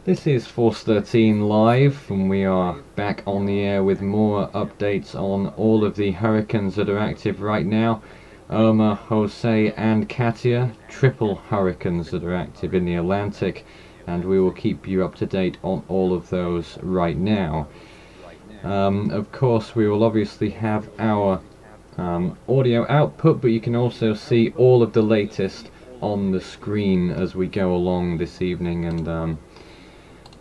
This is Force 13 Live, and we are back on the air with more updates on all of the hurricanes that are active right now. Irma, Jose, and Katia, triple hurricanes that are active in the Atlantic, and we will keep you up to date on all of those right now. Of course, we will obviously have our audio output, but you can also see all of the latest on the screen as we go along this evening, and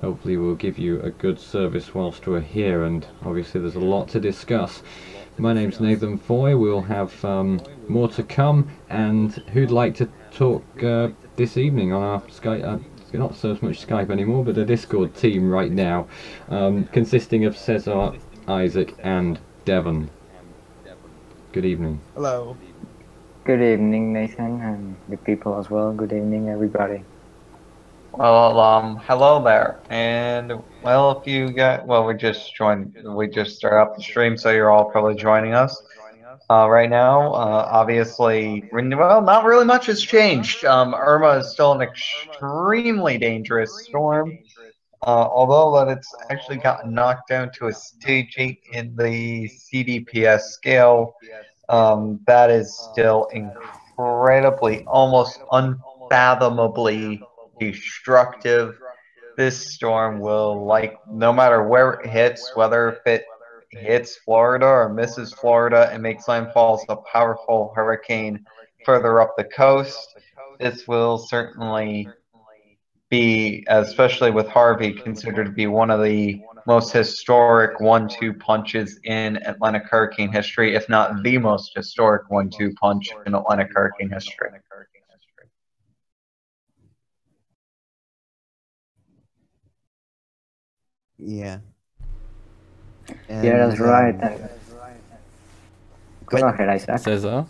hopefully we'll give you a good service whilst we're here, and obviously there's a lot to discuss. My name's Nathan Foy. We'll have more to come, and who'd like to talk this evening on our Skype, not so much Skype anymore, but a Discord team right now, consisting of Cesar, Isaac, and Devon. Good evening. Hello. Good evening, Nathan, and the people as well. Good evening, everybody. Well, hello there, and well, if you got, well, we just started up the stream, so you're all probably joining us right now. Obviously, well, not really much has changed. Irma is still an extremely dangerous storm, although that it's actually gotten knocked down to a stage 8 in the CDPS scale. That is still incredibly, almost unfathomably destructive. This storm will, like, no matter where it hits, whether if it hits Florida or misses Florida and makes landfall as a powerful hurricane further up the coast, this will certainly be, especially with Harvey, considered to be one of the most historic 1-2 punches in Atlantic hurricane history, if not the most historic 1-2 punch in Atlantic hurricane history. Yeah. Yeah, that's right. And go ahead, Isaac. Cesar?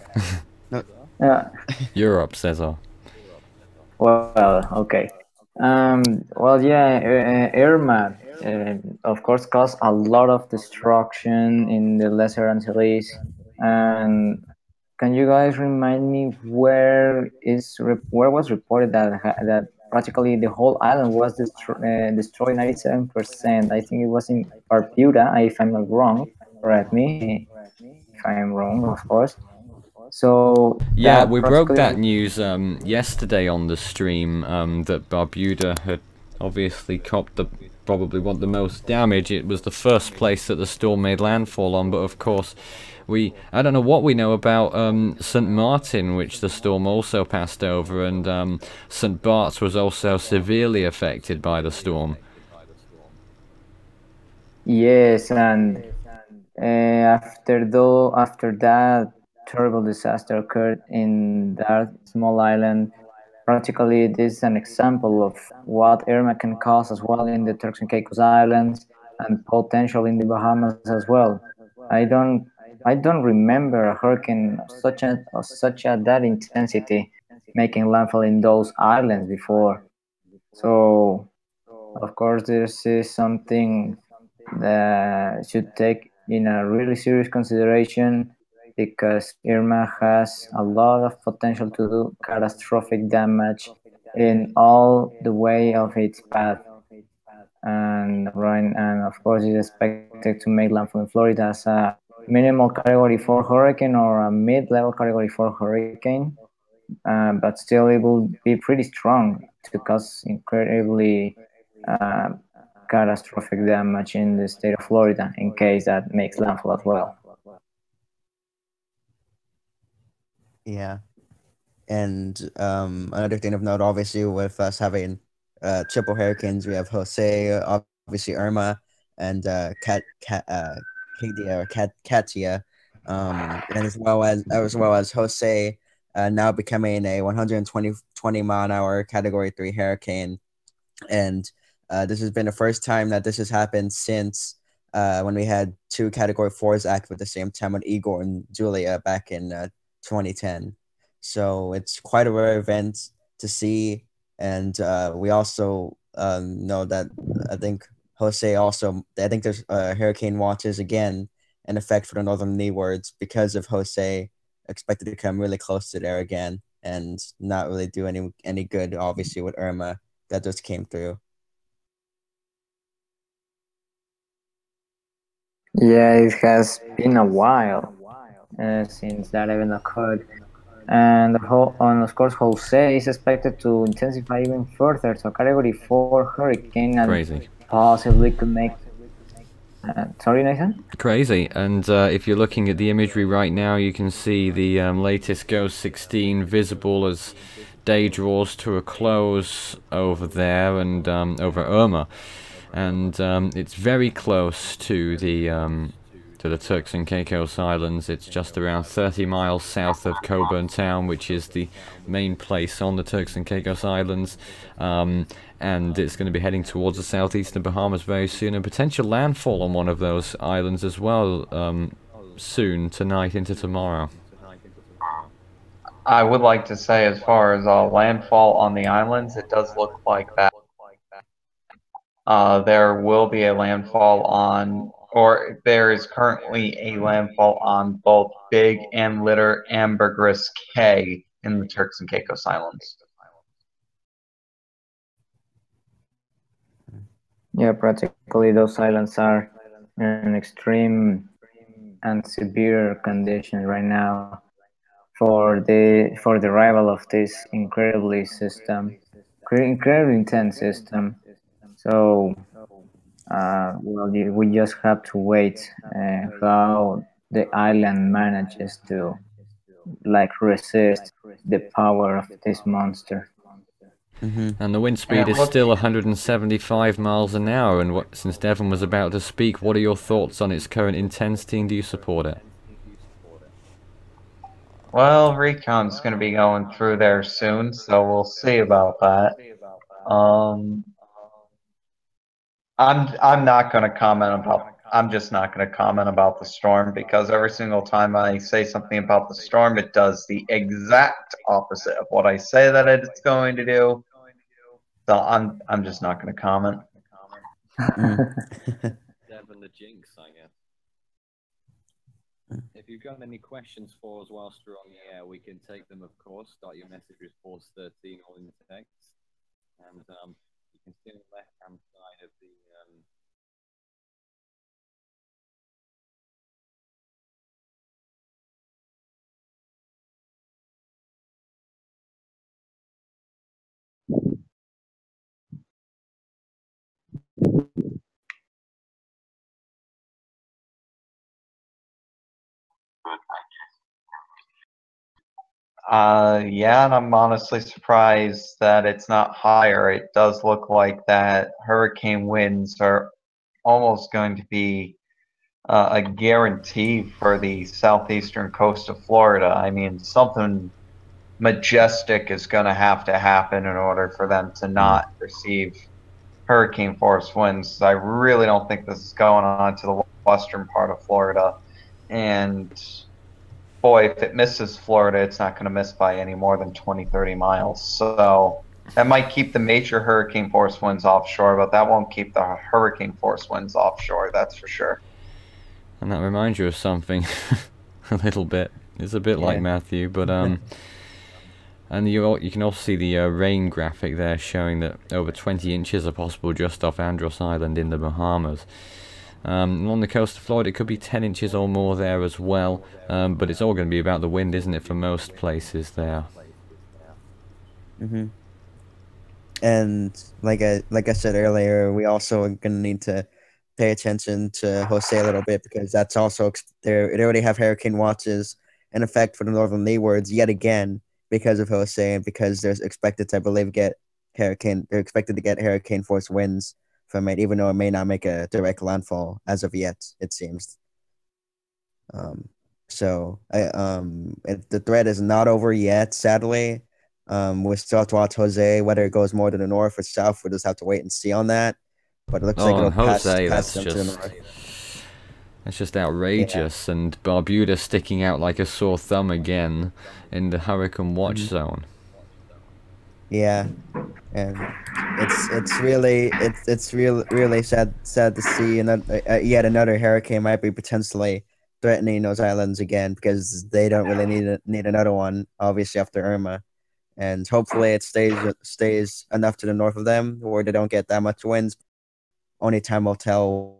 No. Yeah. You're up, Cesar. Well, okay. Well, yeah, Irma, of course, caused a lot of destruction in the Lesser Antilles. And can you guys remind me where was reported that practically the whole island was destroyed 97%? I think it was in Barbuda, if I'm not wrong. Correct me if I am wrong, of course. So yeah, that we broke practically that news yesterday on the stream, that Barbuda had obviously copped probably the most damage. It was the first place that the storm made landfall on, but of course I don't know what we know about St. Martin, which the storm also passed over, and St. Bart's was also severely affected by the storm. Yes, and after that terrible disaster occurred in that small island, practically this is an example of what Irma can cause as well in the Turks and Caicos Islands and potentially in the Bahamas as well. I don't I don't remember a hurricane of such a that intensity making landfall in those islands before. So of course this is something that should take in a really serious consideration because Irma has a lot of potential to do catastrophic damage in all the way of its path. And of course is expected to make landfall in Florida as a minimal category 4 hurricane or a mid-level category 4 hurricane, but still it will be pretty strong to cause incredibly uh, catastrophic damage in the state of Florida in case that makes landfall as well. Yeah. And another thing of note, obviously, with us having triple hurricanes, we have Jose, obviously Irma, and Katia or Katia, and as well as Jose, now becoming a 120 mile an hour Category 3 hurricane, and this has been the first time that this has happened since when we had two Category 4s active at the same time with Igor and Julia back in 2010. So it's quite a rare event to see, and we also know that I think Jose also. I think there's hurricane watches again in effect for the northern leewards because of Jose expected to come really close to there again and not really do any good. Obviously, with Irma that just came through. Yeah, it has been a while since that event occurred. And of course, Jose is expected to intensify even further to a Category 4 hurricane and Crazy. possibly could make. Sorry, Nathan? Crazy. And if you're looking at the imagery right now, you can see the latest Ghost 16 visible as day draws to a close over there and over Irma. And it's very close to the Turks and Caicos Islands. It's just around 30 miles south of Coburn Town, which is the main place on the Turks and Caicos Islands. And it's going to be heading towards the southeastern Bahamas very soon, and potential landfall on one of those islands as well soon, tonight into tomorrow. I would like to say, as far as landfall on the islands, it does look like that. There will be a landfall on, or there is currently a landfall on both Big and Little Ambergris Cay in the Turks and Caicos Islands. Yeah, practically those islands are in extreme and severe conditions right now for the arrival of this incredibly intense system. So, well, we just have to wait how the island manages to resist the power of this monster. And the wind speed is still 175 miles an hour, and since Devon was about to speak, what are your thoughts on its current intensity, and do you support it? Well, Recon's going to be going through there soon, so we'll see about that. I'm not going to comment about. I'm just not going to comment about the storm, because every single time I say something about the storm, it does the exact opposite of what I say that it's going to do. So I'm just not going to comment. Devon the jinx, I guess. If you've got any questions for us whilst we're on the air, we can take them, of course. Start your message with force 13 or in the text. And you can see on the left-hand side of the... Yeah, and I'm honestly surprised that it's not higher. It does look like that hurricane winds are almost going to be a guarantee for the southeastern coast of Florida. I mean, something majestic is going to happen in order for them to not receive hurricane force winds. I really don't think this is going on to the western part of Florida. And boy, if it misses Florida, it's not going to miss by any more than 20, 30 miles. So that might keep the major hurricane force winds offshore, but that won't keep the hurricane force winds offshore, that's for sure. And that reminds you of something a little bit. It's a bit like Matthew, but and you can also see the rain graphic there showing that over 20 inches are possible just off Andros Island in the Bahamas. On the coast of Florida, it could be 10 inches or more there as well, but it's all going to be about the wind, isn't it, for most places there? And like I said earlier, we also are going to need to pay attention to Jose a little bit, because that's also there. They already have hurricane watches in effect for the northern leewards yet again because of Jose, and because they're expected to, I believe, They're expected to get hurricane force winds from it, even though it may not make a direct landfall as of yet, it seems. So the threat is not over yet, sadly. We still have to watch Jose, whether it goes more to the north or south. We'll just have to wait and see on that. But it looks like it'll pass them to the north. That's just outrageous, and Barbuda sticking out like a sore thumb again in the hurricane watch zone. Yeah, and it's really sad to see yet another hurricane might be potentially threatening those islands again, because they don't really need another one, obviously, after Irma. And hopefully it stays enough to the north of them where they don't get that much winds. Only time will tell.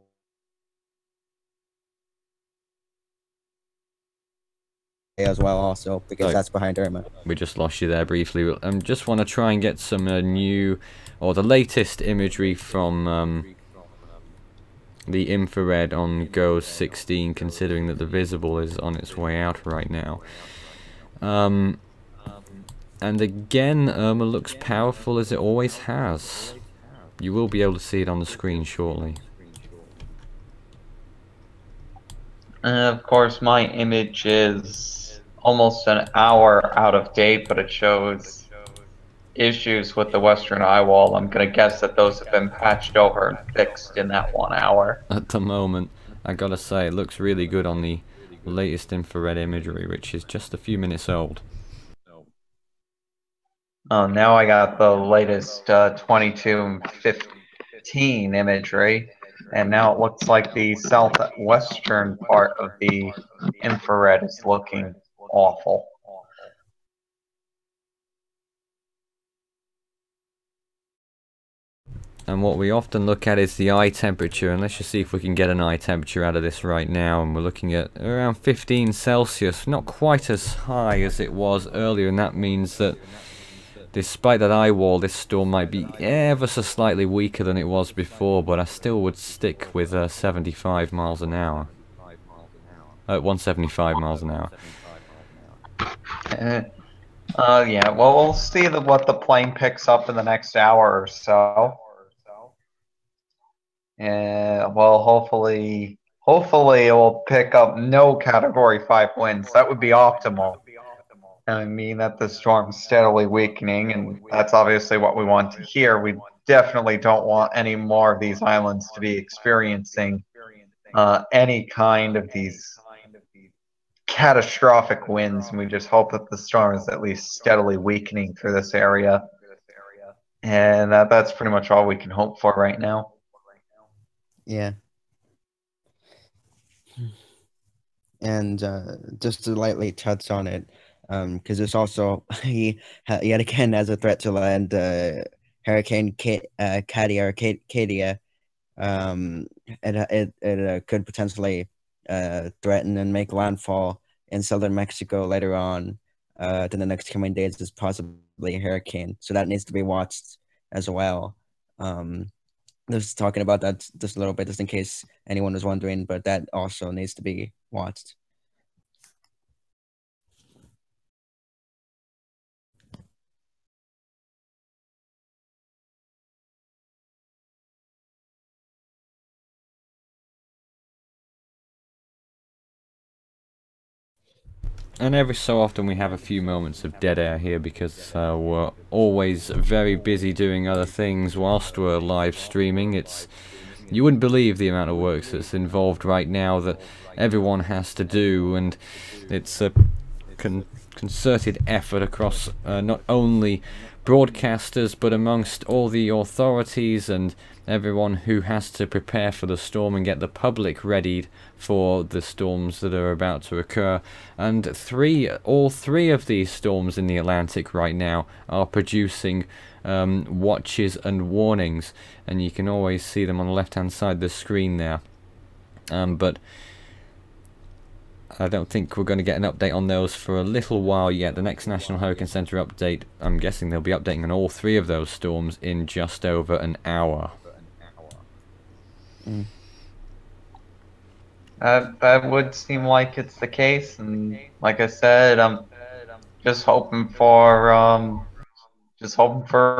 as well, also because Right. that's behind Irma. We just lost you there briefly. Just want to try and get some new, or the latest imagery from the infrared on GOES 16, considering that the visible is on its way out right now. And again, Irma looks powerful as it always has. You will be able to see it on the screen shortly. Of course, my image is almost an hour out of date, but it shows issues with the western eye wall. I'm going to guess that those have been patched over and fixed in that 1 hour. At the moment, I gotta say, it looks really good on the latest infrared imagery, which is just a few minutes old. Oh, now I got the latest 2215 imagery, and now it looks like the southwestern part of the infrared is looking awful. And what we often look at is the eye temperature, and let's just see if we can get an eye temperature out of this right now. And we're looking at around 15 Celsius, not quite as high as it was earlier, and that means that despite that eye wall, this storm might be ever so slightly weaker than it was before, but I still would stick with 75 miles an hour. 175 miles an hour. Yeah, well, we'll see what the plane picks up in the next hour or so. And well, hopefully it will pick up no Category 5 winds. That would be optimal. I mean that the storm's steadily weakening, and that's obviously what we want to hear. We definitely don't want any more of these islands to be experiencing any kind of these catastrophic winds, and we just hope that the storm is at least steadily weakening through this area. And that's pretty much all we can hope for right now. Yeah. And just to lightly touch on it, because it's also yet again as a threat to land Hurricane Katia or Katia. It could potentially threaten and make landfall in southern Mexico later on in the next coming days as possibly a hurricane. So that needs to be watched as well. Just talking about that just a little bit, just in case anyone was wondering, but that also needs to be watched. And every so often we have a few moments of dead air here because we're always very busy doing other things whilst we're live streaming. You wouldn't believe the amount of work that's involved right now that everyone has to do, and it's a concerted effort across not only broadcasters but amongst all the authorities and everyone who has to prepare for the storm and get the public readied for the storms that are about to occur. And all three of these storms in the Atlantic right now are producing watches and warnings, and you can always see them on the left hand side of the screen there. But I don't think we're going to get an update on those for a little while yet. The next National Hurricane Center update, I'm guessing they'll be updating on all three of those storms in just over an hour. That would seem like it's the case, and like I said, I'm just hoping for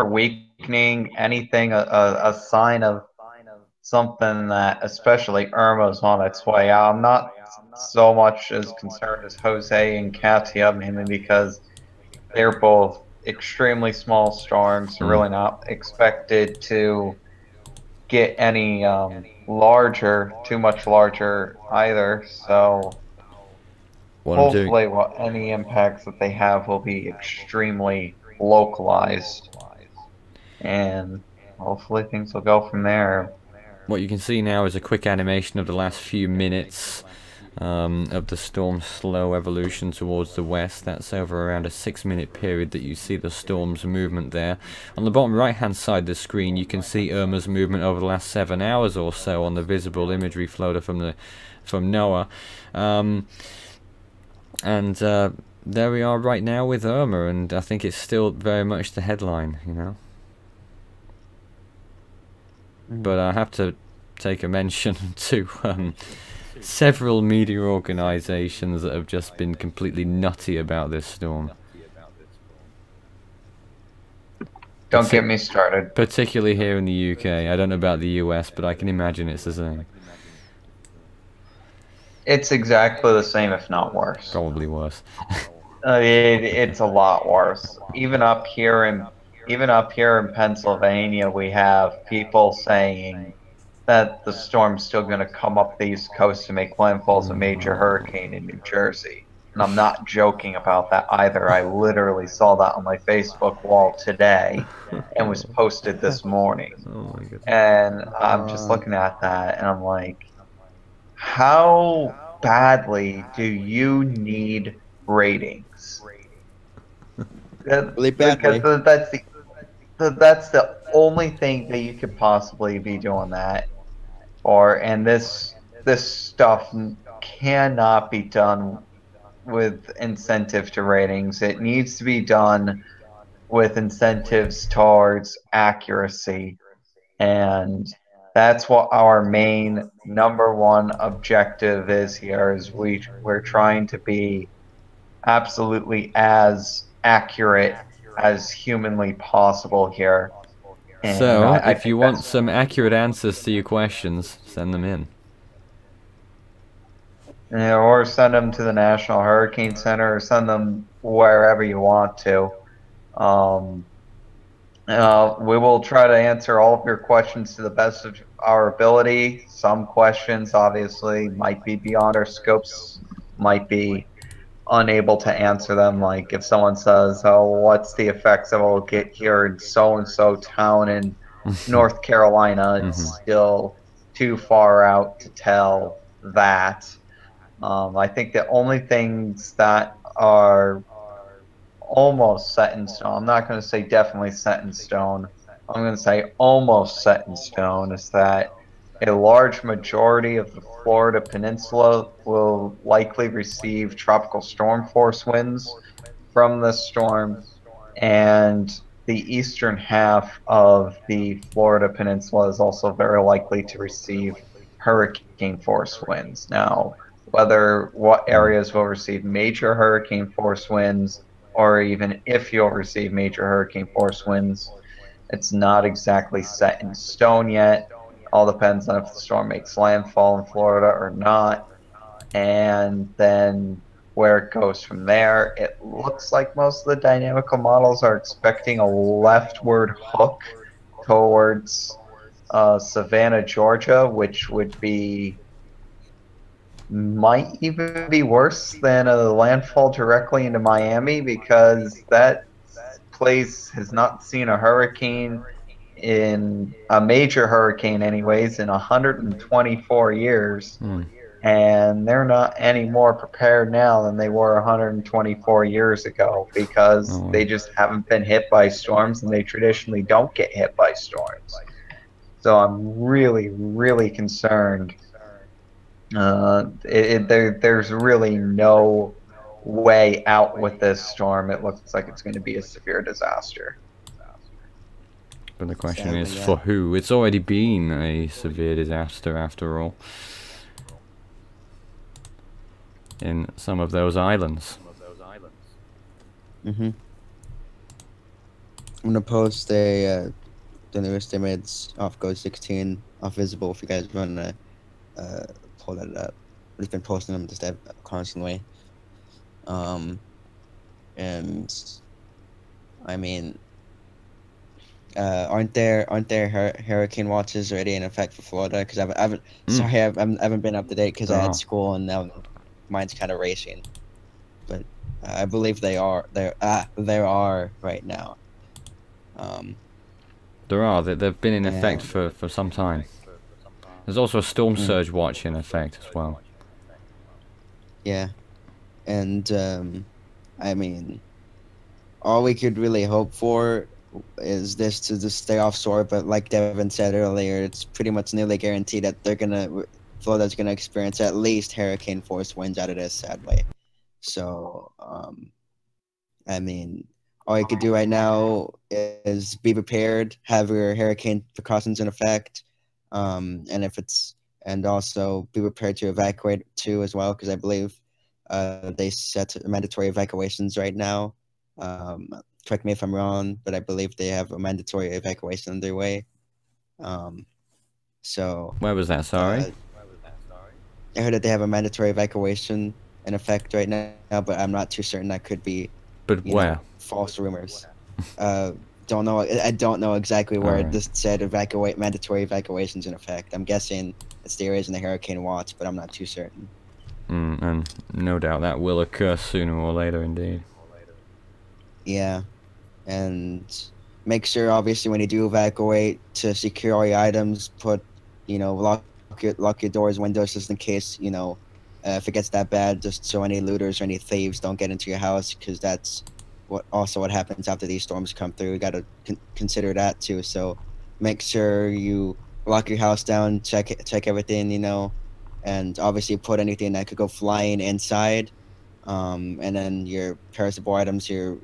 weakening, anything, a sign of something that, especially Irma's on its way out. I'm not so much as concerned as Jose and Katia, mainly because they're both extremely small storms, really not expected to get any too much larger either. So hopefully any impacts that they have will be extremely localized, and hopefully things will go from there. What you can see now is a quick animation of the last few minutes of the storm's slow evolution towards the west. That's over around a 6-minute period that you see the storm's movement there. On the bottom right hand side of the screen you can see Irma's movement over the last 7 hours or so on the visible imagery floater from NOAA. And there we are right now with Irma, and I think it's still very much the headline, you know. But I have to take a mention to several media organisations that have just been completely nutty about this storm. Don't get me started. Particularly here in the UK. I don't know about the US, but I can imagine it's the same. It's exactly the same, if not worse. Probably worse. It's a lot worse. Even up here in Pennsylvania, we have people saying that the storm's still going to come up the East Coast to make landfall as a major hurricane in New Jersey. And I'm not joking about that either. I literally saw that on my Facebook wall today and was posted this morning. Oh my goodness. And I'm just looking at that and I'm like, how badly do you need ratings? Really badly. Because that's the only thing that you could possibly be doing that for, and this stuff cannot be done with incentive to ratings. It needs to be done with incentives towards accuracy, and that's what our main number one objective is here. Is we're trying to be absolutely as accurate as humanly possible here. And So, I if you think want that's- some accurate answers to your questions, send them in. or send them to the National Hurricane Center, or send them wherever you want to. We will try to answer all of your questions to the best of our ability. Some questions, obviously, might be beyond our scopes, might be unable to answer them. Like if someone says, "Oh, what's the effects that will get here in so and so town in North Carolina?" It's still too far out to tell that. I think the only things that are almost set in stone, I'm not going to say definitely set in stone, I'm going to say almost set in stone, is that a large majority of the Florida Peninsula will likely receive tropical storm force winds from this storm, and the eastern half of the Florida Peninsula is also very likely to receive hurricane force winds. Now, what areas will receive major hurricane force winds, or even if you'll receive major hurricane force winds, it's not exactly set in stone yet. All depends on if the storm makes landfall in Florida or not, and then where it goes from there. It looks like most of the dynamical models are expecting a leftward hook towards Savannah, Georgia, which might even be worse than a landfall directly into Miami, because that place has not seen a hurricane, in a major hurricane anyways, in 124 years. And they're not any more prepared now than they were 124 years ago, because they just haven't been hit by storms, and they traditionally don't get hit by storms. So I'm really, really concerned. There's really no way out with this storm. It looks like it's going to be a severe disaster. But the question Sadly, is, yeah. for who? It's already been a severe disaster after all. In some of those islands. I'm gonna post the newest image off Go 16 off Visible if you guys wanna pull that up. I've just been posting them just constantly. And I mean, aren't there hurricane watches already in effect for Florida? Because I haven't been up to date because I had school, and now mine's kind of racing. But I believe there are right now. There are. They've been in effect for some time. There's also a storm surge watch in effect as well. Yeah, and I mean, all we could really hope for is this to just stay offshore. But like Devin said earlier, it's pretty much nearly guaranteed that Florida's gonna experience at least hurricane force winds out of this, sadly. So I mean, all you could do right now is be prepared, have your hurricane precautions in effect, and if it's and also be prepared to evacuate too as well, because I believe they set mandatory evacuations right now. Correct me if I'm wrong, but I believe they have a mandatory evacuation underway. So Where was that? Sorry. I heard that they have a mandatory evacuation in effect right now, but I'm not too certain. That could be, But where? false rumors. Don't know. I don't know exactly where Alright. this said mandatory evacuations in effect. I'm guessing it's the areas in the hurricane watch, but I'm not too certain. And no doubt that will occur sooner or later, indeed. Yeah, and make sure obviously when you do evacuate to secure all your items. Put, lock your doors, windows, just in case if it gets that bad, just so any looters or any thieves don't get into your house, because that's what happens after these storms come through. You got to consider that too. So make sure you lock your house down, check everything, and obviously put anything that could go flying inside. And then your perishable items, your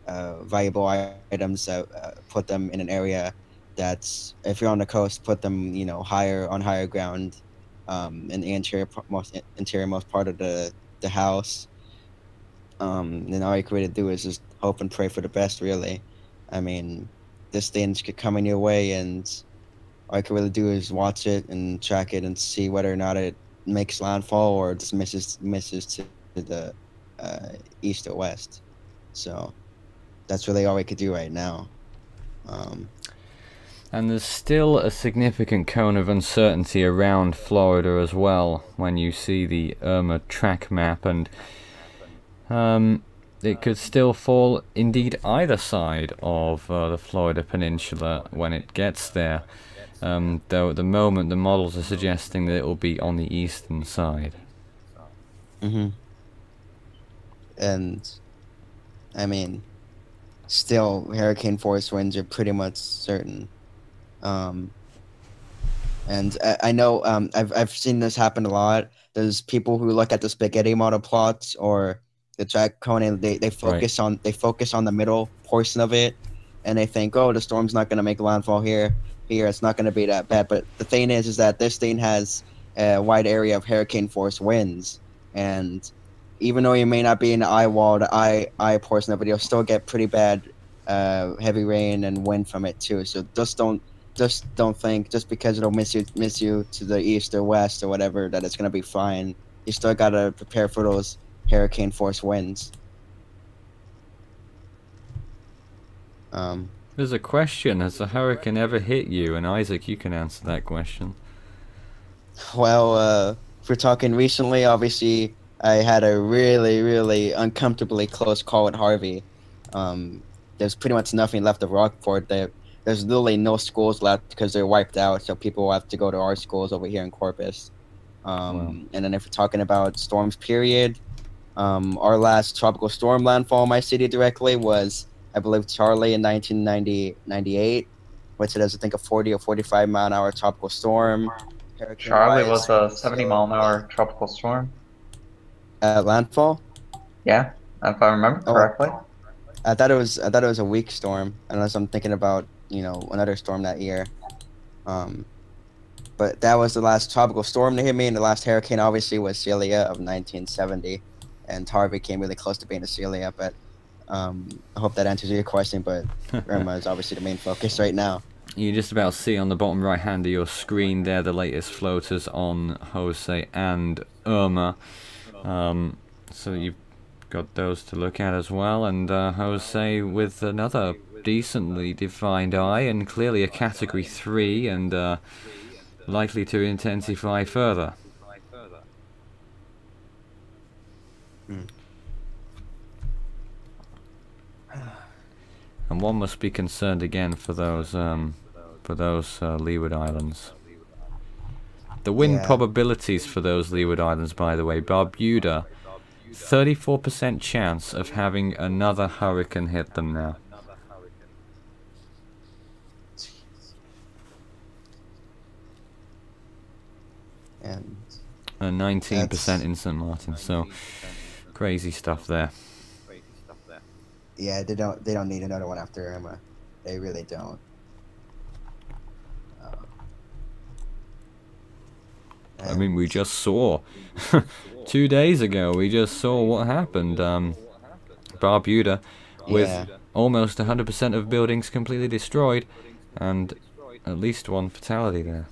valuable items, put them in an area that's, if you're on the coast, put them higher ground, in the interiormost part of the house. Then all you can really do is just hope and pray for the best, really. I mean, this thing could come in your way, and all you can really do is watch it and track it and see whether or not it makes landfall or just misses to the east or west. So that's really all we could do right now. And there's still a significant cone of uncertainty around Florida as well when you see the Irma track map, and it could still fall indeed either side of the Florida Peninsula when it gets there. Though at the moment the models are suggesting that it will be on the eastern side. And I mean, still hurricane force winds are pretty much certain. And I know I've seen this happen a lot. There's people who look at the spaghetti model plots or the track cone, and they focus on the middle portion of it, and they think, oh, the storm's not going to make landfall here. It's not going to be that bad. But the thing is that this thing has a wide area of hurricane force winds, and even though you may not be in the eye wall, the eye portion of it, you'll still get pretty bad heavy rain and wind from it too. So just don't think just because it'll miss you to the east or west or whatever that it's gonna be fine. You still gotta prepare for those hurricane force winds. There's a question: has a hurricane ever hit you? And Isaac, you can answer that question. Well, if we're talking recently, obviously I had a really, really uncomfortably close call with Harvey. There's pretty much nothing left of Rockport. There's literally no schools left because they're wiped out, so people will have to go to our schools over here in Corpus. Wow. And then if we're talking about storms, period, our last tropical storm landfall in my city directly was, I believe, Charlie in 1998, which is, I think, a 40 or 45 mile an hour tropical storm. Charlie was a 70-mile-an-hour tropical storm. Landfall? Yeah, if I remember correctly. I thought it was a weak storm, unless I'm thinking about another storm that year. But that was the last tropical storm to hit me, and the last hurricane obviously was Celia of 1970, and Harvey came really close to being a Celia. But I hope that answers your question. But Irma is obviously the main focus right now. You just about see on the bottom right hand of your screen there the latest floaters on Jose and Irma. So you've got those to look at as well, and Jose with another decently defined eye and clearly a category 3 and likely to intensify further. And one must be concerned again for those Leeward Islands. The wind probabilities for those Leeward Islands, by the way, Barbuda, 34% chance of having another hurricane hit them now. And and 19% in St. Martin. So crazy stuff there. Yeah, they don't need another one after Irma. They really don't. I mean, we just saw 2 days ago. We just saw what happened. Barbuda, with almost 100% of buildings completely destroyed, and at least one fatality there.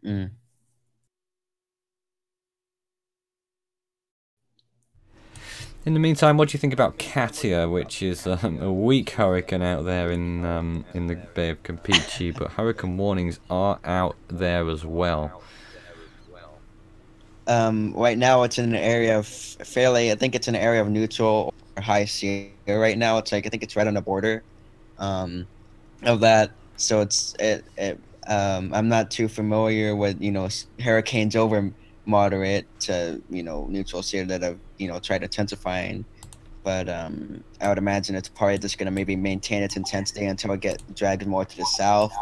Mm. In the meantime, what do you think about Katia, which is a weak hurricane out there in the Bay of Campeche, but hurricane warnings are out there as well. Right now it's in an area of fairly, I think it's an area of neutral or high sea right now. It's like, I think it's right on the border of that. So I'm not too familiar with, hurricanes over moderate to, neutral sea that have, tried intensifying. But I would imagine it's probably just going to maybe maintain its intensity until it get dragged more to the south,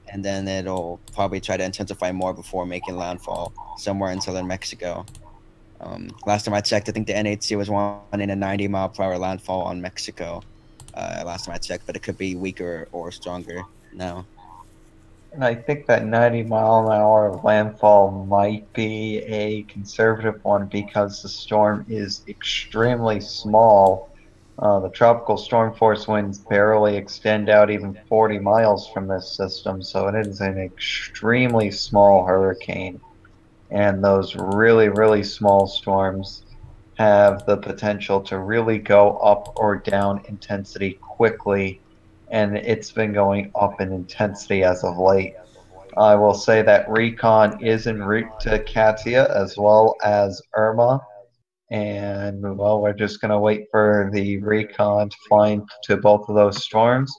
and then it'll probably try to intensify more before making landfall somewhere in southern Mexico. Last time I checked, I think the NHC was wanting a 90-mile-per-hour landfall on Mexico. Last time I checked, but it could be weaker or stronger now. And I think that 90-mile-an-hour landfall might be a conservative one because the storm is extremely small. The tropical storm force winds barely extend out even 40 miles from this system, so it is an extremely small hurricane. And those really, really small storms have the potential to really go up or down intensity quickly, and it's been going up in intensity as of late. I will say that recon is en route to Katia as well as Irma, and well, we're just going to wait for the recon to fly into both of those storms.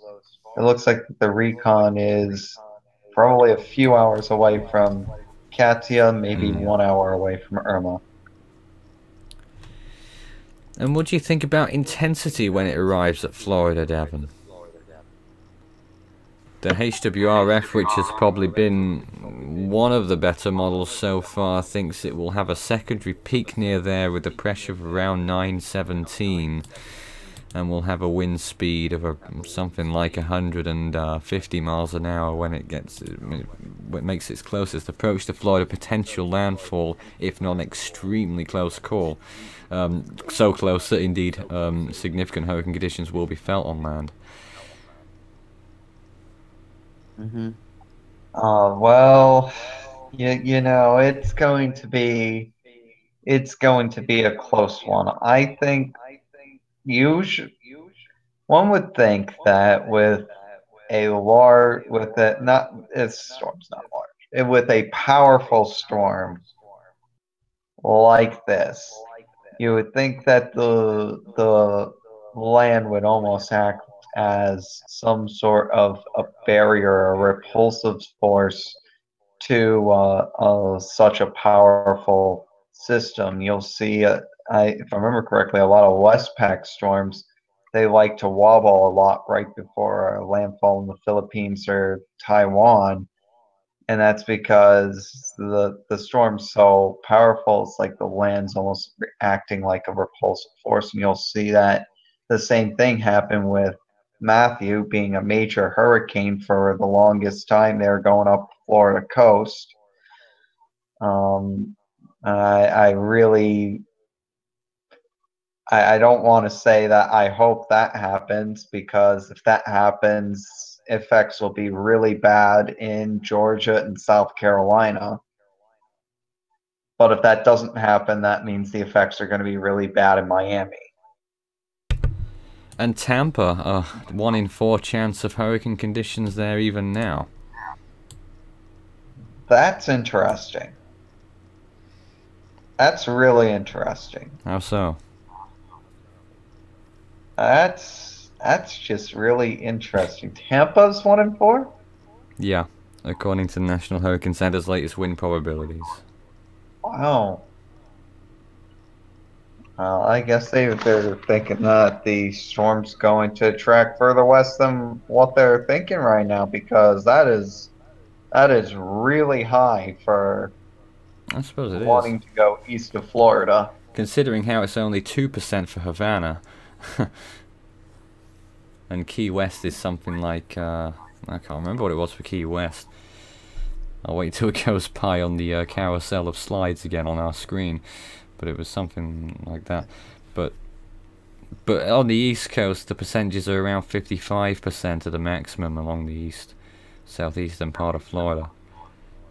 It looks like the recon is probably a few hours away from Katia, maybe 1 hour away from Irma. And what do you think about intensity when it arrives at Florida, Devon? The HWRF, which has probably been one of the better models so far, thinks it will have a secondary peak near there with a pressure of around 917, and will have a wind speed of something like 150 miles an hour when it makes its closest approach to Florida. Potential landfall, if not extremely close call. So close that indeed significant hurricane conditions will be felt on land. Mm-hmm. Well, you know, it's going to be a close one. I think one would think that with with a powerful storm like this, you would think that the land would almost act as some sort of a barrier, a repulsive force to such a powerful system. You'll see, if I remember correctly, a lot of Westpac storms, they like to wobble a lot right before a landfall in the Philippines or Taiwan, and that's because the storm's so powerful. It's like the land's almost acting like a repulsive force, and you'll see that the same thing happen with Matthew being a major hurricane for the longest time there going up the Florida coast. I really I don't want to say that I hope that happens, because if that happens, effects will be really bad in Georgia and South Carolina. But if that doesn't happen, that means the effects are going to be really bad in Miami. And Tampa, 1 in 4 chance of hurricane conditions there even now. That's interesting. That's really interesting. How so? That's just really interesting. Tampa's 1 in 4? Yeah, according to the National Hurricane Center's latest wind probabilities. Wow. I guess they're thinking that the storm's going to track further west than what they're thinking right now, because that is That is really high for I suppose it is. wanting to go east of Florida. Considering how it's only 2% for Havana. And Key West is something like, I can't remember what it was for Key West. I'll wait till it goes by on the carousel of slides again on our screen. But it was something like that. But on the East Coast, the percentages are around 55% of the maximum along the southeastern part of Florida.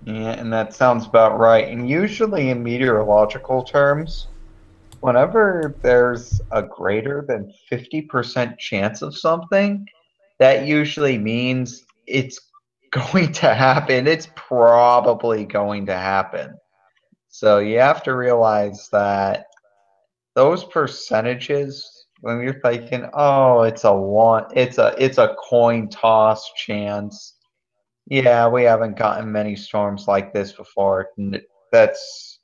Yeah, and that sounds about right. And usually in meteorological terms, whenever there's a greater than 50% chance of something, that usually means it's going to happen. It's probably going to happen. So you have to realize that those percentages, when you're thinking, oh, it's a coin toss chance. Yeah, we haven't gotten many storms like this before. That's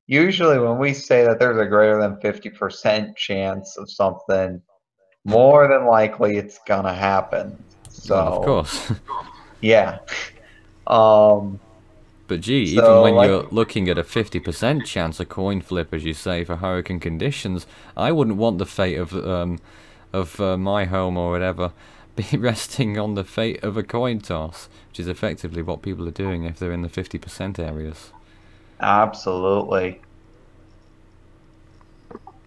usually when we say that there's a greater than 50% chance of something, more than likely it's gonna happen. Well, of So, course. yeah. Um, But gee, So, even when like- you're looking at a 50% chance, a coin flip, as you say, for hurricane conditions, I wouldn't want the fate of my home or whatever be resting on the fate of a coin toss, which is effectively what people are doing if they're in the 50% areas. absolutely.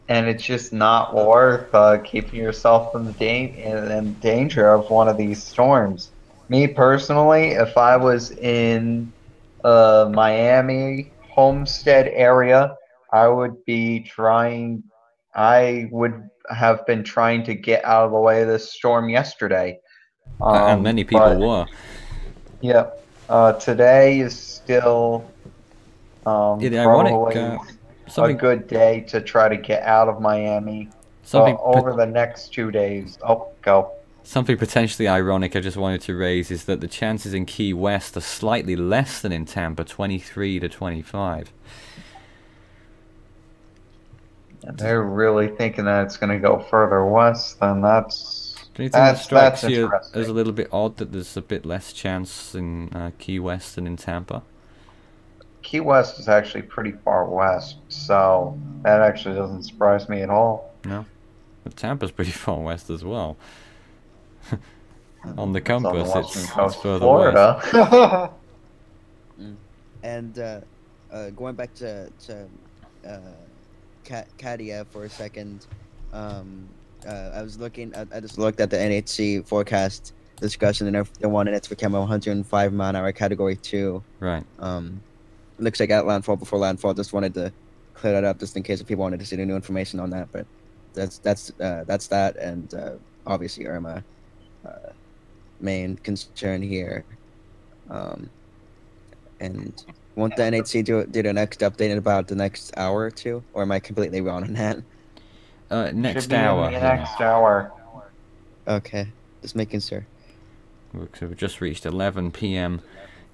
And it's just not worth keeping yourself in in danger of one of these storms. Me personally, if I was in Miami Homestead area, I would be trying. I would have been trying to get out of the way of this storm yesterday. And many people But were. yeah, today is still Yeah, the ironic, probably a something, good day to try to get out of Miami. something, Over the next 2 days. Oh, go. something potentially ironic I just wanted to raise is that the chances in Key West are slightly less than in Tampa, 23 to 25. And they're really thinking that it's going to go further west, then that's Anything that strikes you interesting. as a little bit odd that there's a bit less chance in Key West than in Tampa? Key West is actually pretty far west, so that actually doesn't surprise me at all. No, but Tampa's pretty far west as well. On the It's on the compass, western it's coast of further west. Florida. And going back to Katia for a second, I was looking. I just looked at the NHC forecast discussion, and they wanted it to become a 105 mile an hour Category 2. Right. Looks like at landfall before landfall. Just wanted to clear that up, just in case if people wanted to see the new information on that. But that's that, and obviously Irma, main concern here. And won't the NHC do the next update in about the next hour or two, or am I completely wrong on that? Next Should be in hour. the Yeah. next hour. Okay, just making sure. So we've just reached 11 p.m.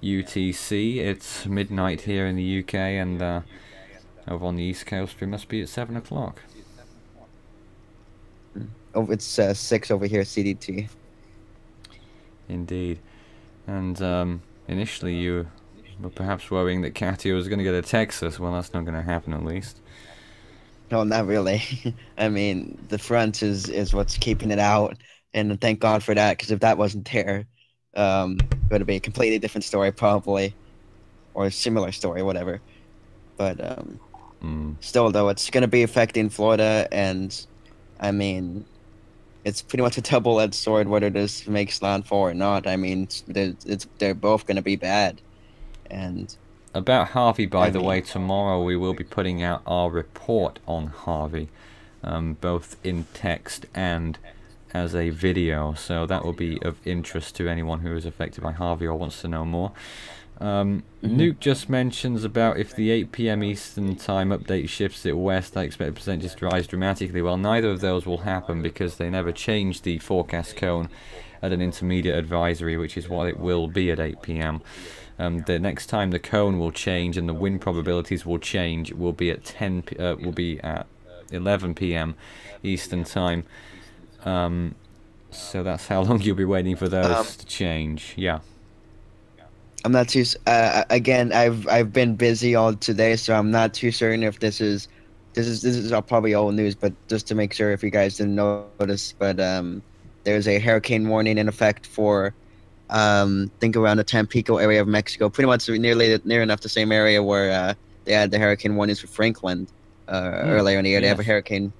UTC. It's midnight here in the UK, and over on the East Coast we must be at 7 o'clock. Oh, it's 6 over here, CDT. Indeed. And initially you were perhaps worrying that Katia was going to go to Texas. Well, that's not going to happen, at least. No, not really. I mean, the front is what's keeping it out, and thank God for that, because if that wasn't there, it would be a completely different story, probably, or a similar story, whatever. But still, though, it's going to be affecting Florida, and I mean, it's pretty much a double-edged sword whether this makes landfall or not. I mean, they're both going to be bad, and. About Harvey, by the way, tomorrow we will be putting out our report on Harvey, both in text and as a video, so that will be of interest to anyone who is affected by Harvey or wants to know more. Nuke just mentions about if the 8 p.m. Eastern Time update shifts it west, I expect the percentages to rise dramatically. Well, neither of those will happen because they never changed the forecast cone at an intermediate advisory, which is what it will be at 8 p.m. The next time the cone will change and the wind probabilities will change will be at 11 p.m. Eastern Time. So that's how long you'll be waiting for those to change. Yeah. I'm not too. Again, I've been busy all today, so I'm not too certain if this is all probably old news. But just to make sure, if you guys didn't notice, but there's a hurricane warning in effect for think around the Tampico area of Mexico, pretty much near enough the same area where they had the hurricane warnings for Franklin earlier in the year. They have a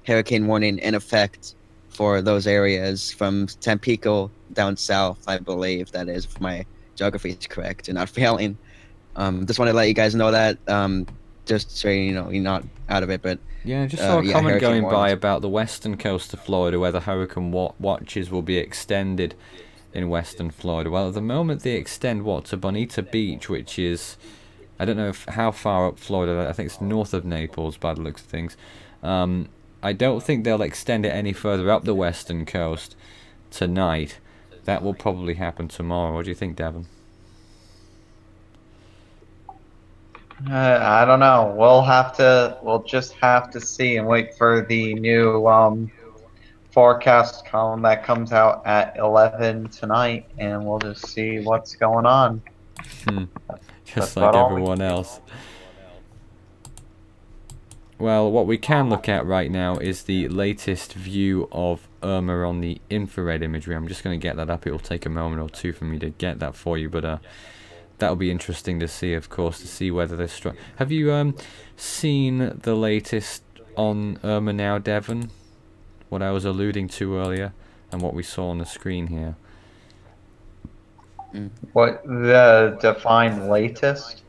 hurricane warning in effect for those areas from Tampico down south, I believe that is, if my geography is correct and not failing. Just want to let you guys know that, just so you know you're not out of it. But Yeah, I just saw a comment hurricane going by warnings. about the western coast of Florida where the hurricane watches will be extended in western Florida. Well, at the moment they extend to Bonita Beach, which is, I don't know how far up Florida. I think it's north of Naples by the looks of things. I don't think they'll extend it any further up the western coast tonight. That will probably happen tomorrow. What do you think, Devon? I don't know. We'll just have to see and wait for the new forecast column that comes out at 11 tonight, and we'll just see what's going on. Just like everyone else. Well, what we can look at right now is the latest view of Irma on the infrared imagery. I'm just going to get that up. It will take a moment or two for me to get that for you, but that'll be interesting to see, of course, to see whether they're struck. Have you seen the latest on Irma now, Devon? What I was alluding to earlier and what we saw on the screen here. What the defined latest?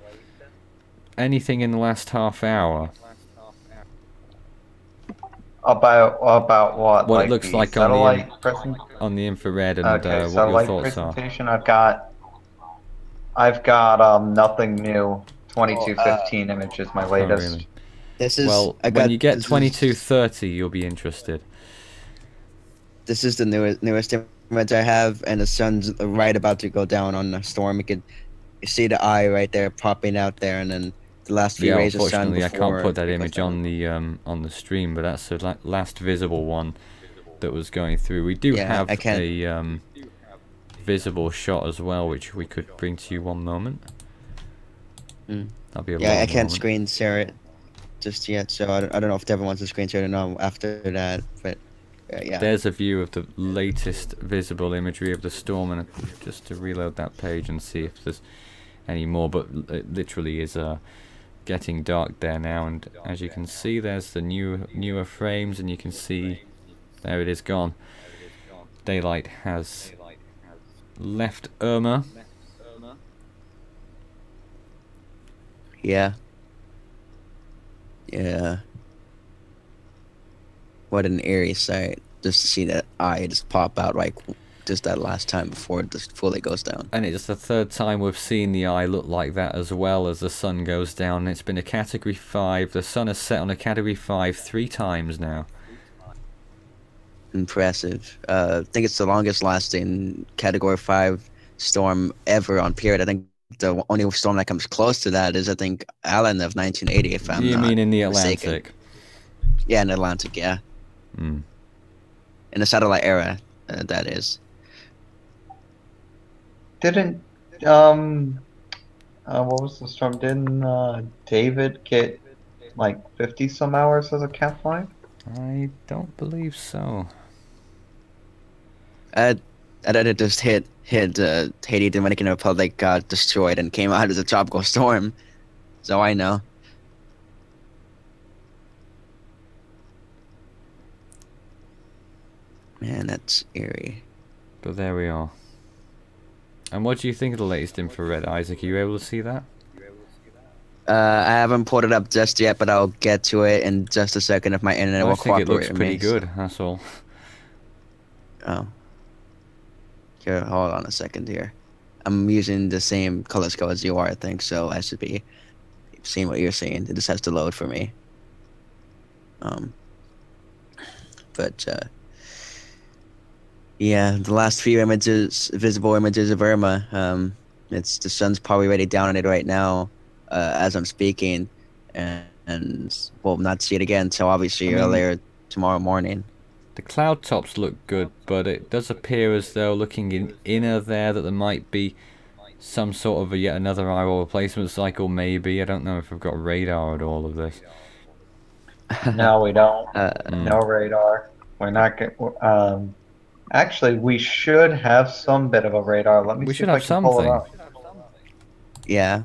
Anything in the last half hour? About what? What Like it looks the like satellite on the infrared, and okay, what your satellite thoughts presentation. I've got nothing new. 2215 image is my are. latest. Oh, really? This is Well, when you get 2230, you'll be interested. This is the newest image I have, and the sun's right about to go down on the storm. You see the eye right there popping out there, and then the last few rays of sun. Unfortunately, I can't put that image on the stream, but that's the last visible one that was going through. We do have a visible shot as well, which we could bring to you one moment. That'll be a I can't screen share it just yet, so I don't know if Devin wants to screen share it or not after that, but yeah. There's a view of the latest visible imagery of the storm, and just to reload that page and see if there's any more, but it literally is getting dark there now, and as you can see, there's the newer frames, and you can see there it is gone. Daylight has left Irma. Yeah. What an eerie sight, just to see that eye just pop out like just that last time before it just fully goes down. And it's the third time we've seen the eye look like that as well as the sun goes down. It's been a category 5. The sun has set on a category 5 3 times now. Impressive. I think it's the longest lasting category 5 storm ever on period. I think the only storm that comes close to that is, I think, Allen of 1980, if I'm You not mean in the mistaken. Atlantic? Yeah, in the Atlantic, yeah. In the satellite era, that is. Didn't what was the storm? Didn't David get like 50 some hours as a Cat 5? I don't believe so. I thought it just hit Haiti, Dominican Republic, got destroyed, and came out as a tropical storm. So I know. Man, that's eerie. But there we are. And what do you think of the latest infrared, Isaac? Are you able to see that? I haven't pulled it up just yet, but I'll get to it in just a second if my internet will cooperate. I think it looks with pretty me. good, that's all. Oh. Here, hold on a second here. I'm using the same color scale as you are, I think, so I should be seeing what you're seeing. It just has to load for me. Yeah, the last few images, visible images of Irma, it's the sun's probably already down on it right now, as I'm speaking, and we'll not see it again until obviously earlier tomorrow morning. The cloud tops look good, but it does appear as though looking inner there that there might be some sort of yet another IROR replacement cycle, maybe. I don't know if we've got radar at all of this. No, we don't. Mm. No radar. We're not going. Actually, we should have some bit of a radar. Let me We see should if I have can pull it something. up. Yeah.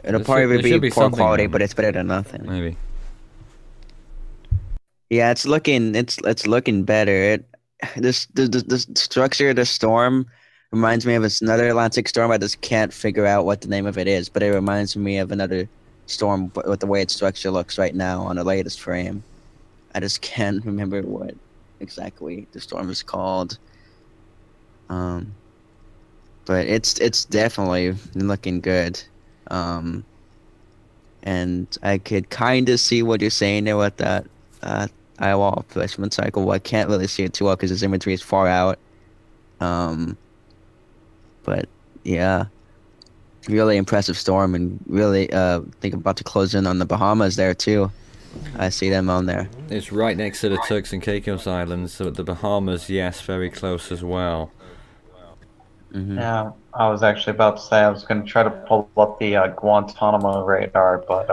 It'll There probably should be be poor something quality, then. but it's better than nothing. Maybe. Yeah, it's looking better. The structure of the storm reminds me of another Atlantic storm. I just can't figure out what the name of it is, but it reminds me of another storm with the way its structure looks right now on the latest frame. I just can't remember what exactly the storm is called. But it's definitely looking good. And I could kind of see what you're saying there with that eyewall placement cycle. Well, I can't really see it too well because his imagery is far out. But yeah, really impressive storm, and really think about to close in on the Bahamas there too. I see them on there. It's right next to the Turks and Caicos Islands, so the Bahamas, yes, very close as well. Yeah, I was actually about to say I was going to try to pull up the Guantanamo radar, but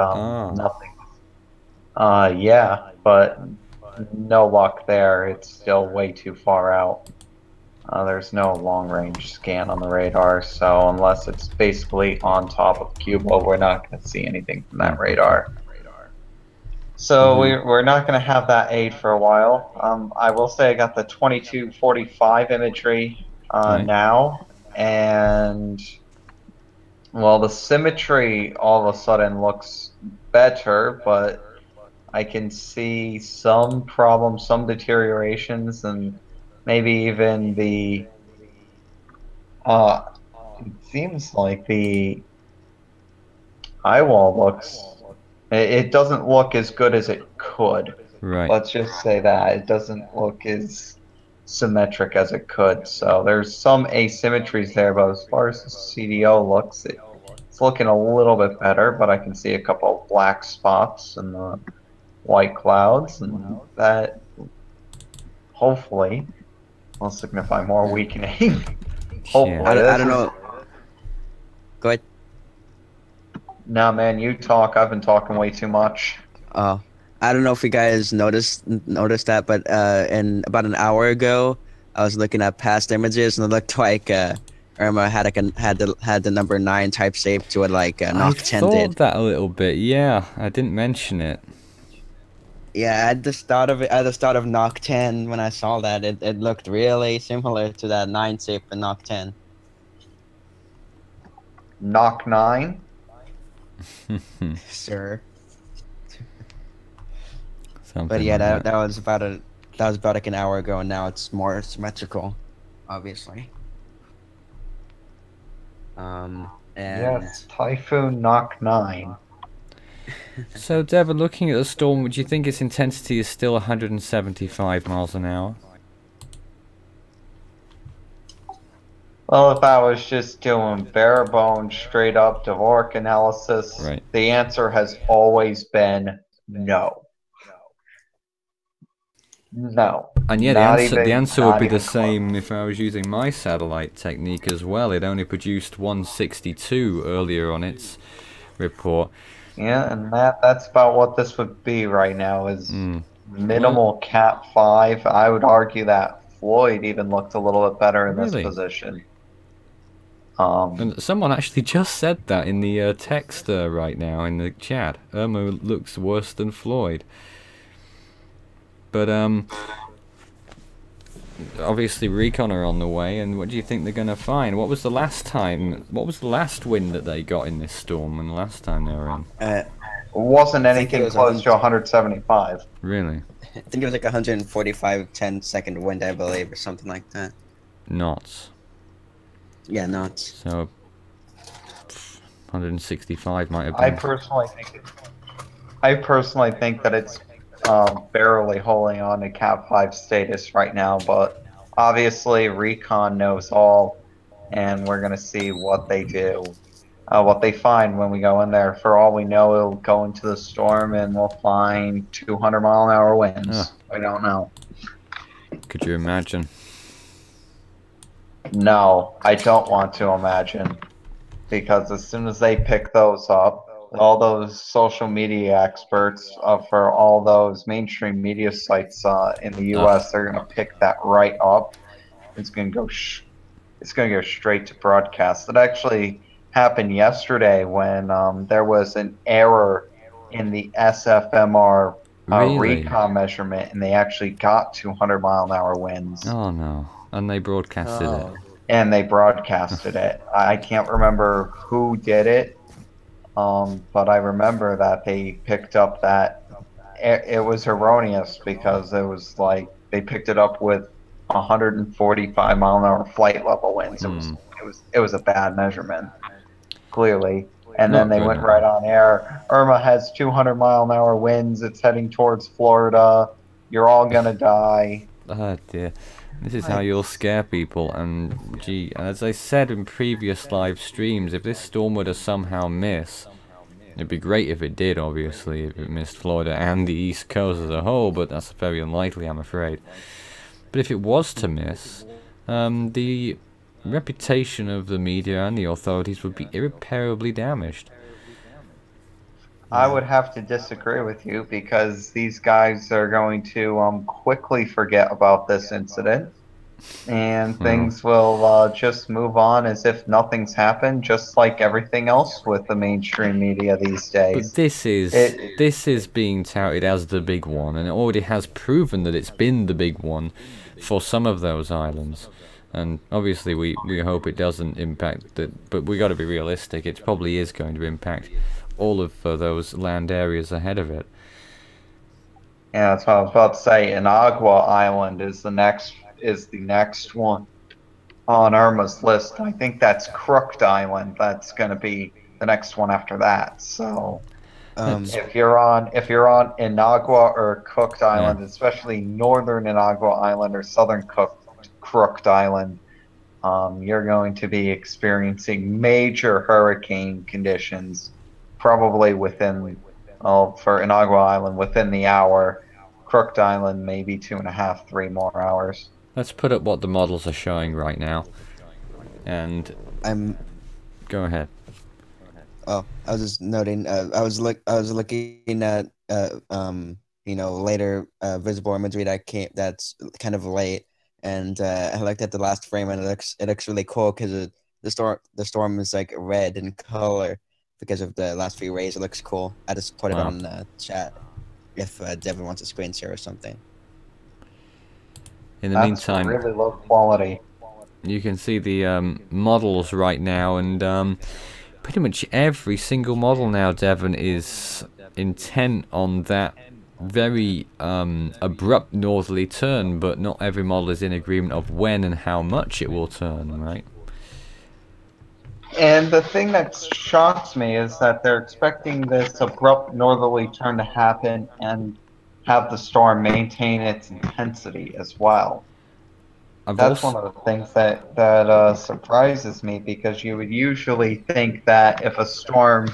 nothing. Yeah, but no luck there. It's still way too far out. There's no long-range scan on the radar, so unless it's basically on top of Cuba, we're not going to see anything from that radar. So we're not going to have that aid for a while. I will say I got the 2245 imagery now, and well, the symmetry all of a sudden looks better, but I can see some problems, some deteriorations, and maybe even the it seems like the eyewall looks, it doesn't look as good as it could. Right. Let's just say that it doesn't look as symmetric as it could. So there's some asymmetries there, but as far as the CDO looks, it's looking a little bit better, but I can see a couple of black spots in the white clouds, and that hopefully will signify more weakening. Hopefully. I don't know. Go ahead. Nah, man, you talk. I've been talking way too much. Oh, I don't know if you guys noticed that, but in about an hour ago, I was looking at past images, and it looked like Irma had the number 9 type shape to it, like Noct 10 did. I thought that a little bit. Yeah, I didn't mention it. Yeah, I just thought of it. I just thought of Noct 10 when I saw that. It looked really similar to that 9 shape in Noct 10. Noct 9. Sure. Something But yeah, like that was about like an hour ago, and now it's more symmetrical, obviously. And yes, Typhoon Noct 9. So, Devon, looking at the storm, would you think its intensity is still 175 miles an hour? Well, if I was just doing bare bones, straight up Dvorak analysis, the answer has always been no. No. And yeah, the answer would be the same if I was using my satellite technique as well. It only produced 162 earlier on its report. Yeah, and that's about what this would be right now, is minimal Cat 5. I would argue that Floyd even looked a little bit better in this position. And someone actually just said that in the text right now in the chat. Irma looks worse than Floyd. But obviously Recon are on the way, and what do you think they're going to find? What was the last time? What was the last wind that they got in this storm? And the last time they were in? It wasn't anything close to 175. Really? I think it was like 145 10-second wind, I believe, or something like that. Knots. Yeah, knots. So 165 might have been. I personally think that it's barely holding on to Cat 5 status right now, but obviously Recon knows all, and we're going to see what they do, what they find when we go in there. For all we know, it'll go into the storm and we'll find 200-mile-an-hour winds. We don't know. Could you imagine? No, I don't want to imagine. Because as soon as they pick those up, all those social media experts for all those mainstream media sites in the U.S., they're going to pick that right up. It's going to go. It's going to go straight to broadcast. It actually happened yesterday when there was an error in the SFMR Really? recon measurement, and they actually got 200-mile-an-hour winds. Oh no. And they broadcasted it. And they broadcasted it. I can't remember who did it, but I remember that they picked up that it was erroneous because it was like they picked it up with 145-mile-an-hour flight level winds. It was a bad measurement, clearly. And then Not they good. went right on air. Irma has 200-mile-an-hour winds. It's heading towards Florida. You're all gonna die. Oh dear. This is how you'll scare people, and gee, as I said in previous live streams, if this storm were to somehow miss, it'd be great if it did, obviously, if it missed Florida and the East Coast as a whole, but that's very unlikely, I'm afraid. But if it was to miss, the reputation of the media and the authorities would be irreparably damaged. I would have to disagree with you because these guys are going to quickly forget about this incident, and things will just move on as if nothing's happened, just like everything else with the mainstream media these days. But this is being touted as the big one, and it already has proven that it's been the big one for some of those islands. And obviously we hope it doesn't impact that, but we got to be realistic. It probably is going to impact all of those land areas ahead of it. Yeah, that's what I was about to say. Inagua Island is the next one on Irma's list. I think that's Crooked Island. That's going to be the next one after that. So if you're on Inagua or Cooked Island, especially northern Inagua Island or southern Crooked Island, you're going to be experiencing major hurricane conditions, probably within, for Inagua Island, within the hour. Crooked Island, maybe 2.5, 3 more hours. Let's put up what the models are showing right now, and go ahead. Oh, I was just noting. I was looking at later visible imagery that's kind of late, and I looked at the last frame, and it looks really cool because the storm is like red in color because of the last few rays. It looks cool. I just put it on chat if Devin wants a screen share or something. In the meantime, really low quality. You can see the models right now, and pretty much every single model now, Devon, is intent on that very abrupt northerly turn, but not every model is in agreement of when and how much it will turn, right? And the thing that shocks me is that they're expecting this abrupt northerly turn to happen and have the storm maintain its intensity as well. That's one of the things that surprises me, because you would usually think that if a storm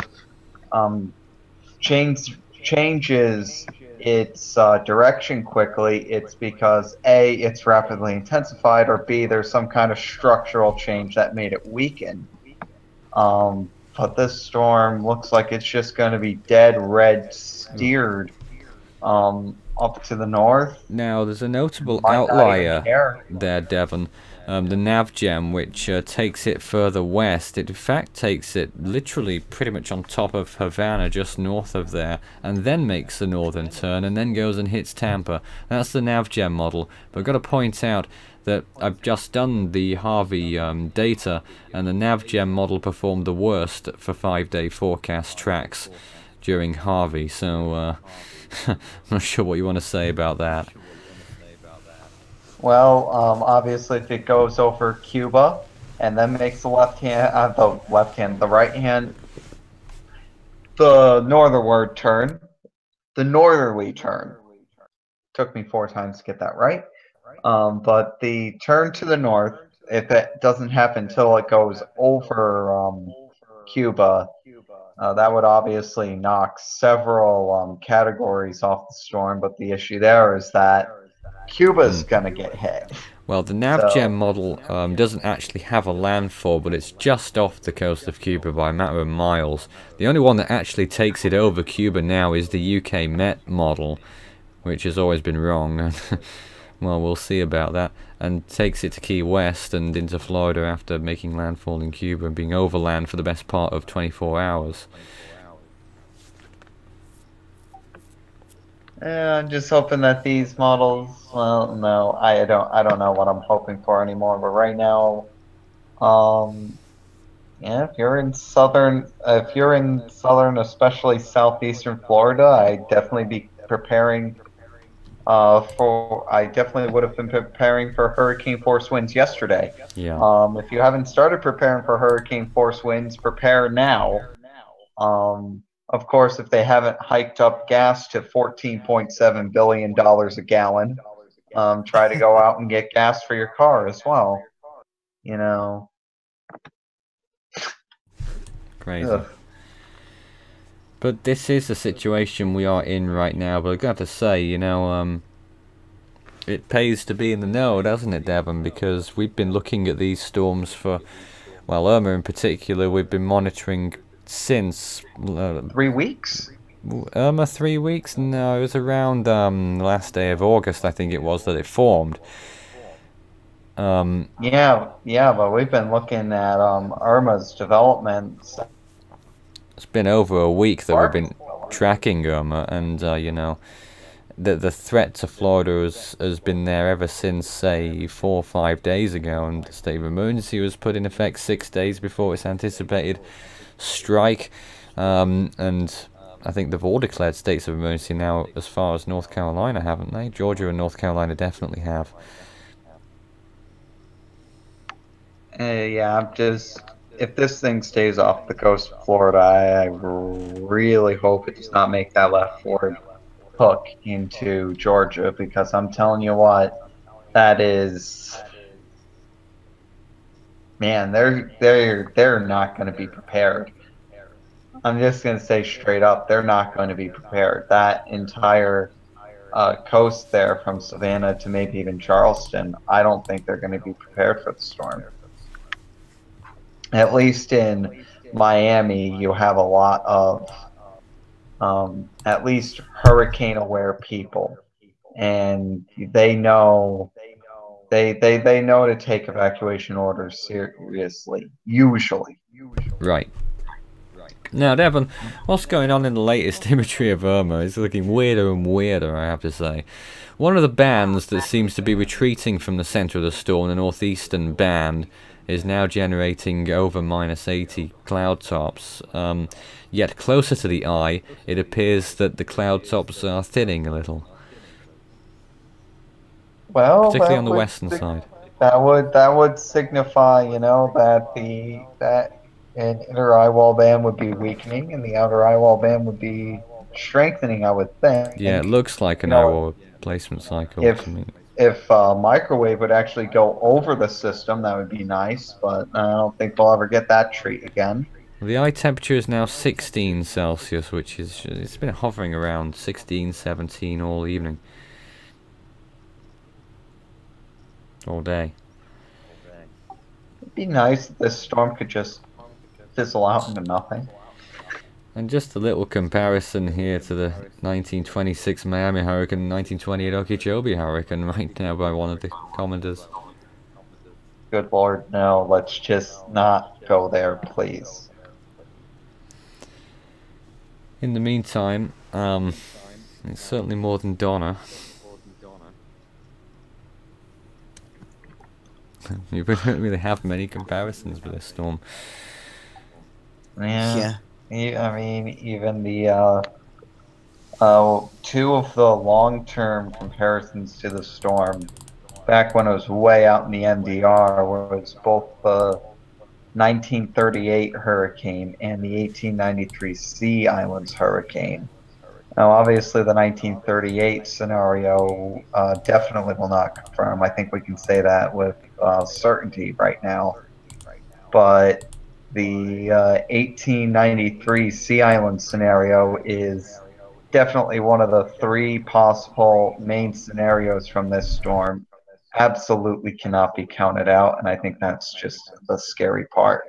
changes its direction quickly, it's because A, it's rapidly intensified, or B, there's some kind of structural change that made it weaken. But this storm looks like it's just going to be dead red steered up to the north. Now, there's a notable outlier there, Devon. The Navgem, which takes it further west. It in fact takes it literally pretty much on top of Havana, just north of there, and then makes the northern turn, and then goes and hits Tampa. That's the Navgem model. But I've got to point out that I've just done the Harvey data, and the Navgem model performed the worst for 5-day forecast tracks during Harvey, so I'm not sure what you want to say about that. Well, obviously, if it goes over Cuba and then makes the right hand, the northerly turn. Took me 4 times to get that right. But the turn to the north, if it doesn't happen until it goes over Cuba, that would obviously knock several categories off the storm. But the issue there is that Cuba's gonna get hit. Well, the NavGem model doesn't actually have a landfall, but it's just off the coast of Cuba by a matter of miles. The only one that actually takes it over Cuba now is the UK Met model, which has always been wrong. Well, we'll see about that. And takes it to Key West and into Florida after making landfall in Cuba and being overland for the best part of 24 hours. Yeah, I'm just hoping that these models. Well, no, I don't know what I'm hoping for anymore. But right now, yeah, if you're in southern, especially southeastern Florida, I'd definitely be preparing. I definitely would have been preparing for hurricane force winds yesterday. Yeah. If you haven't started preparing for hurricane force winds, prepare now. Of course, if they haven't hiked up gas to $14.7 billion a gallon, try to go out and get gas for your car as well. You know. Crazy. Ugh. But this is the situation we are in right now. But I've got to say, you know, it pays to be in the know, doesn't it, Devon? Because we've been looking at these storms for, well, Irma in particular, we've been monitoring since 3 weeks. Irma 3 weeks? No, it was around the last day of August, I think it was, that it formed. Yeah, but we've been looking at Irma's development. It's been over a week that we've been tracking Irma, and you know, the threat to Florida has been there ever since, say, 4 or 5 days ago, and the state of emergency was put in effect 6 days before its anticipated strike, and I think they've all declared states of emergency now as far as North Carolina, haven't they? Georgia and North Carolina definitely have. Yeah, I'm just, if this thing stays off the coast of Florida, I really hope it does not make that left forward hook into Georgia, because I'm telling you what, that is, man, they're not going to be prepared. I'm just going to say straight up, they're not going to be prepared. That entire coast there from Savannah to maybe even Charleston, I don't think they're going to be prepared for the storm. At least in Miami, you have a lot of at least hurricane-aware people, and they know they know to take evacuation orders seriously. Usually, Right. Now, Devon, what's going on in the latest imagery of Irma? It's looking weirder and weirder, I have to say. One of the bands that seems to be retreating from the centre of the storm, the northeastern band, is now generating over -80 cloud tops. Yet closer to the eye, it appears that the cloud tops are thinning a little. well, Particularly on the western side. That would signify, you know, that an inner eye wall band would be weakening and the outer eye wall band would be strengthening, I would think. Yeah, it looks like an eye wall replacement cycle to me. If microwave would actually go over the system, that would be nice, but I don't think we'll ever get that treat again. The eye temperature is now 16 Celsius, which is, it's been hovering around 16, 17 all evening. All day. It'd be nice if this storm could just fizzle out into nothing. And just a little comparison here to the 1926 Miami hurricane and 1928 Okeechobee hurricane right now by one of the commenters. Good Lord, no, let's just not go there, please. In the meantime, it's certainly more than Donna. You don't really have many comparisons with this storm. Yeah. I mean, even the two of the long-term comparisons to the storm, back when it was way out in the MDR, was both the 1938 hurricane and the 1893 Sea Islands hurricane. Now, obviously, the 1938 scenario definitely will not confirm. I think we can say that with certainty right now. But the 1893 Sea Island scenario is definitely one of the three possible main scenarios from this storm. Absolutely cannot be counted out, and I think that's just the scary part.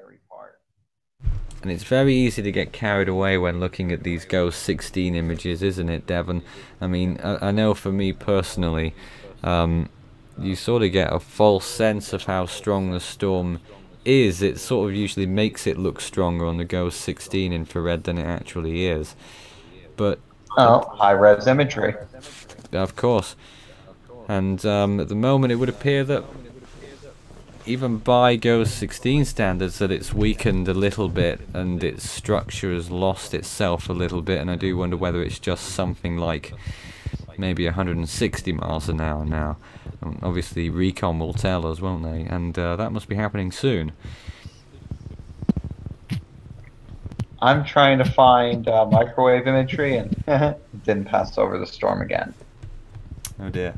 And it's very easy to get carried away when looking at these Ghost 16 images, isn't it, Devon? I mean, I know for me personally, you sort of get a false sense of how strong the storm is. It sort of usually makes it look stronger on the Ghost 16 infrared than it actually is. But oh, high-res imagery. Of course. And at the moment it would appear that even by Ghost 16 standards that it's weakened a little bit and its structure has lost itself a little bit, and I do wonder whether it's just something like maybe 160 miles an hour now. Obviously recon will tell us, won't they? And that must be happening soon. I'm trying to find microwave imagery, and it didn't pass over the storm again. Oh dear.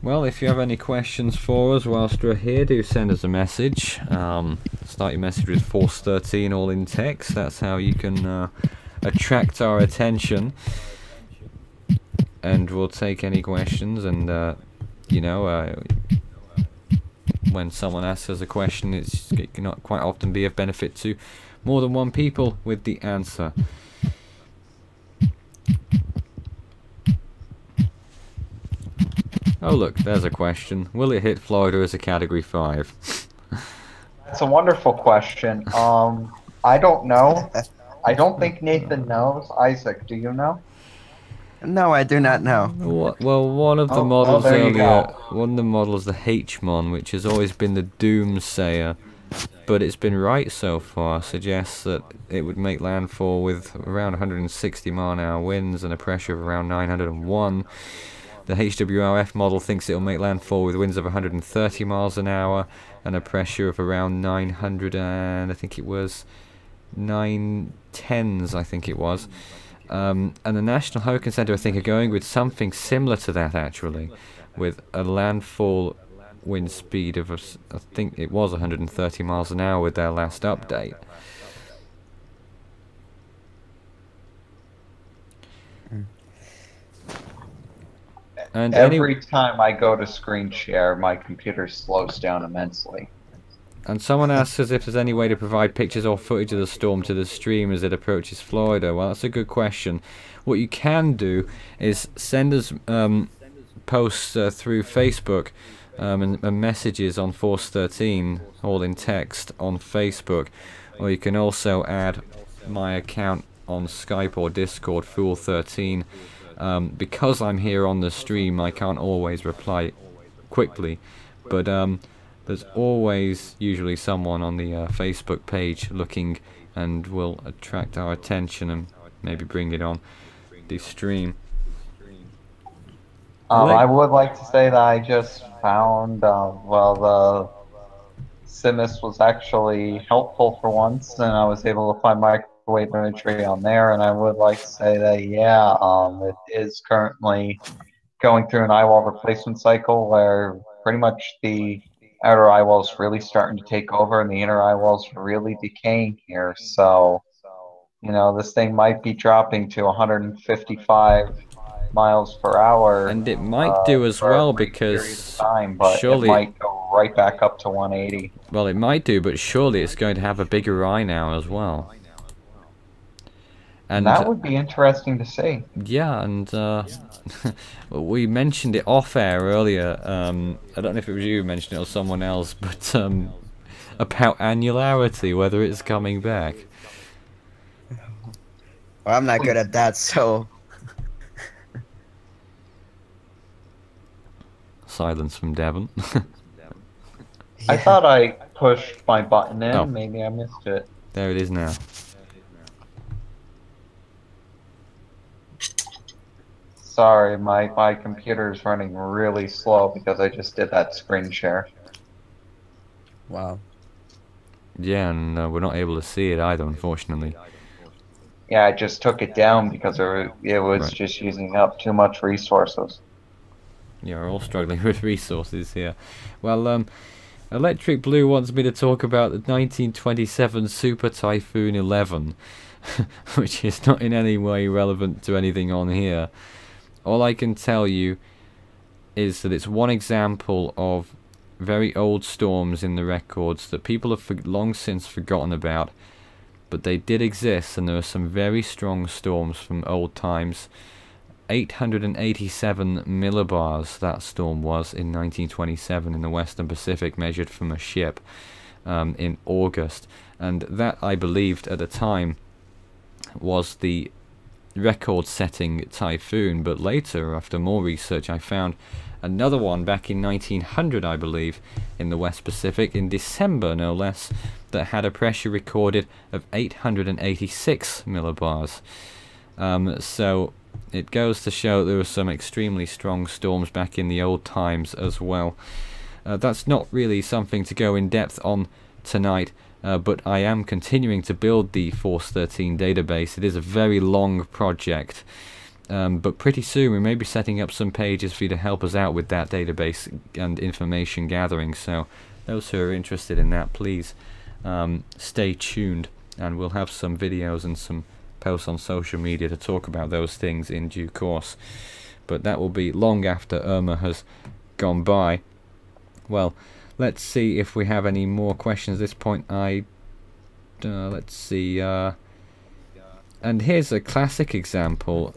Well, if you have any questions for us whilst we're here, do send us a message. Start your message with Force 13 all in text. That's how you can attract our attention. And we'll take any questions, and you know, when someone asks us a question, it can quite often be of benefit to more than one people with the answer. Oh look, there's a question. Will it hit Florida as a Category 5? That's a wonderful question. I don't know. I don't think Nathan knows. Isaac, do you know? No, I do not know. Well, one of the models there you earlier, go. one of the models, the H-Mon, which has always been the Doomsayer, but it's been right so far, suggests that it would make landfall with around 160 mile-an-hour winds and a pressure of around 901. The HWRF model thinks it will make landfall with winds of 130 miles an hour and a pressure of around 900 and I think it was 910s, I think it was. And the National Hurricane Center, I think, are going with something similar to that, actually, with a landfall wind speed of, I think it was 130 miles an hour with their last update. And Every time I go to screen share, my computer slows down immensely. And someone asks us if there's any way to provide pictures or footage of the storm to the stream as it approaches Florida. Well, that's a good question. What you can do is send us posts through Facebook and messages on Force 13, all in text, on Facebook. Or you can also add my account on Skype or Discord, Fool13. Because I'm here on the stream, I can't always reply quickly. But there's always usually someone on the Facebook page looking and will attract our attention and maybe bring it on the stream. I would like to say that I just found, well, the Simus was actually helpful for once, and I was able to find microwave imagery on there, and I would like to say that, yeah, it is currently going through an eyewall replacement cycle where pretty much the outer eyewall's really starting to take over and the inner eyewall's really decaying here. So, you know, this thing might be dropping to 155 miles per hour. And it might do as well, because but surely it might go right back up to 180. Well, it might do, but surely it's going to have a bigger eye now as well. And that would be interesting to see. Yeah, and we mentioned it off-air earlier. I don't know if it was you who mentioned it or someone else, but about annularity, whether it's coming back. Well, I'm not good at that, so... Silence from Devon. I thought I pushed my button in. Oh. Maybe I missed it. There it is now. Sorry, my computer's running really slow because I just did that screen share. Wow. Yeah, and we're not able to see it either, unfortunately. Yeah, I just took it down because it was Right. just using up too much resources. Yeah, we're all struggling with resources here. Well, Electric Blue wants me to talk about the 1927 Super Typhoon 11, which is not in any way relevant to anything on here. All I can tell you is that it's one example of very old storms in the records that people have long since forgotten about, but they did exist, and there are some very strong storms from old times. 887 millibars that storm was in 1927 in the Western Pacific, measured from a ship in August, and that, I believed at the time, was the record-setting typhoon. But later, after more research, I found another one back in 1900, I believe, in the West Pacific, in December no less, that had a pressure recorded of 886 millibars. So it goes to show there were some extremely strong storms back in the old times as well. That's not really something to go in depth on tonight, but I am continuing to build the Force 13 database. It is a very long project, but pretty soon we may be setting up some pages for you to help us out with that database and information gathering. So those who are interested in that, please stay tuned, and we'll have some videos and some posts on social media to talk about those things in due course. But that will be long after Irma has gone by. Well, let's see if we have any more questions at this point. Let's see. And here's a classic example,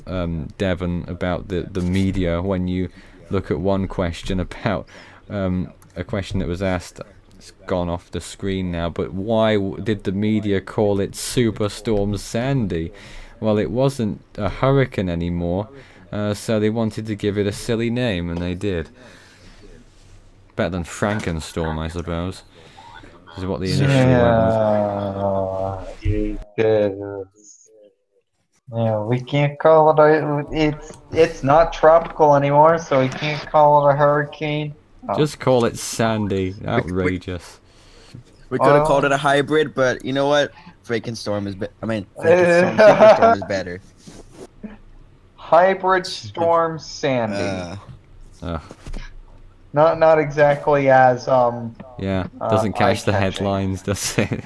Devon, about the media. When you look at one question about a question that was asked, it's gone off the screen now, but why did the media call it Superstorm Sandy? Well, it wasn't a hurricane anymore, so they wanted to give it a silly name, and they did. Better than Frankenstorm, I suppose. This is what the initially went with. Yeah, we can't call it it's not tropical anymore, so we can't call it a hurricane. Just call it Sandy. Outrageous. We could have called it a hybrid, but you know what? Frankenstorm is Superstorm is better. Hybrid Storm Sandy. Not exactly as yeah, doesn't catch the headlines, does it?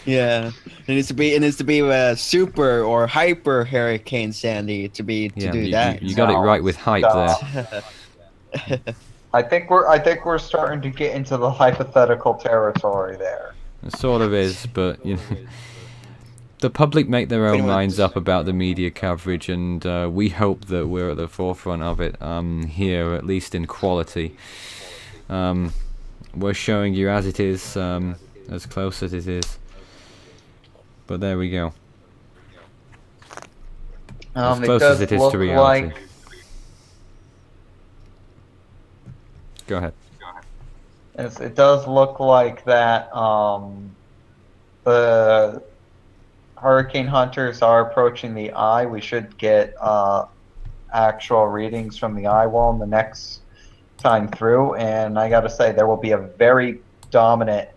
Yeah, it needs to be super or hyper Hurricane Sandy to do that. You got it right with hype there. I think we're starting to get into the hypothetical territory there. It sort of is, but you know, the public make their own minds up about the media coverage, and we hope that we're at the forefront of it here, at least in quality. We're showing you as it is, as close as it is. But there we go. As close as it is to reality. Go ahead. It does look like that the hurricane hunters are approaching the eye. We should get actual readings from the eye wall in the next time through, and I gotta say there will be a very dominant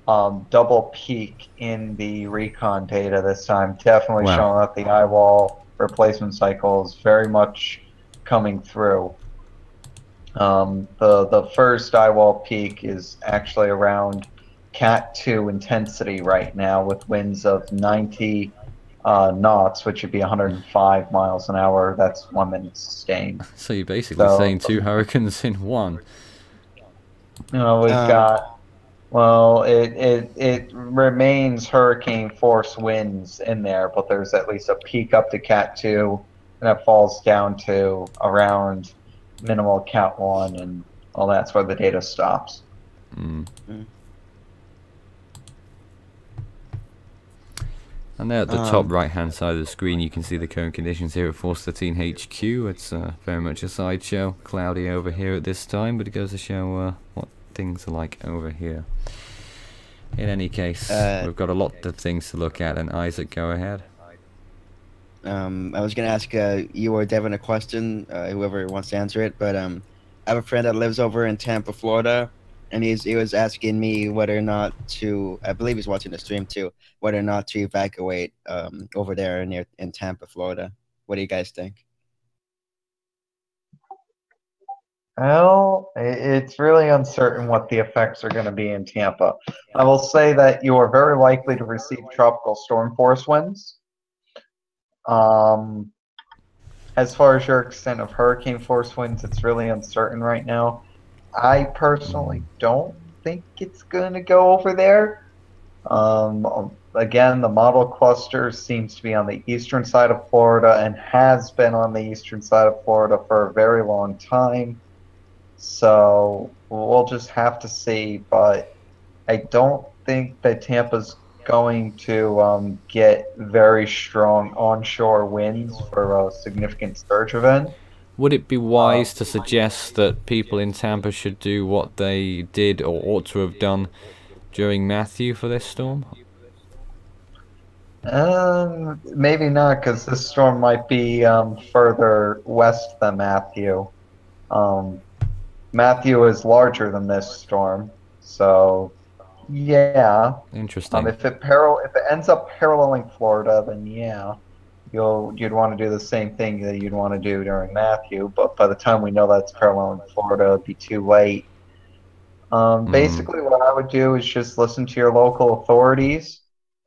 double peak in the recon data this time. Definitely showing that the eye wall replacement cycle is very much coming through. The first eye wall peak is actually around Cat 2 intensity right now, with winds of 90 knots, which would be 105 miles an hour. That's 1 minute sustained. So you're basically saying two hurricanes in one. You know, we've got. Well, it remains hurricane force winds in there, but there's at least a peak up to Cat 2, and it falls down to around minimal Cat 1, and well, that's where the data stops. And there at the top right hand side of the screen you can see the current conditions here at Force 13 HQ. It's very much a sideshow. Cloudy over here at this time, but it goes to show what things are like over here. In any case, we've got a lot of things to look at, and Isaac, go ahead. I was gonna ask you or Devin a question, whoever wants to answer it, but I have a friend that lives over in Tampa, Florida, and he was asking me whether or not to, I believe he's watching the stream too, whether or not to evacuate over there in Tampa, Florida. What do you guys think? Well, it's really uncertain what the effects are going to be in Tampa. I will say that you are very likely to receive tropical storm force winds. Um, as far as your extent of hurricane force winds, it's really uncertain right now. I personally don't think it's going to go over there. Again, the model cluster seems to be on the eastern side of Florida and has been on the eastern side of Florida for a very long time. So we'll just have to see. But I don't think that Tampa's going to get very strong onshore winds for a significant surge event. Would it be wise to suggest that people in Tampa should do what they did or ought to have done during Matthew for this storm? Maybe not, because this storm might be further west than Matthew. Matthew is larger than this storm, so yeah. Interesting. If it ends up paralleling Florida, then yeah, you'd want to do the same thing that you'd want to do during Matthew. But by the time we know that's paralleling Florida, it'd be too late. Basically, what I would do is just listen to your local authorities,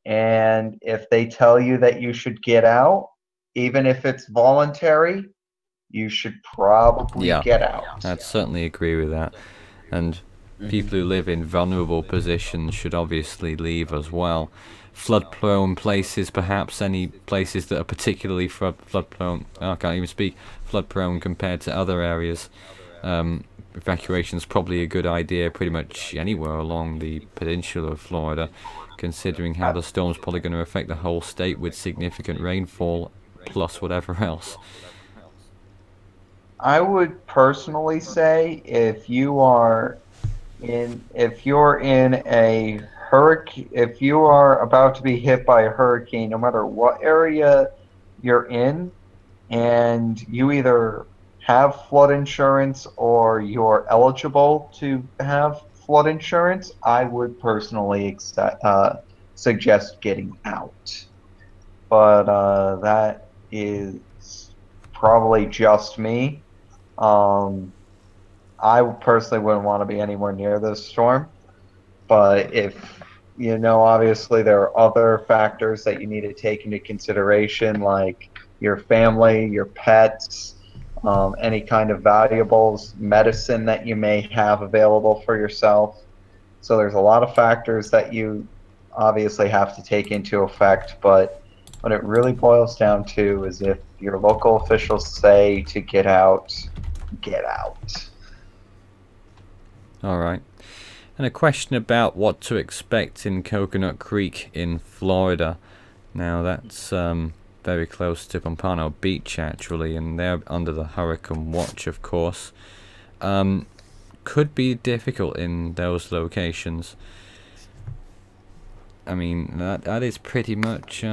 and if they tell you that you should get out, even if it's voluntary, you should probably get out. I'd certainly agree with that. And people who live in vulnerable positions should obviously leave as well. Flood-prone places, perhaps any places that are particularly flood-prone. Oh, I can't even speak. Flood-prone compared to other areas. Evacuation is probably a good idea pretty much anywhere along the peninsula of Florida, considering how the storm's probably going to affect the whole state with significant rainfall plus whatever else. I would personally say if you're in a hurricane, if you are about to be hit by a hurricane, no matter what area you're in, and you either have flood insurance or you're eligible to have flood insurance, I would personally suggest getting out. But that is probably just me. I personally wouldn't want to be anywhere near this storm. But if, obviously there are other factors that you need to take into consideration, like your family, your pets, any kind of valuables, medicine that you may have available for yourself. So there's a lot of factors that you obviously have to take into effect, but what it really boils down to is if your local officials say to get out, get out. All right. And a question about what to expect in Coconut Creek in Florida. Now that's very close to Pompano Beach actually, and they're under the hurricane watch, of course. Could be difficult in those locations. I mean, that is pretty much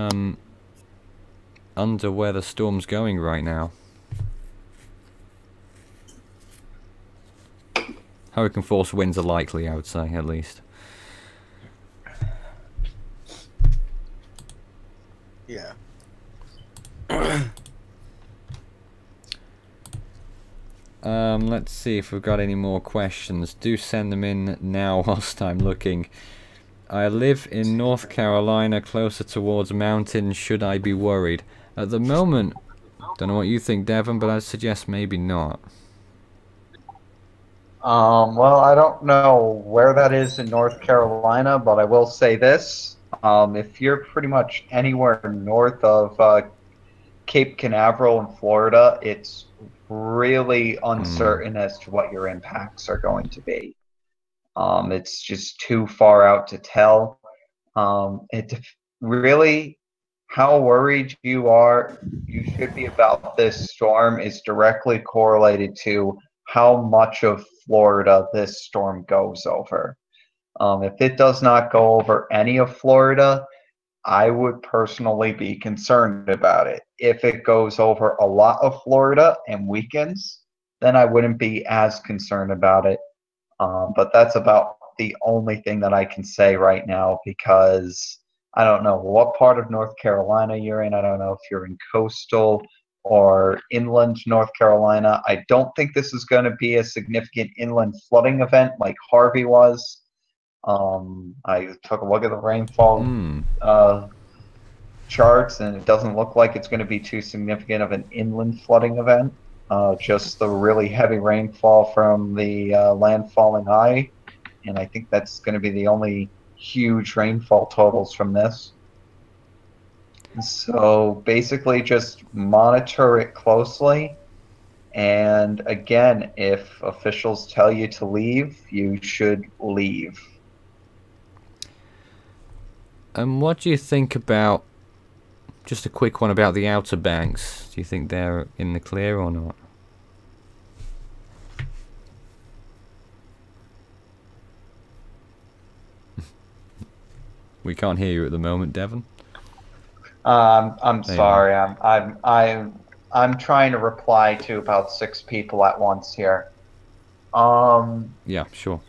under where the storm's going right now. Hurricane force winds are likely, I would say, at least. Yeah. Let's see if we've got any more questions. Do send them in now whilst I'm looking. I live in North Carolina, closer towards mountains. Should I be worried? At the moment, don't know what you think, Devon, but I'd suggest maybe not. Well, I don't know where that is in North Carolina, but I will say this. If you're pretty much anywhere north of Cape Canaveral in Florida, it's really uncertain as to what your impacts are going to be. It's just too far out to tell. Really, how worried you should be about this storm is directly correlated to how much of Florida this storm goes over. If it does not go over any of Florida, I would personally be concerned about it. If it goes over a lot of Florida and weakens, then I wouldn't be as concerned about it. But that's about the only thing that I can say right now, because I don't know what part of North Carolina you're in. I don't know if you're in coastal or inland North Carolina. I don't think this is going to be a significant inland flooding event like Harvey was. I took a look at the rainfall charts, and it doesn't look like it's going to be too significant of an inland flooding event. Just the really heavy rainfall from the landfalling eye, and I think that's going to be the only huge rainfall totals from this. So basically just monitor it closely, and again, if officials tell you to leave, you should leave. And what do you think about, just a quick one about the Outer Banks, do you think they're in the clear or not? We can't hear you at the moment, Devon. I'm sorry. I'm trying to reply to about 6 people at once here. Yeah, sure.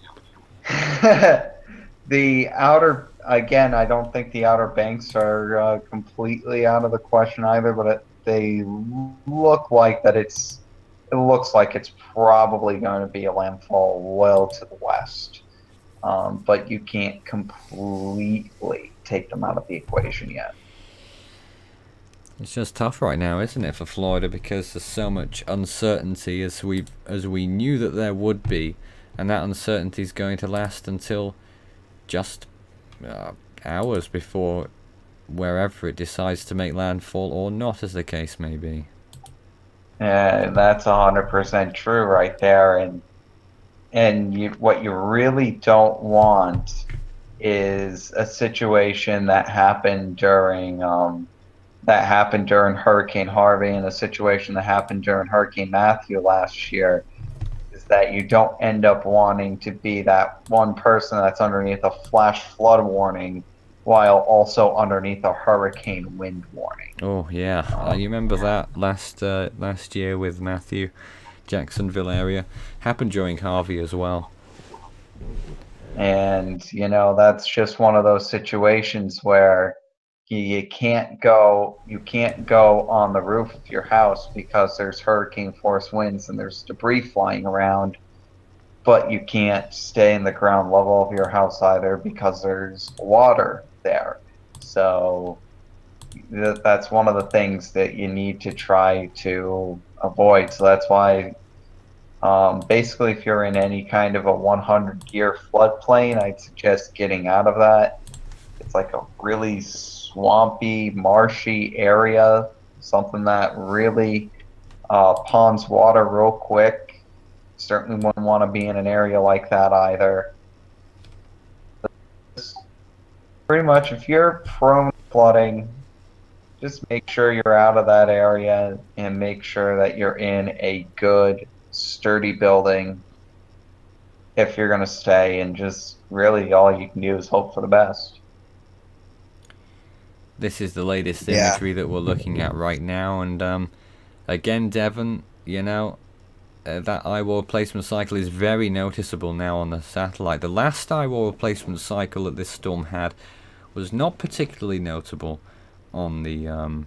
The outer, again, I don't think the Outer Banks are completely out of the question either, but they look like that it looks like it's probably going to be a landfall well to the west. But you can't completely take them out of the equation yet. It's just tough right now, isn't it, for Florida, because there's so much uncertainty as we knew that there would be, and that uncertainty is going to last until just hours before wherever it decides to make landfall or not, as the case may be. Yeah, that's 100% true right there, and what you really don't want is a situation that happened during Hurricane Harvey, and a situation that happened during Hurricane Matthew last year, is that you don't end up wanting to be that one person that's underneath a flash flood warning while also underneath a hurricane wind warning. Oh yeah, you remember that last year with Matthew, Jacksonville area, happened during Harvey as well. And you know, that's just one of those situations where you can't go on the roof of your house because there's hurricane force winds and there's debris flying around, but you can't stay in the ground level of your house either because there's water there. So that's one of the things that you need to try to avoid. So that's why basically if you're in any kind of a 100-year floodplain, I'd suggest getting out of that. It's like a really swampy, marshy area, something that really ponds water real quick. Certainly wouldn't want to be in an area like that either. Pretty much, if you're prone to flooding, just make sure you're out of that area and make sure that you're in a good, sturdy building if you're going to stay, and just really all you can do is hope for the best. This is the latest imagery that we're looking at right now, and again, Devon, you know, that eye-wall replacement cycle is very noticeable now on the satellite. The last eye-wall replacement cycle that this storm had was not particularly notable on the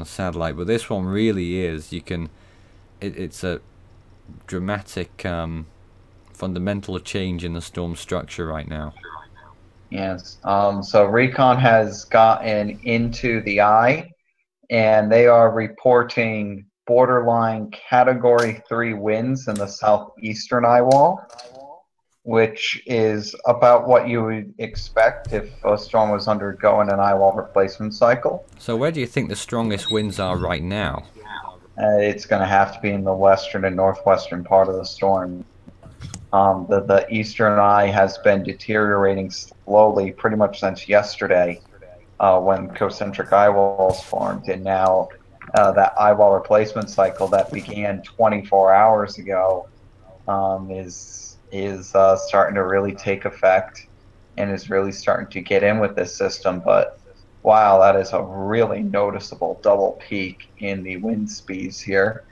satellite, but this one really is. You can, it's a dramatic, fundamental change in the storm structure right now. Yes. So Recon has gotten into the eye, and they are reporting borderline Category 3 winds in the southeastern eye wall, which is about what you would expect if a storm was undergoing an eye wall replacement cycle. So where do you think the strongest winds are right now? It's going to have to be in the western and northwestern part of the storm. The eastern eye has been deteriorating slowly pretty much since yesterday when concentric eye walls formed, and now that eye wall replacement cycle that began 24 hours ago is starting to really take effect and is really starting to get in with this system. But wow, that is a really noticeable double peak in the wind speeds here.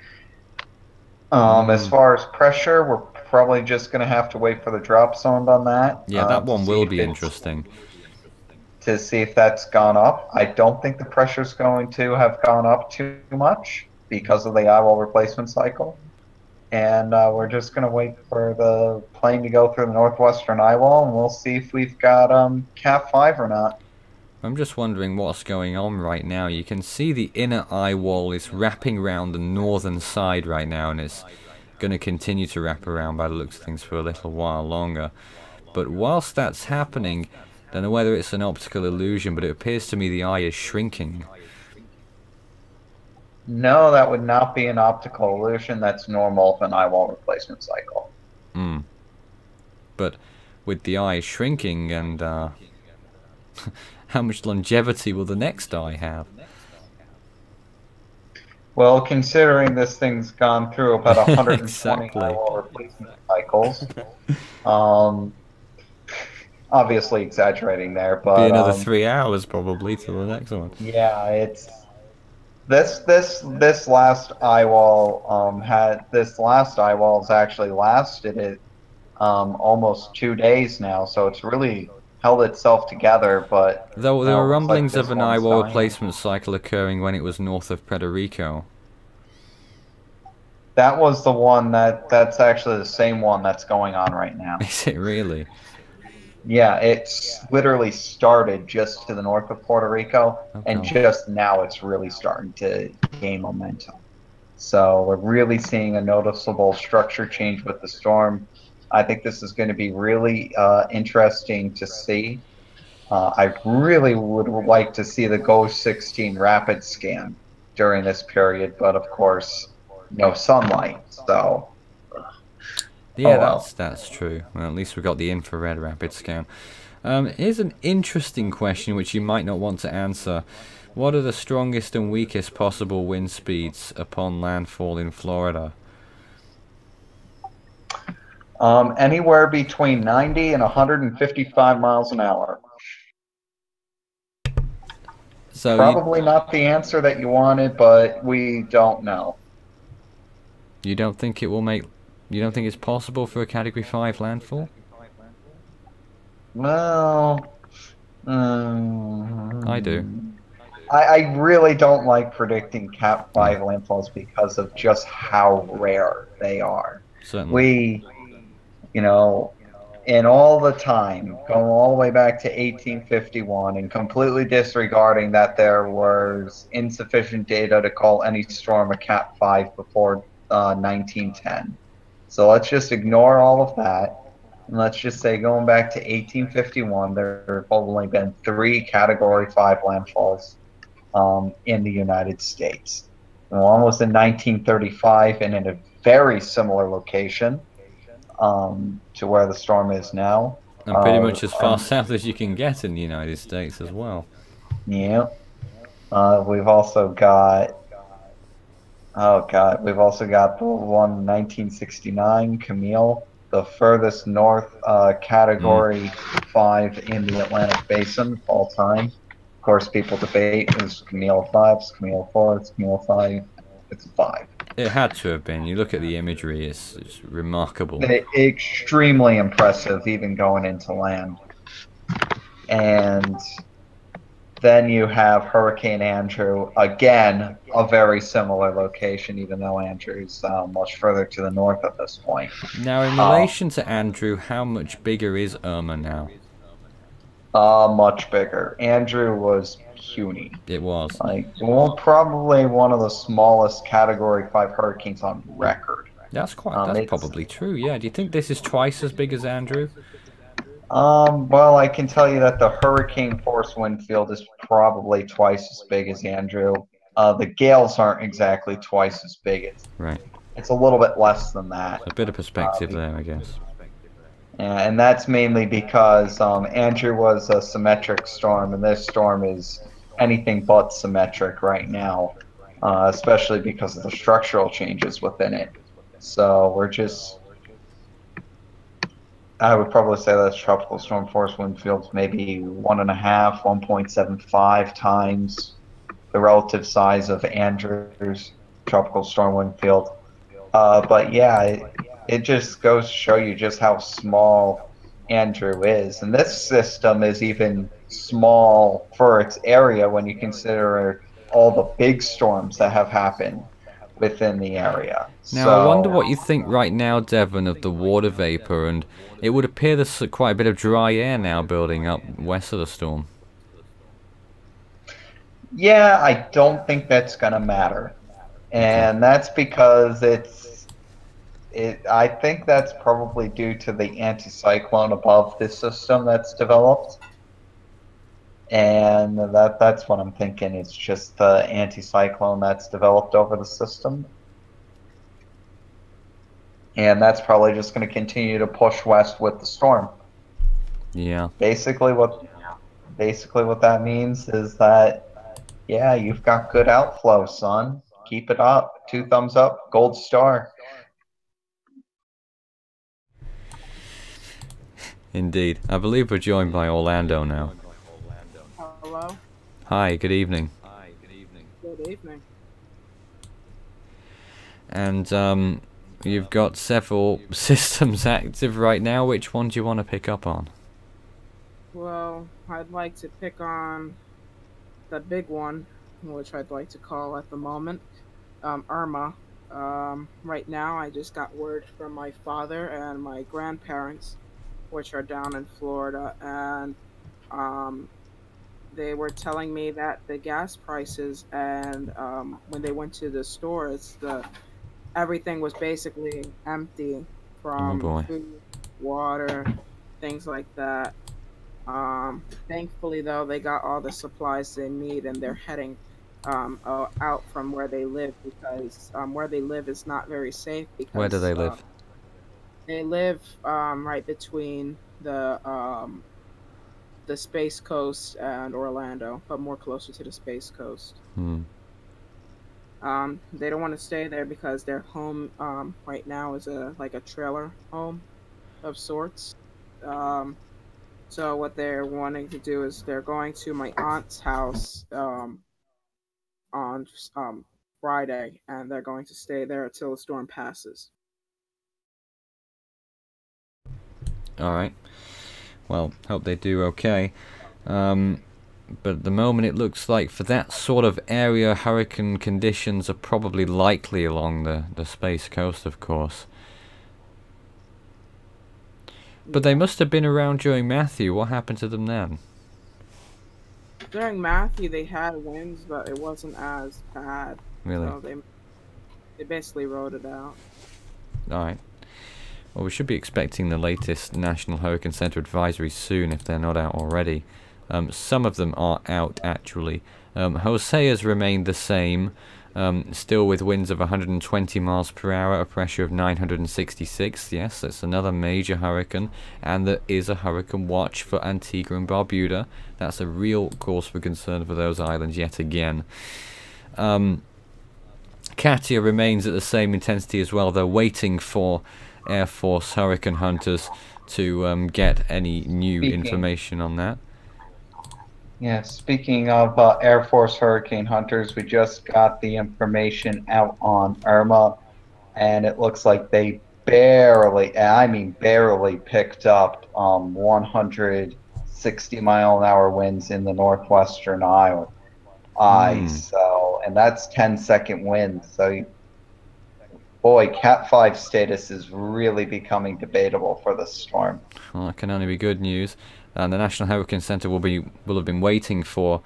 As far as pressure, we're probably just going to have to wait for the drop zone on that. Yeah, that one will be interesting. To see if that's gone up. I don't think the pressure's going to have gone up too much. because of the eyewall replacement cycle. And we're just going to wait for the plane to go through the northwestern eyewall, and we'll see if we've got Cat 5 or not. I'm just wondering what's going on right now. You can see the inner eye wall is wrapping around the northern side right now, and it's going to continue to wrap around by the looks of things for a little while longer. But whilst that's happening, I don't know whether it's an optical illusion, but it appears to me the eye is shrinking. No, that would not be an optical illusion. That's normal of an eyewall replacement cycle. But with the eye shrinking, and how much longevity will the next eye have? Well, considering this thing's gone through about 120 Exactly. eyewall replacement cycles, obviously exaggerating there, but Be another 3 hours probably till the next one. yeah, it's this last eyewall has actually lasted it almost 2 days now, so it's really held itself together. But Though there were looks like rumblings this of an one's eyewall dying. replacement cycle occurring when it was north of Puerto Rico. That was the one that's actually the same one that's going on right now. Is it really? Yeah, it's literally started just to the north of Puerto Rico, and Okay. just now it's really starting to gain momentum. So we're really seeing a noticeable structure change with the storm. I think this is going to be really interesting to see. I really would like to see the GOES 16 rapid scan during this period, but of course, no sunlight. So Yeah, oh well. that's true. Well, at least we got the infrared rapid scan. Here's an interesting question which you might not want to answer. What are the strongest and weakest possible wind speeds upon landfall in Florida? Anywhere between 90 and 155 miles an hour. So Probably not the answer that you wanted, but we don't know. you don't think it will make? You don't think it's possible for a Category 5 landfall? Well, I do. I really don't like predicting Cat 5 landfalls because of just how rare they are. Certainly. In all the time, going all the way back to 1851, and completely disregarding that there was insufficient data to call any storm a Cat 5 before 1910. So let's just ignore all of that. And let's just say going back to 1851, there have only been 3 Category 5 landfalls in the United States. And one was in 1935 and in a very similar location to where the storm is now. And pretty much as far south as you can get in the United States as well. Yeah. We've also got we've also got the one in 1969, Camille, the furthest north Category 5 in the Atlantic Basin of all time. Of course, people debate, is Camille 5, is Camille 4, is Camille 5? It's 5. It had to have been. You look at the imagery, it's remarkable. Extremely impressive, even going into land. And then you have Hurricane Andrew, again, a very similar location, even though Andrew's much further to the north at this point. Now, in relation to Andrew, how much bigger is Irma now? Much bigger. Andrew was puny. It was. Probably one of the smallest Category 5 hurricanes on record. That's probably true, yeah. Do you think this is twice as big as Andrew? Well, I can tell you that the hurricane force wind field is probably twice as big as Andrew. The gales aren't exactly twice as big. It's a little bit less than that. A bit of perspective there, I guess. And that's mainly because Andrew was a symmetric storm, and this storm is anything but symmetric right now, especially because of the structural changes within it. So I would probably say that tropical storm force wind field's maybe 1.5, 1.75 times the relative size of Andrew's tropical storm wind field. But yeah, it just goes to show you just how small Andrew is. And this system is even small for its area when you consider all the big storms that have happened. within the area. Now, I wonder So, what you think right now, Devon, of the water vapor, and it would appear there's quite a bit of dry air now building up west of the storm. yeah, I don't think that's going to matter. And that's because I think that's probably due to the anticyclone above this system that's developed. And that's what I'm thinking. It's just the anticyclone that's developed over the system. And that's probably just going to continue to push west with the storm. Yeah. Basically what that means is that, yeah, you've got good outflow, son. Keep it up. 2 thumbs up, gold star. Indeed. I believe we're joined by Orlando now. Hello? Hi, good evening. Good evening. And you've got several systems active right now. Which one do you want to pick up on? Well, I'd like to pick on the big one, which I'd like to call at the moment, Irma. Right now, I just got word from my father and my grandparents, which are down in Florida, and they were telling me that the gas prices and when they went to the stores, everything was basically empty Oh from boy. food, water, things like that. Thankfully, though, they got all the supplies they need, and they're heading out from where they live because where they live is not very safe. Because Where do they live? they live right between the Space Coast and Orlando, but more closer to the Space Coast. Hmm. They don't want to stay there because their home right now is like a trailer home of sorts. So what they're wanting to do is they're going to my aunt's house on Friday, and they're going to stay there until the storm passes. Alright. Well, hope they do okay. But at the moment it looks like for that sort of area, hurricane conditions are probably likely along the Space Coast, of course. But they must have been around during Matthew. What happened to them then? During Matthew, they had winds, but it wasn't as bad. Really? So they basically rode it out. Alright. Well, we should be expecting the latest National Hurricane Center advisory soon, if they're not out already. Some of them are out, actually. Jose has remained the same, still with winds of 120 miles per hour, a pressure of 966. Yes, that's another major hurricane, and there is a hurricane watch for Antigua and Barbuda. That's a real cause for concern for those islands yet again. Katia remains at the same intensity as well. They're waiting for Air Force hurricane hunters to get any new information on that. Yeah, speaking of Air Force hurricane hunters, we just got the information out on Irma, and it looks like they barely, I mean barely, picked up 160-mile-an-hour winds in the northwestern island. So, and that's 10-second winds. So, boy, Cat 5 status is really becoming debatable for this storm. Well, that can only be good news. And the National Hurricane Center will have been waiting for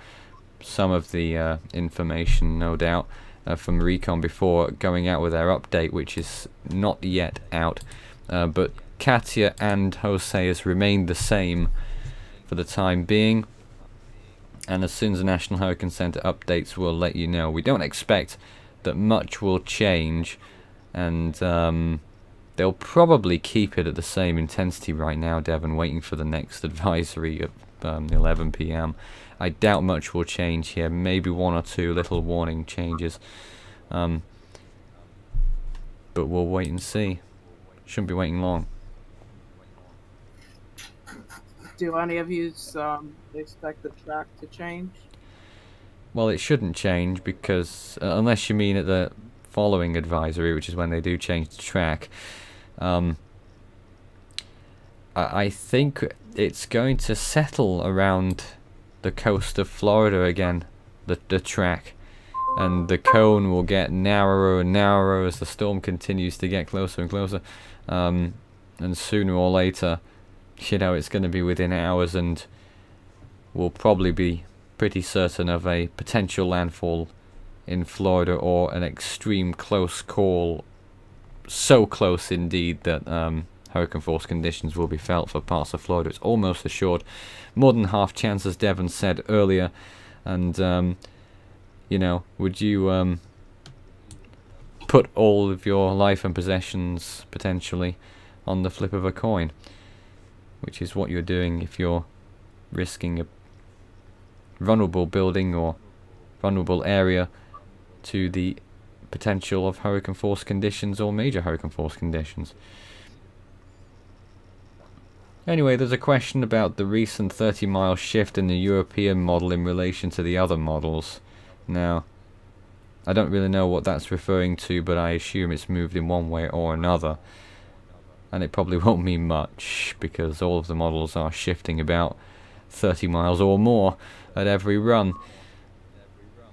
some of the information, no doubt, from Recon before going out with their update, which is not yet out. But Katia and Jose has remained the same for the time being. And as soon as the National Hurricane Center updates, we'll let you know. We don't expect that much will change, and they'll probably keep it at the same intensity right now, Devon, waiting for the next advisory at 11 p.m. I doubt much will change here. Maybe one or two little warning changes. But we'll wait and see. Shouldn't be waiting long. Do any of you expect the track to change? Well, it shouldn't change because, unless you mean at the following advisory, which is when they do change the track, I think it's going to settle around the coast of Florida again, the track. and the cone will get narrower and narrower as the storm continues to get closer and closer. And sooner or later, you know, it's going to be within hours, and we'll probably be pretty certain of a potential landfall in Florida, or an extreme close call, so close indeed that hurricane force conditions will be felt for parts of Florida. It's almost assured, more than half chance, as Devon said earlier. And you know, would you put all of your life and possessions potentially on the flip of a coin, which is what you're doing if you're risking a vulnerable building or vulnerable area to the potential of hurricane force conditions or major hurricane force conditions. Anyway, there's a question about the recent 30-mile shift in the European model in relation to the other models. Now, I don't really know what that's referring to, but I assume it's moved in one way or another. And it probably won't mean much, because all of the models are shifting about 30 miles or more at every run.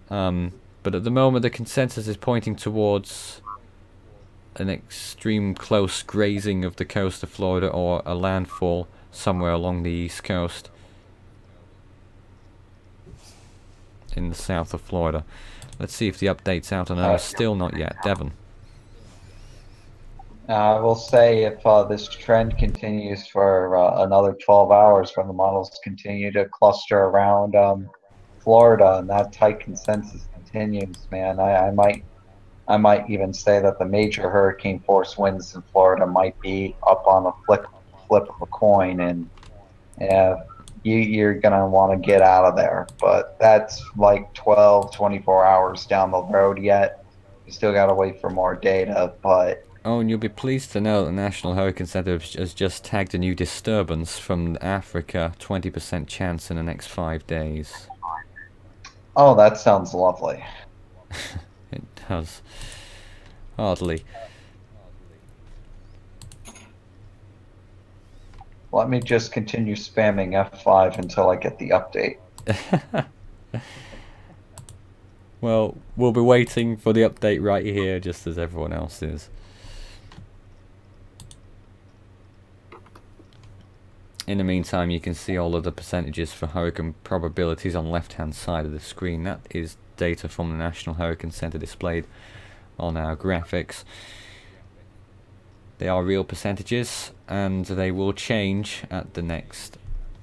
But at the moment, the consensus is pointing towards an extreme close grazing of the coast of Florida, or a landfall somewhere along the east coast in the south of Florida. Let's see if the update's out on ours. Still not yet. Devon. I will say, if this trend continues for another 12 hours, when the models continue to cluster around Florida, and that tight consensus continues, man, I might even say that the major hurricane force winds in Florida might be up on a flip of a coin, and you're gonna want to get out of there. But that's like 12-24 hours down the road yet. You still gotta wait for more data, but. Oh, and you'll be pleased to know that the National Hurricane Center has just tagged a new disturbance from Africa, 20% chance in the next 5 days. Oh, that sounds lovely. It does. Hardly. Let me just continue spamming F5 until I get the update. Well, we'll be waiting for the update right here, just as everyone else is. In the meantime, you can see all of the percentages for hurricane probabilities on the left-hand side of the screen. That is data from the National Hurricane Center displayed on our graphics. They are real percentages, and they will change at the next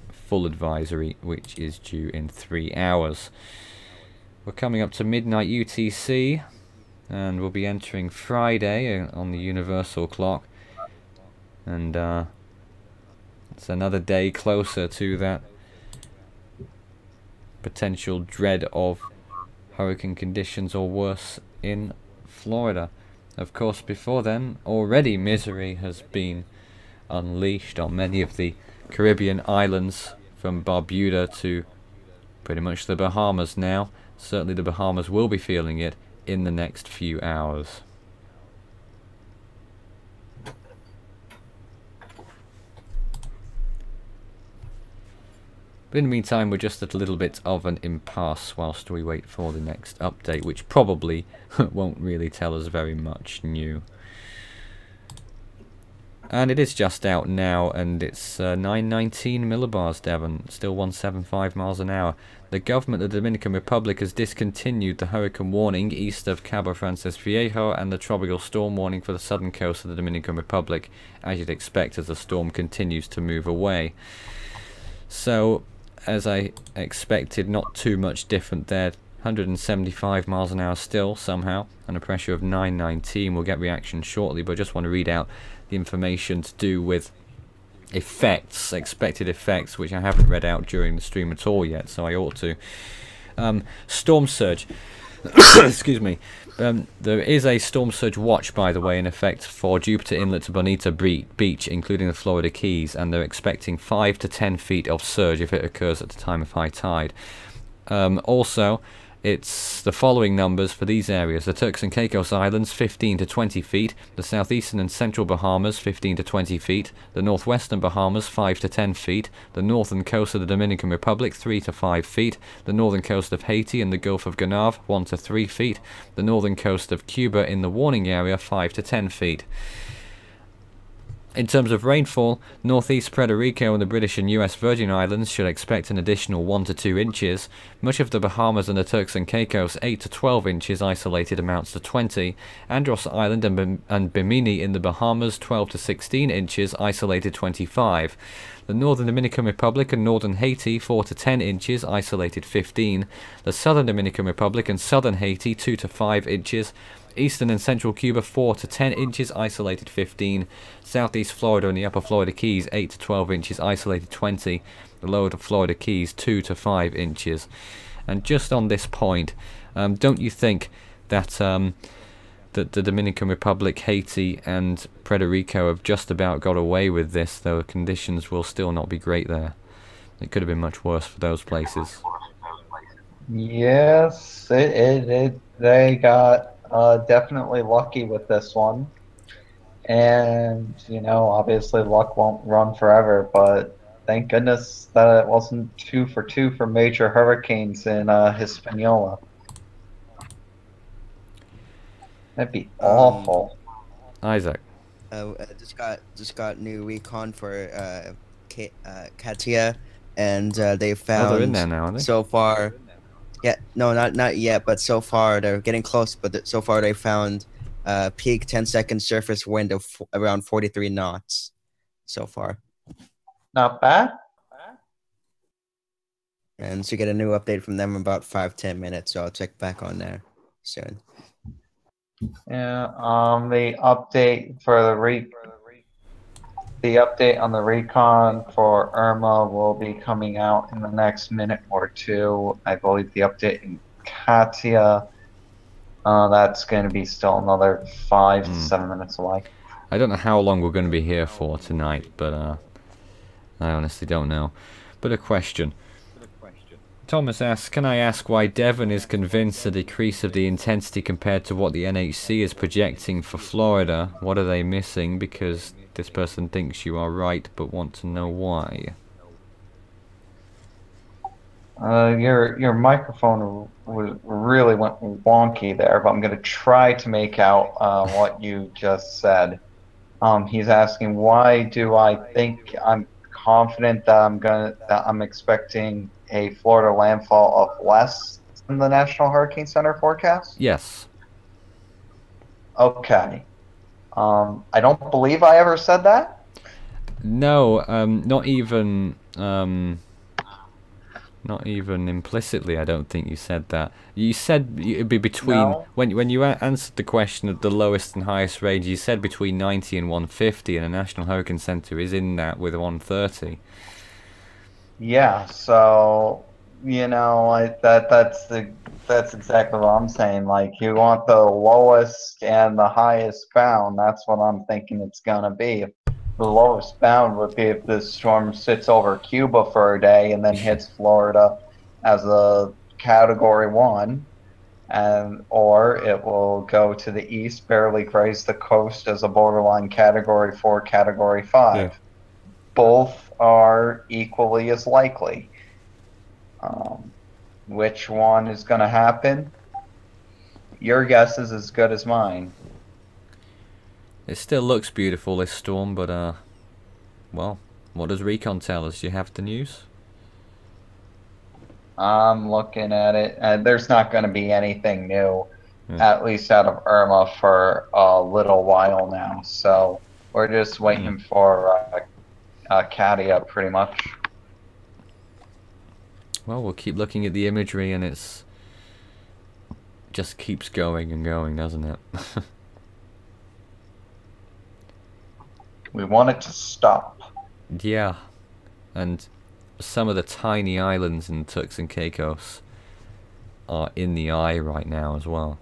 full advisory, which is due in 3 hours. We're coming up to midnight UTC, and we'll be entering Friday on the universal clock, and it's another day closer to that potential dread of hurricane conditions or worse in Florida. Of course, before then, already misery has been unleashed on many of the Caribbean islands, from Barbuda to pretty much the Bahamas now. Certainly the Bahamas will be feeling it in the next few hours. But in the meantime, we're just at a little bit of an impasse whilst we wait for the next update, which probably won't really tell us very much new. And it is just out now, and it's 919 millibars, Devon, still 175 miles an hour. The government of the Dominican Republic has discontinued the hurricane warning east of Cabo Francis Viejo and the tropical storm warning for the southern coast of the Dominican Republic, as you'd expect as the storm continues to move away. So, as I expected, not too much different there. 175 miles an hour still, somehow, and a pressure of 919. We'll get reaction shortly, but I just want to read out the information to do with effects, expected effects, which I haven't read out during the stream at all yet, so I ought to. Storm surge. Excuse me. There is a storm surge watch, by the way, in effect for Jupiter Inlet to Bonita Beach, including the Florida Keys, and they're expecting 5 to 10 feet of surge if it occurs at the time of high tide. Also, it's the following numbers for these areas. The Turks and Caicos Islands, 15 to 20 feet. The southeastern and central Bahamas, 15 to 20 feet. The northwestern Bahamas, 5 to 10 feet. The northern coast of the Dominican Republic, 3 to 5 feet. The northern coast of Haiti and the Gulf of Gonave, 1 to 3 feet. The northern coast of Cuba in the warning area, 5 to 10 feet. In terms of rainfall, northeast Puerto Rico and the British and US Virgin Islands should expect an additional 1 to 2 inches. Much of the Bahamas and the Turks and Caicos, 8 to 12 inches, isolated amounts to 20. Andros Island and Bimini in the Bahamas, 12 to 16 inches, isolated 25. The northern Dominican Republic and northern Haiti, 4 to 10 inches, isolated 15. The southern Dominican Republic and southern Haiti, 2 to 5 inches. Eastern and central Cuba, 4 to 10 inches, isolated 15. Southeast Florida and the upper Florida Keys, 8 to 12 inches, isolated 20. The lower Florida Keys, 2 to 5 inches. And just on this point, don't you think that that the Dominican Republic, Haiti and Puerto Rico have just about got away with this, though conditions will still not be great there? It could have been much worse for those places. Yes, they got definitely lucky with this one. And, you know, obviously luck won't run forever, but thank goodness that it wasn't 2 for 2 for major hurricanes in Hispaniola. That'd be awful. Isaac. Just got new recon for Katia, and they found they're in there now, aren't they? so far. Yeah, no, not yet, but so far they're getting close. But so far they found peak 10-second surface wind of around 43 knots. So far, Not bad. and so get a new update from them in about 5-10 minutes. So I'll check back on there soon. Yeah. The update for the update on the recon for Irma will be coming out in the next minute or two. I believe the update in Katia, that's going to be still another 5 to 7 minutes away. I don't know how long we're going to be here for tonight, but I honestly don't know. But a question. Thomas asks, can I ask why Devon is convinced a decrease of the intensity compared to what the NHC is projecting for Florida? What are they missing? Because this person thinks you are right, but want to know why. Your microphone really went wonky there, but I'm going to try to make out what you just said. He's asking, why do I think I'm confident that I'm expecting a Florida landfall of less than the National Hurricane Center forecast? Yes. Okay. I don't believe I ever said that. No, not even implicitly. I don't think you said that. You said it'd be between No. when you answered the question of the lowest and highest range. You said between 90 and 150, and the National Hurricane Center is in that with 130. Yeah. So you know, that's exactly what I'm saying. Like, you want the lowest and the highest bound. That's what I'm thinking it's gonna be. The lowest bound would be if this storm sits over Cuba for a day and then hits Florida as a Category 1, or it will go to the east, barely graze the coast as a borderline Category 4, Category 5. Yeah. Both are equally as likely. Which one is going to happen? Your guess is as good as mine. It still looks beautiful, this storm, but well, what does Recon tell us? Do you have the news? I'm looking at it, and there's not going to be anything new, at least out of Irma, for a little while now. So we're just waiting for Katia, pretty much. Well, we'll keep looking at the imagery, and it's just keeps going and going, doesn't it? We want it to stop. Yeah, and some of the tiny islands in Turks and Caicos are in the eye right now as well.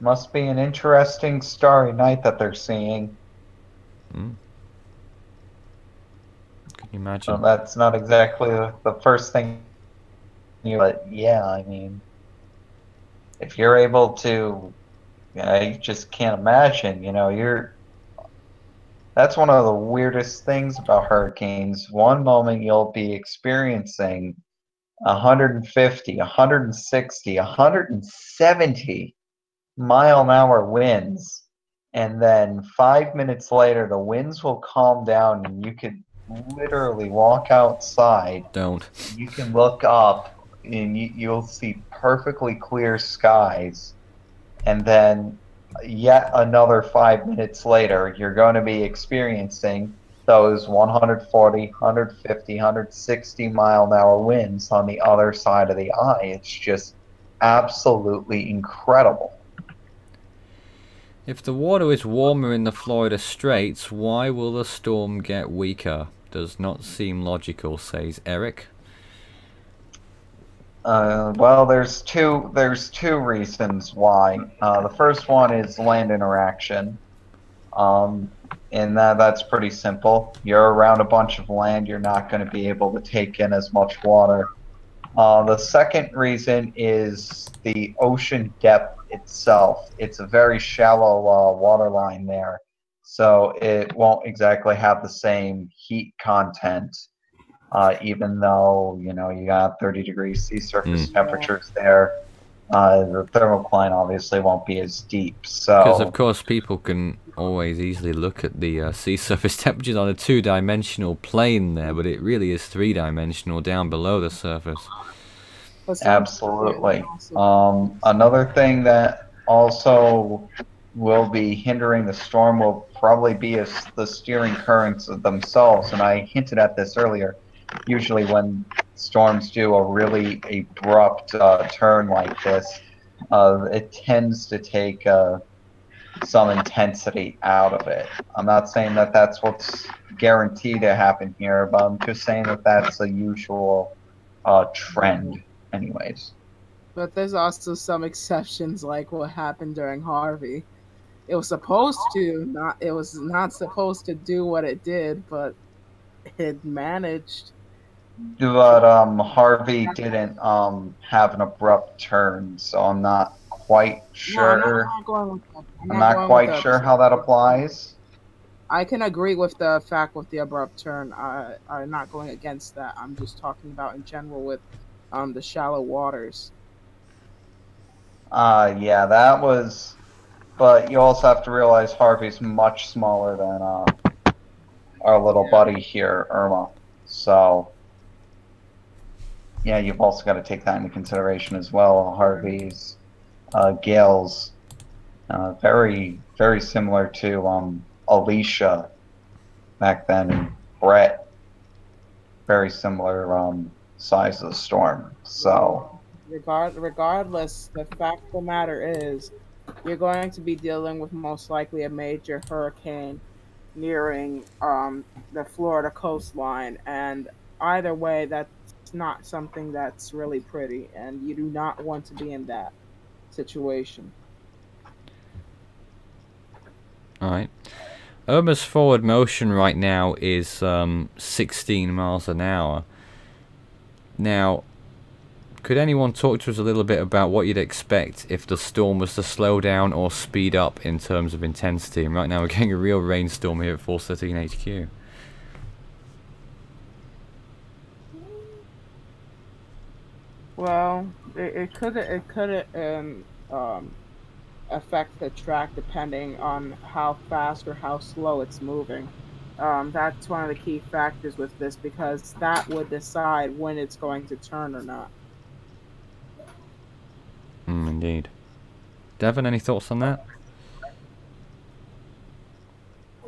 Must be an interesting starry night that they're seeing. Can you imagine? So that's not exactly the first thing But yeah, I mean, if you're able to, I just can't imagine. That's one of the weirdest things about hurricanes. One moment you'll be experiencing 150, 160, 170 mile-an-hour winds, and then 5 minutes later the winds will calm down and you could literally walk outside. Don't. You can look up and you'll see perfectly clear skies, and then yet another 5 minutes later you're going to be experiencing those 140, 150, 160 mile-an-hour winds on the other side of the eye. It's just absolutely incredible. If the water is warmer in the Florida Straits, why will the storm get weaker? Does not seem logical, says Eric. Well, there's two reasons why. The first one is land interaction. And that's pretty simple. You're around a bunch of land, you're not going to be able to take in as much water. The second reason is the ocean depth itself. It's a very shallow water line there, so it won't exactly have the same heat content, even though you got 30 degrees sea surface temperatures there. The thermocline obviously won't be as deep. Because So of course people can always easily look at the sea surface temperatures on a two-dimensional plane there, but it really is three-dimensional down below the surface. absolutely. Another thing that also will be hindering the storm will probably be the steering currents themselves, and I hinted at this earlier. Usually when storms do a really abrupt turn like this, it tends to take some intensity out of it. I'm not saying that that's what's guaranteed to happen here, but I'm just saying that that's a usual trend anyways. But there's also some exceptions, like what happened during Harvey. It was supposed to not. It was not supposed to do what it did, but it managed. But Harvey didn't have an abrupt turn, so I'm not quite No, I'm sure. not going with that. I'm not going quite with sure how that applies. I can agree with the fact with the abrupt turn. I'm not going against that. I'm just talking about in general with the shallow waters. Yeah, that was. But you also have to realize Harvey's much smaller than our little buddy here, Irma. So, yeah, you've also got to take that into consideration as well. Harvey's, Gale's, very, very similar to Alicia back then, and Brett, very similar size of the storm. So, Regardless, the fact of the matter is, you're going to be dealing with most likely a major hurricane nearing the Florida coastline, and either way, that's not something that's really pretty, and you do not want to be in that situation. Alright. Irma's forward motion right now is 16 miles an hour. Now, could anyone talk to us a little bit about what you'd expect if the storm was to slow down or speed up in terms of intensity? And right now we're getting a real rainstorm here at 413 HQ. Well, it could affect the track depending on how fast or how slow it's moving. That's one of the key factors with this, because that would decide when it's going to turn or not. Indeed. Devon, any thoughts on that?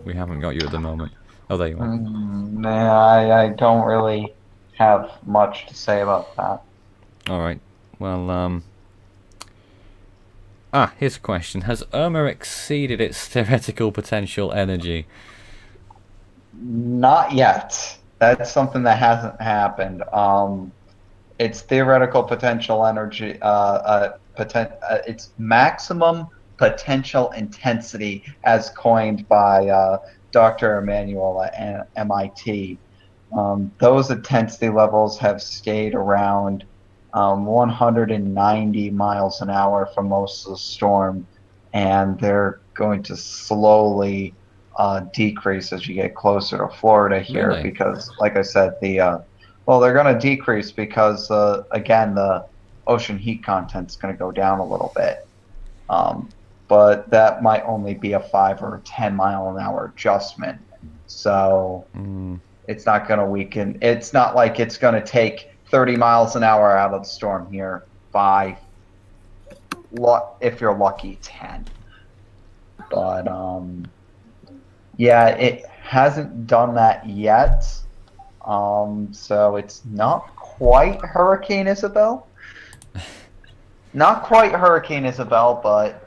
We haven't got you at the moment. Oh, there you are. Nah, I don't really have much to say about that. Alright. Well, here's a question. Has Irma exceeded its theoretical potential energy? Not yet. That's something that hasn't happened. Its theoretical potential energy, its maximum potential intensity, as coined by Dr. Emanuel at MIT. Those intensity levels have stayed around 190 miles an hour for most of the storm, and they're going to slowly decrease as you get closer to Florida here. Really? Because, like I said, well, they're going to decrease because again, the ocean heat content's going to go down a little bit. But that might only be a 5 or 10 mile an hour adjustment. So it's not going to weaken. It's not like it's going to take 30 miles an hour out of the storm here by, if you're lucky, 10. But yeah, it hasn't done that yet. So it's not quite Hurricane Isabel. Not quite Hurricane Isabel, but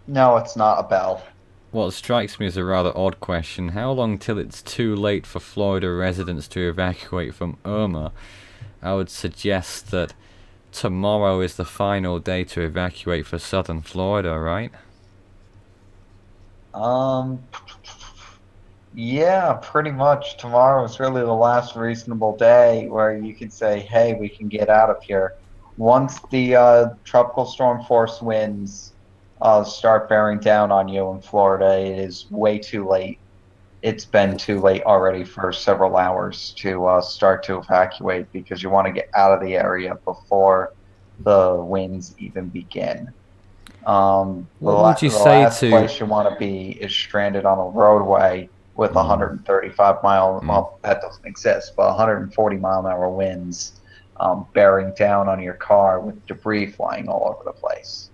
no, it's not a bell. What strikes me as a rather odd question, how long till it's too late for Florida residents to evacuate from Irma? I would suggest that tomorrow is the final day to evacuate for southern Florida, right? Yeah, pretty much. Tomorrow is really the last reasonable day where you can say, hey, we can get out of here. Once the tropical storm force winds start bearing down on you in Florida, it is way too late. It's been too late already for several hours to start to evacuate because you want to get out of the area before the winds even begin. What would you the say last to... place you want to be is stranded on a roadway with 135 mile, well, that doesn't exist, but 140 mile an hour winds bearing down on your car with debris flying all over the place.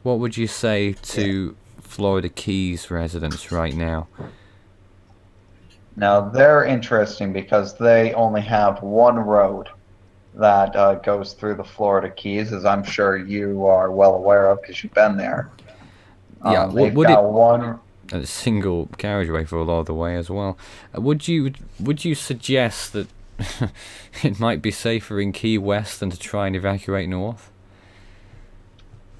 What would you say to Florida Keys residents right now? Now, they're interesting because they only have one road that goes through the Florida Keys, as I'm sure you are well aware of because you've been there. Yeah, they've got one... A single carriageway for a lot of the way as well. Would you suggest that it might be safer in Key West than to try and evacuate north?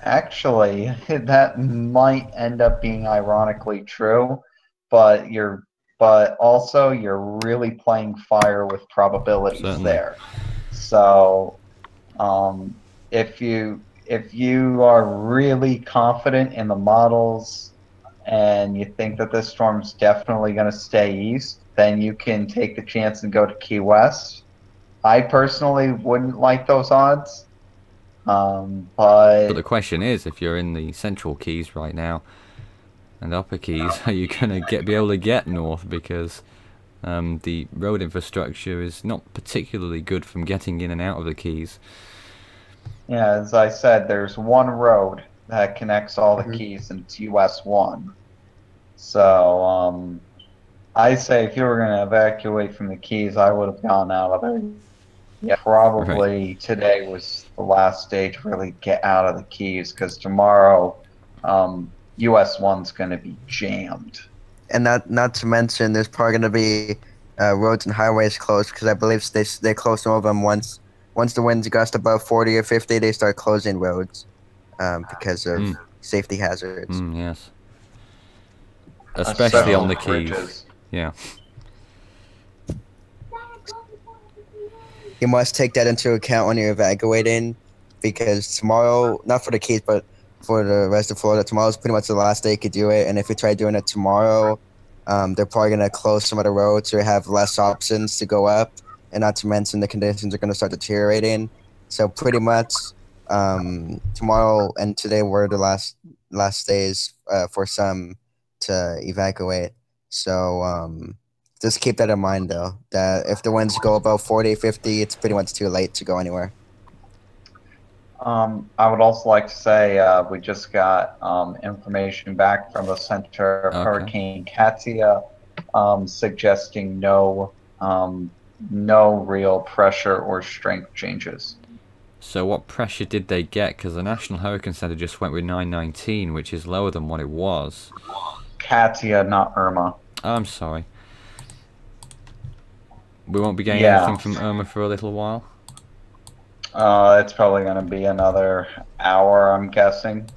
Actually, that might end up being ironically true, but also you're really playing fire with probabilities. Certainly. There. So, if you are really confident in the models and you think that this storm's definitely going to stay east, then you can take the chance and go to Key West. I personally wouldn't like those odds. But the question is, if you're in the central Keys right now and upper Keys, are you going to be able to get north? Because the road infrastructure is not particularly good from getting in and out of the Keys. Yeah, as I said, there's one road that connects all the Keys, and it's US 1. So, I say if you were going to evacuate from the Keys, I would have gone out of there. Yeah, probably today was the last day to really get out of the Keys, because tomorrow, US 1's going to be jammed. And not to mention, there's probably going to be roads and highways closed, because I believe they close some of them once the winds gust above 40 or 50, they start closing roads because of safety hazards. Yes. Especially on the Keys. Bridges. Yeah. You must take that into account when you're evacuating, because tomorrow, not for the Keys, but for the rest of Florida, tomorrow's pretty much the last day you could do it. And if you try doing it tomorrow, they're probably going to close some of the roads or have less options to go up. And not to mention the conditions are going to start deteriorating. So pretty much tomorrow and today were the last days for some to evacuate. So just keep that in mind, though, that if the winds go above 40, 50, it's pretty much too late to go anywhere. I would also like to say we just got information back from the Center of Hurricane Katia suggesting no real pressure or strength changes. So what pressure did they get? Because the National Hurricane Center just went with 919, which is lower than what it was. Katia, not Irma. Oh, I'm sorry. We won't be getting anything from Irma for a little while? It's probably going to be another hour, I'm guessing.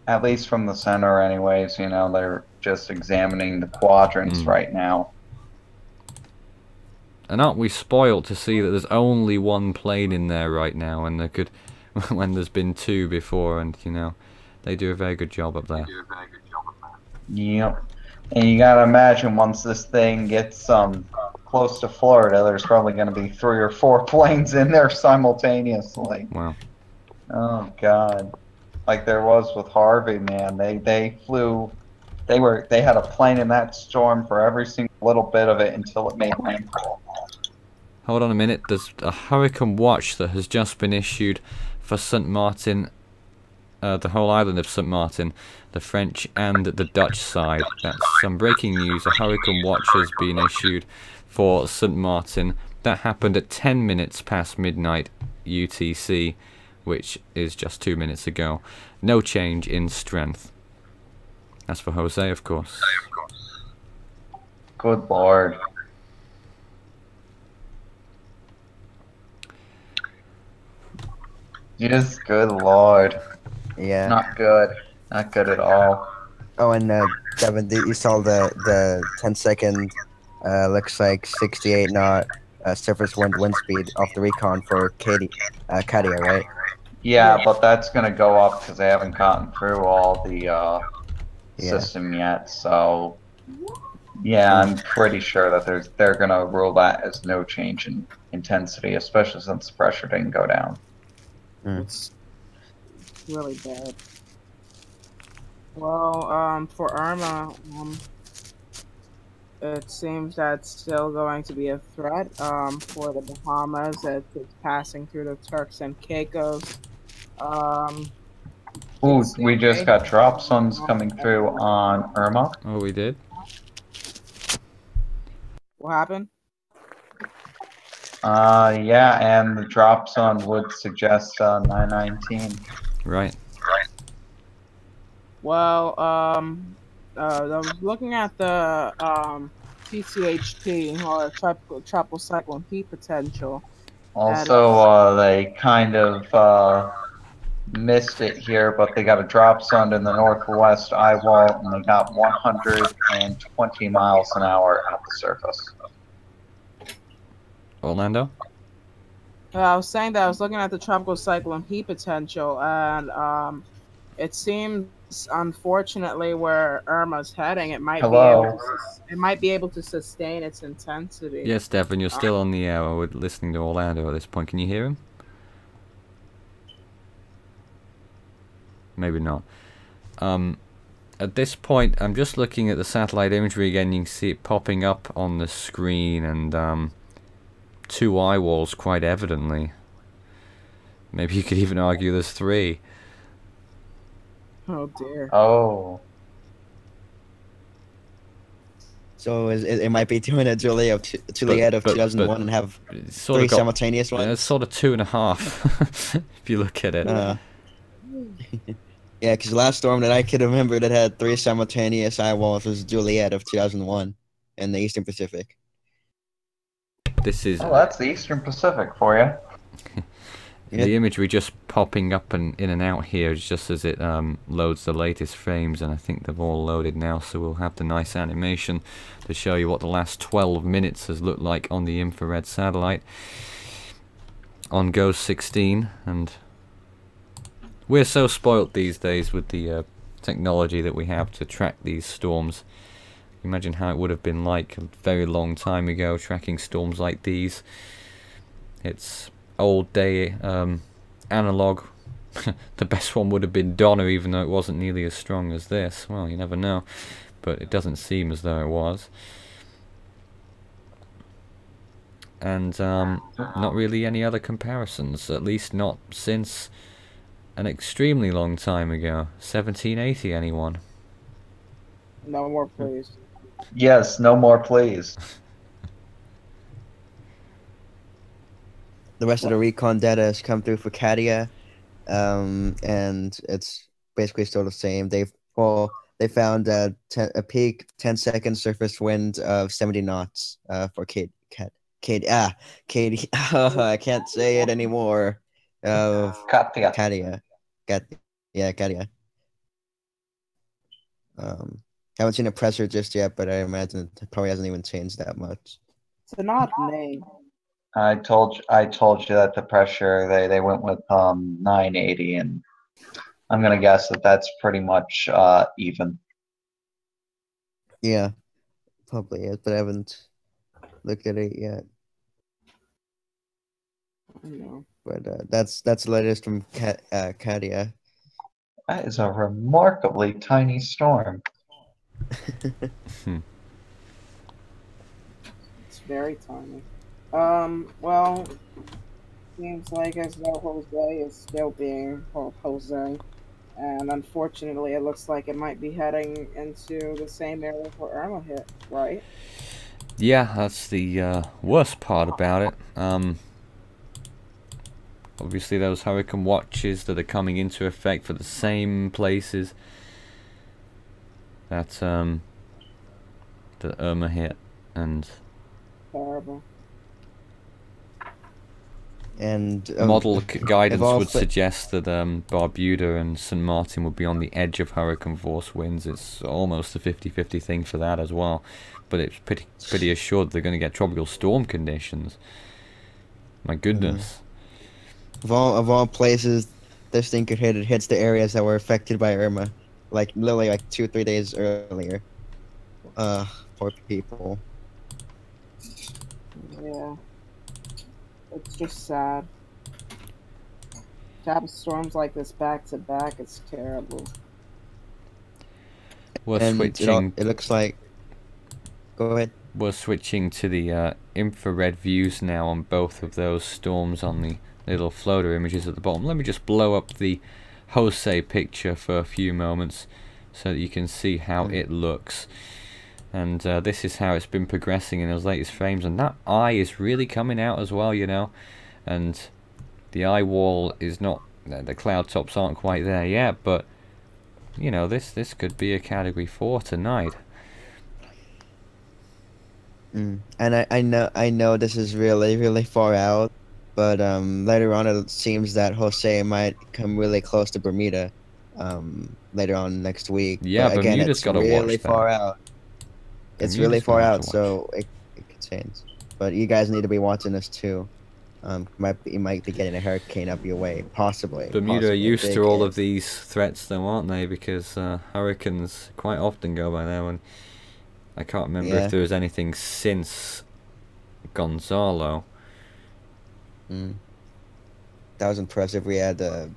At least from the center anyways, you know, they're just examining the quadrants right now. And aren't we spoilt to see that there's only one plane in there right now, and there could, when there's been two before, and you know, they do a very good job up there. Yep. And you gotta imagine once this thing gets close to Florida, there's probably gonna be 3 or 4 planes in there simultaneously. Wow. Oh God. Like there was with Harvey, man. They flew. They had a plane in that storm for every single little bit of it until it made landfall. Hold on a minute, there's a hurricane watch that has just been issued for St. Martin, the whole island of St. Martin, the French and the Dutch side. That's some breaking news. A hurricane watch has been issued for St. Martin. That happened at 10 minutes past midnight UTC, which is just 2 minutes ago. No change in strength. That's for Jose, of course. Good Lord. Just good Lord. Yeah. Not good. Not good at all. Oh, and Devin, you saw the 10-second, looks like 68 knot surface wind speed off the recon for Katia, right? Yeah, but that's gonna go up because they haven't gotten through all the system yet. So yeah, I'm pretty sure that they're gonna rule that as no change in intensity, especially since the pressure didn't go down. It's really bad. Well, for Irma, it seems that's still going to be a threat. For the Bahamas, it's passing through the Turks and Caicos. Ooh, we just got drop zones coming through on Irma. Oh, we did? What happened? Yeah, and the drop zone would suggest 919. Right. Well, I was looking at the TCHP, or tropical cyclone heat potential. Also, they kind of missed it here, but they got a drop zone in the northwest eye wall, and they got 120 miles an hour at the surface. Orlando? I was saying that I was looking at the tropical cyclone heat potential, and it seems, unfortunately, where Irma's heading, it might be able to sustain its intensity. Yes, Devin, you're still on the air. We're listening to Orlando at this point. Can you hear him? Maybe not. At this point, I'm just looking at the satellite imagery again. You can see it popping up on the screen, and 2 eye walls quite evidently. Maybe you could even argue there's 3. Oh dear. Oh. So it might be doing a Juliet of 2001 and have 3 simultaneous ones? Yeah, it's sort of 2.5 if you look at it. Yeah, because the last storm that I could remember that had 3 simultaneous eye walls was Juliet of 2001 in the Eastern Pacific. This is... Oh, that's the Eastern Pacific for you. The imagery just popping up and in and out here just as it loads the latest frames, and I think they've all loaded now, so we'll have the nice animation to show you what the last 12 minutes has looked like on the infrared satellite on GOES 16. And we're so spoilt these days with the technology that we have to track these storms. Imagine how it would have been like a very long time ago tracking storms like these. It's old day analog. The best one would have been Donna, even though it wasn't nearly as strong as this. Well, you never know, but it doesn't seem as though it was. And not really any other comparisons, at least not since an extremely long time ago. 1780, anyone? No more, please. Yes, no more, please. The rest of the recon data has come through for Katia, and it's basically still the same. They found a peak 10-second surface wind of 70 knots for Katie. I can't say it anymore. Katia. Katia. Katia. Haven't seen a pressure just yet, but I imagine it probably hasn't even changed that much. It's an odd name. I told you that the pressure they went with 980, and I'm gonna guess that that's pretty much even. Yeah, probably is, but I haven't looked at it yet. I know. But that's the latest from Katia. That is a remarkably tiny storm. It's very tiny. Well, seems like as though Jose is still being called Jose. And unfortunately, it looks like it might be heading into the same area where Irma hit, right? Yeah, that's the worst part about it. Obviously, those hurricane watches that are coming into effect for the same places that that Irma hit, and Terrible. And model guidance all would suggest that Barbuda and St. Martin would be on the edge of hurricane force winds. It's almost a 50-50 thing for that as well, but it's pretty assured they're going to get tropical storm conditions. My goodness. Of all places, this thing could hit. It hits the areas that were affected by Irma, like literally like 2-3 days earlier. Poor people. Yeah. It's just sad. To have storms like this back to back, it's terrible. We're And switching. It looks like. Go ahead. We're switching to the infrared views now on both of those storms on the little floater images at the bottom. Let me just blow up the Jose picture for a few moments so that you can see how it looks. And this is how it's been progressing in those latest frames, and that eye is really coming out as well, you know. And the eye wall is not, the cloud tops aren't quite there yet, but you know, this could be a category 4 tonight. And I know this is really far out, but later on it seems that Jose might come really close to Bermuda later on next week. Yeah, but again, Bermuda's it's got to really watch far that. out. It's Bermuda's really far gonna have out, to so it could change. But you guys need to be watching this too. You might be getting a hurricane up your way, possibly. Bermuda are used Big to all if. of these threats though, aren't they? Because hurricanes quite often go by there, and I can't remember if there was anything since Gonzalo. That was impressive. We had, I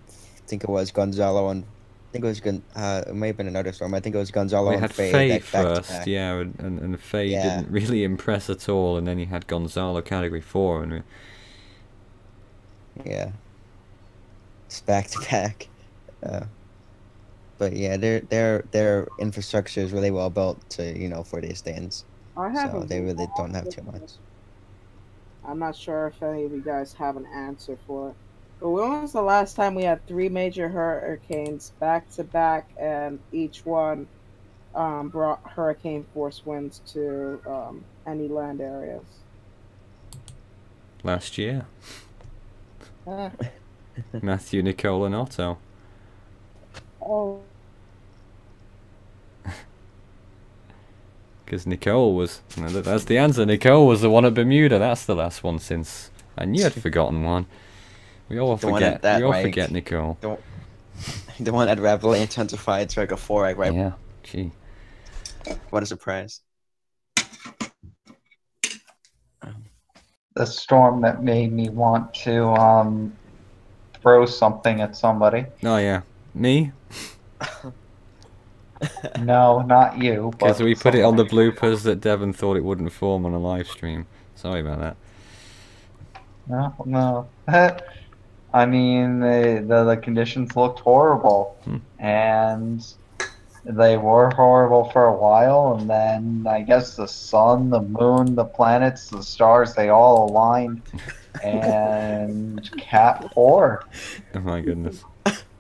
think it was Gonzalo and I think it was it may have been another storm. I think it was Gonzalo We and had Faye Faye back to first, back. yeah, and Faye didn't really impress at all, and then you had Gonzalo category 4, and yeah, it's back to back. But yeah, their infrastructure is really well built to for these things. So they really don't have too much. I'm not sure if any of you guys have an answer for it. But when was the last time we had 3 major hurricanes back to back, and each one brought hurricane force winds to any land areas? last year. Matthew, Nicole, and Otto. Oh. Because Nicole was... that's the answer. Nicole was the one at Bermuda. That's the last one since... I knew I'd forgotten one. We all forget. We all forget Nicole. The one that rapidly intensified to like a 4, right? Yeah, gee. What a surprise. The storm that made me want to throw something at somebody. Oh, yeah. Me? No, not you. Because we put it on the bloopers that Devon thought it wouldn't form on a live stream. Sorry about that. No. I mean, the conditions looked horrible. And they were horrible for a while, and then I guess the sun, the moon, the planets, the stars, they all aligned. And Cat 4. Oh my goodness.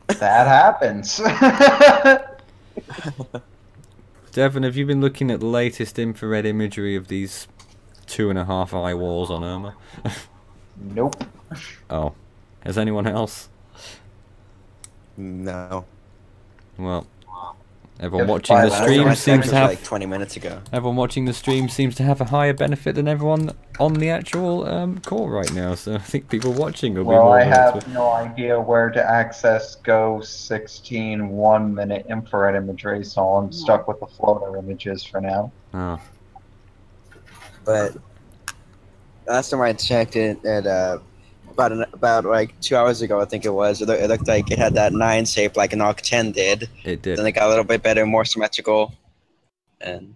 That happens. Devon, have you been looking at the latest infrared imagery of these 2.5 eye walls on Irma? Nope. Oh. Has anyone else? No. Well, Everyone If watching the 5 stream My hours- seems text to was have like 20 minutes ago. everyone watching the stream seems to have a higher benefit than everyone on the actual call right now. So I think people watching will be Well, more. I votes, have no idea where to access Go 16 1-minute infrared imagery, so I'm stuck with the floater images for now. Oh, But last time I checked it at about like 2 hours ago, I think it was. It looked like it had that 9 shape like an Arc 10 did. it did. Then it got a little bit better, more symmetrical, and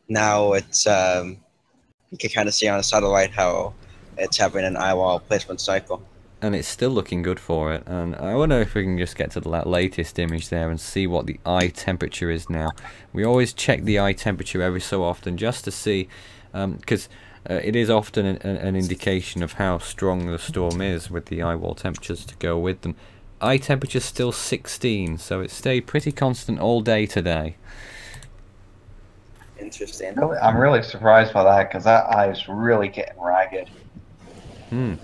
now it's you can kind of see on a satellite how it's having an eye wall placement cycle. And it's still looking good for it. And I wonder if we can just get to the latest image there and see what the eye temperature is now. We always check the eye temperature every so often just to see, because it is often an indication of how strong the storm is with the eye wall temperatures to go with them. Eye temperature is still 16, so it stayed pretty constant all day today. Interesting. I'm really surprised by that, because that eye is really getting ragged. Well,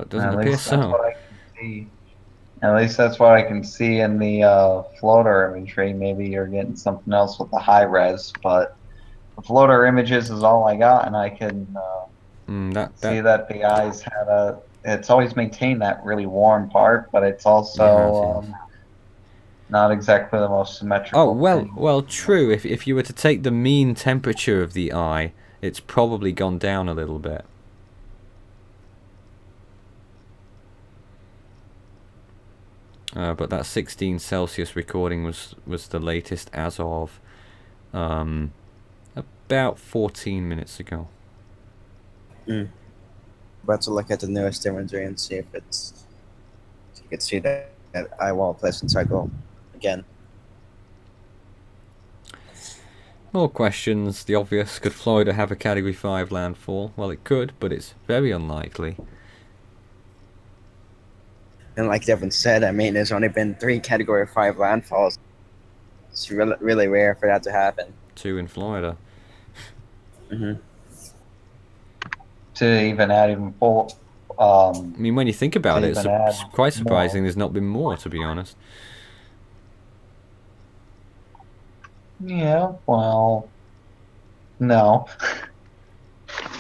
it doesn't At appear least that's so. what I can see. At least that's what I can see in the floater imagery. Maybe you're getting something else with the high res, but the floater images is all I got, and I can see that the eyes had a. It's always maintained that really warm part, but it's also not exactly the most symmetrical. Oh well, thing. well, true. If you were to take the mean temperature of the eye, it's probably gone down a little bit. But that 16 Celsius recording was the latest as of about 14 minutes ago. About to look at the newest imagery and see if it's. So you can see that eye wall placement cycle again. More questions. The obvious: could Florida have a Category 5 landfall? Well, it could, but it's very unlikely. And like Devin said, I mean, there's only been 3 Category 5 landfalls. It's really, really rare for that to happen. 2 in Florida. To even add even full. I mean, when you think about it, even it's add quite surprising more. there's not been more, to be honest. Yeah, well, no.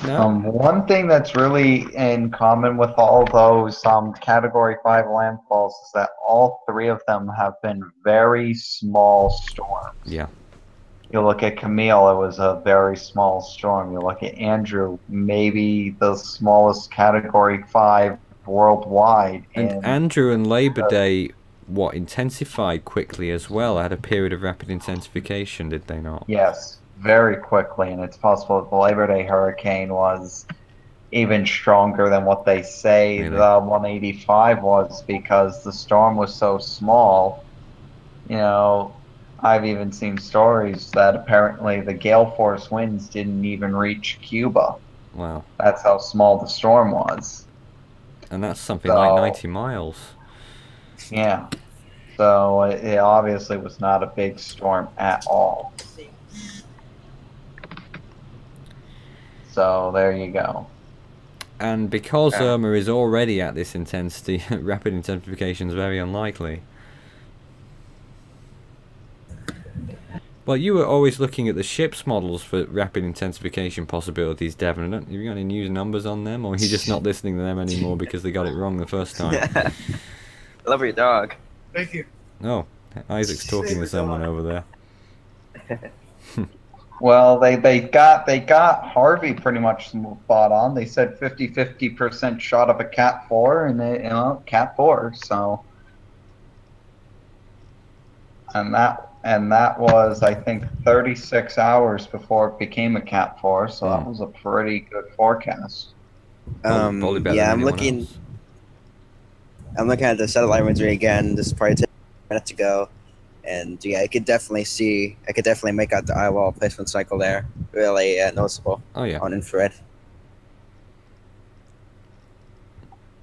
No? One thing that's really in common with all those Category 5 landfalls is that all 3 of them have been very small storms. Yeah. You look at Camille, it was a very small storm. You look at Andrew, maybe the smallest Category 5 worldwide. And Andrew and Labor Day, intensified quickly as well? Had a period of rapid intensification, did they not? Yes, very quickly, and it's possible that the Labor Day hurricane was even stronger than what they say Really? the 185 was, because the storm was so small. You know, I've even seen stories that apparently the gale force winds didn't even reach Cuba. Wow. That's how small the storm was. And that's something like 90 miles. Yeah. So it obviously was not a big storm at all. So there you go. And because Irma is already at this intensity, rapid intensification is very unlikely. Well, you were always looking at the ship's models for rapid intensification possibilities, Devon. Have you got any news numbers on them, or are you just not listening to them anymore because they got it wrong the first time? I love your dog. Thank you. Oh, Isaac's talking to someone over there. Well, they got Harvey pretty much spot on. They said 50% shot of a Cat 4, and Cat 4. So, and that was, I think, 36 hours before it became a Cat 4. So that was a pretty good forecast. Probably better Yeah, than I'm anyone looking. else. I'm looking at the satellite imagery again. This is probably 10 minutes ago, and yeah, I could definitely make out the eye wall placement cycle there. Really noticeable. Oh yeah. On infrared.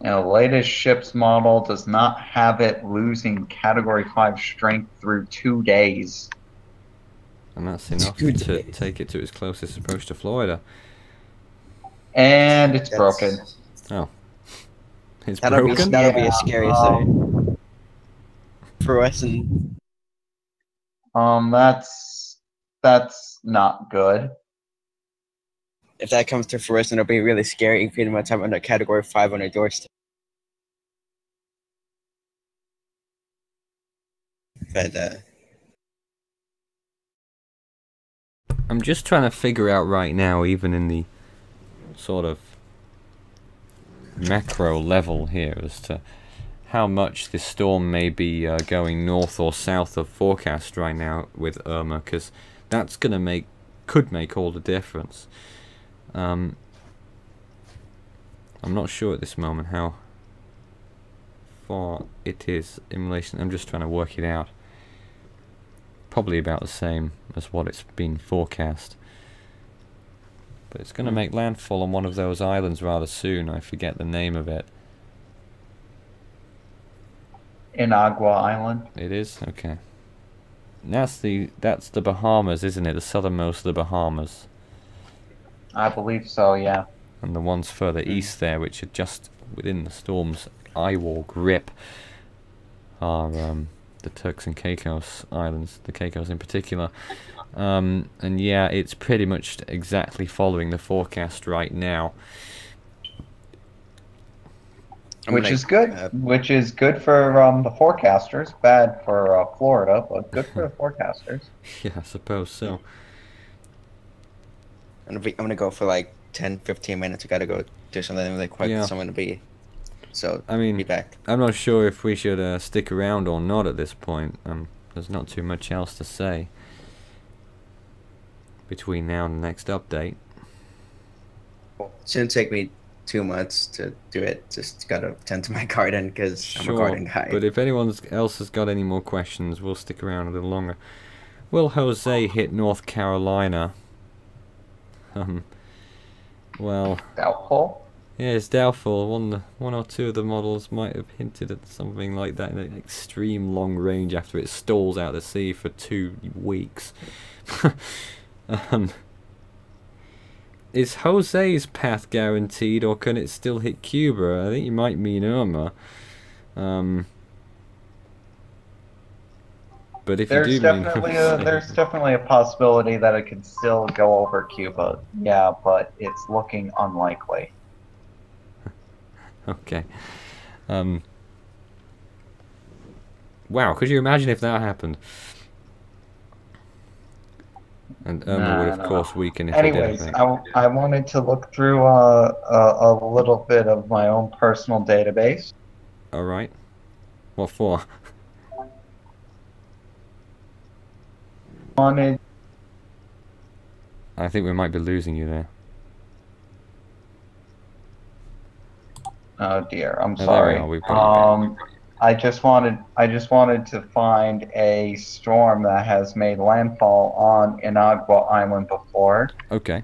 The latest ship's model does not have it losing Category 5 strength through 2 days. And that's enough to take it to its closest approach to Florida. And it's broken. Oh. It's That'll broken? be a scary thing for us. And That's not good. If that comes to fruition, it'll be really scary. You pretty much have under Category 5 on your doorstep. But I'm just trying to figure out right now, even in the sort of macro level here, as to how much this storm may be going north or south of forecast right now with Irma, because that's could make all the difference. I'm not sure at this moment how far it is in relation. I'm just trying to work it out. Probably about the same as what it's been forecast. But it's going to make landfall on one of those islands rather soon. I forget the name of it. Inagua Island. It is? Okay. That's the Bahamas, isn't it? The southernmost of the Bahamas. I believe so, yeah. And the ones further east there, which are just within the storm's eyewall grip, are the Turks and Caicos Islands, the Caicos in particular. And yeah, it's pretty much exactly following the forecast right now. Which is good. Which is good for the forecasters. Bad for Florida, but good for the forecasters. Yeah, I suppose so. I'm gonna go for like 10-15 minutes. I gotta go do something really quick. Yeah. So I'm gonna be. So I mean, be back. I'm not sure if we should stick around or not at this point. There's not too much else to say between now and the next update. Shouldn't take me 2 months to do it. Just gotta tend to my garden because I'm a garden guy. But if anyone else has got any more questions, we'll stick around a little longer. Will Jose hit North Carolina? Well, doubtful. Yeah, it's doubtful. One or two of the models might have hinted at something like that in an extreme long range after it stalls out to sea for 2 weeks. Is Jose's path guaranteed, or can it still hit Cuba? I think you might mean Irma. But if there's you do definitely mean there's definitely a possibility that it could still go over Cuba. Yeah, but it's looking unlikely. Okay. Wow, could you imagine if that happened? And Irma would, of course, weaken if Anyways, it did. I wanted to look through a little bit of my own personal database. All right. What for? Wanted. I think we might be losing you there. Oh dear, I'm There sorry. we are, we've got you back. I just wanted to find a storm that has made landfall on Inagua Island before. Okay.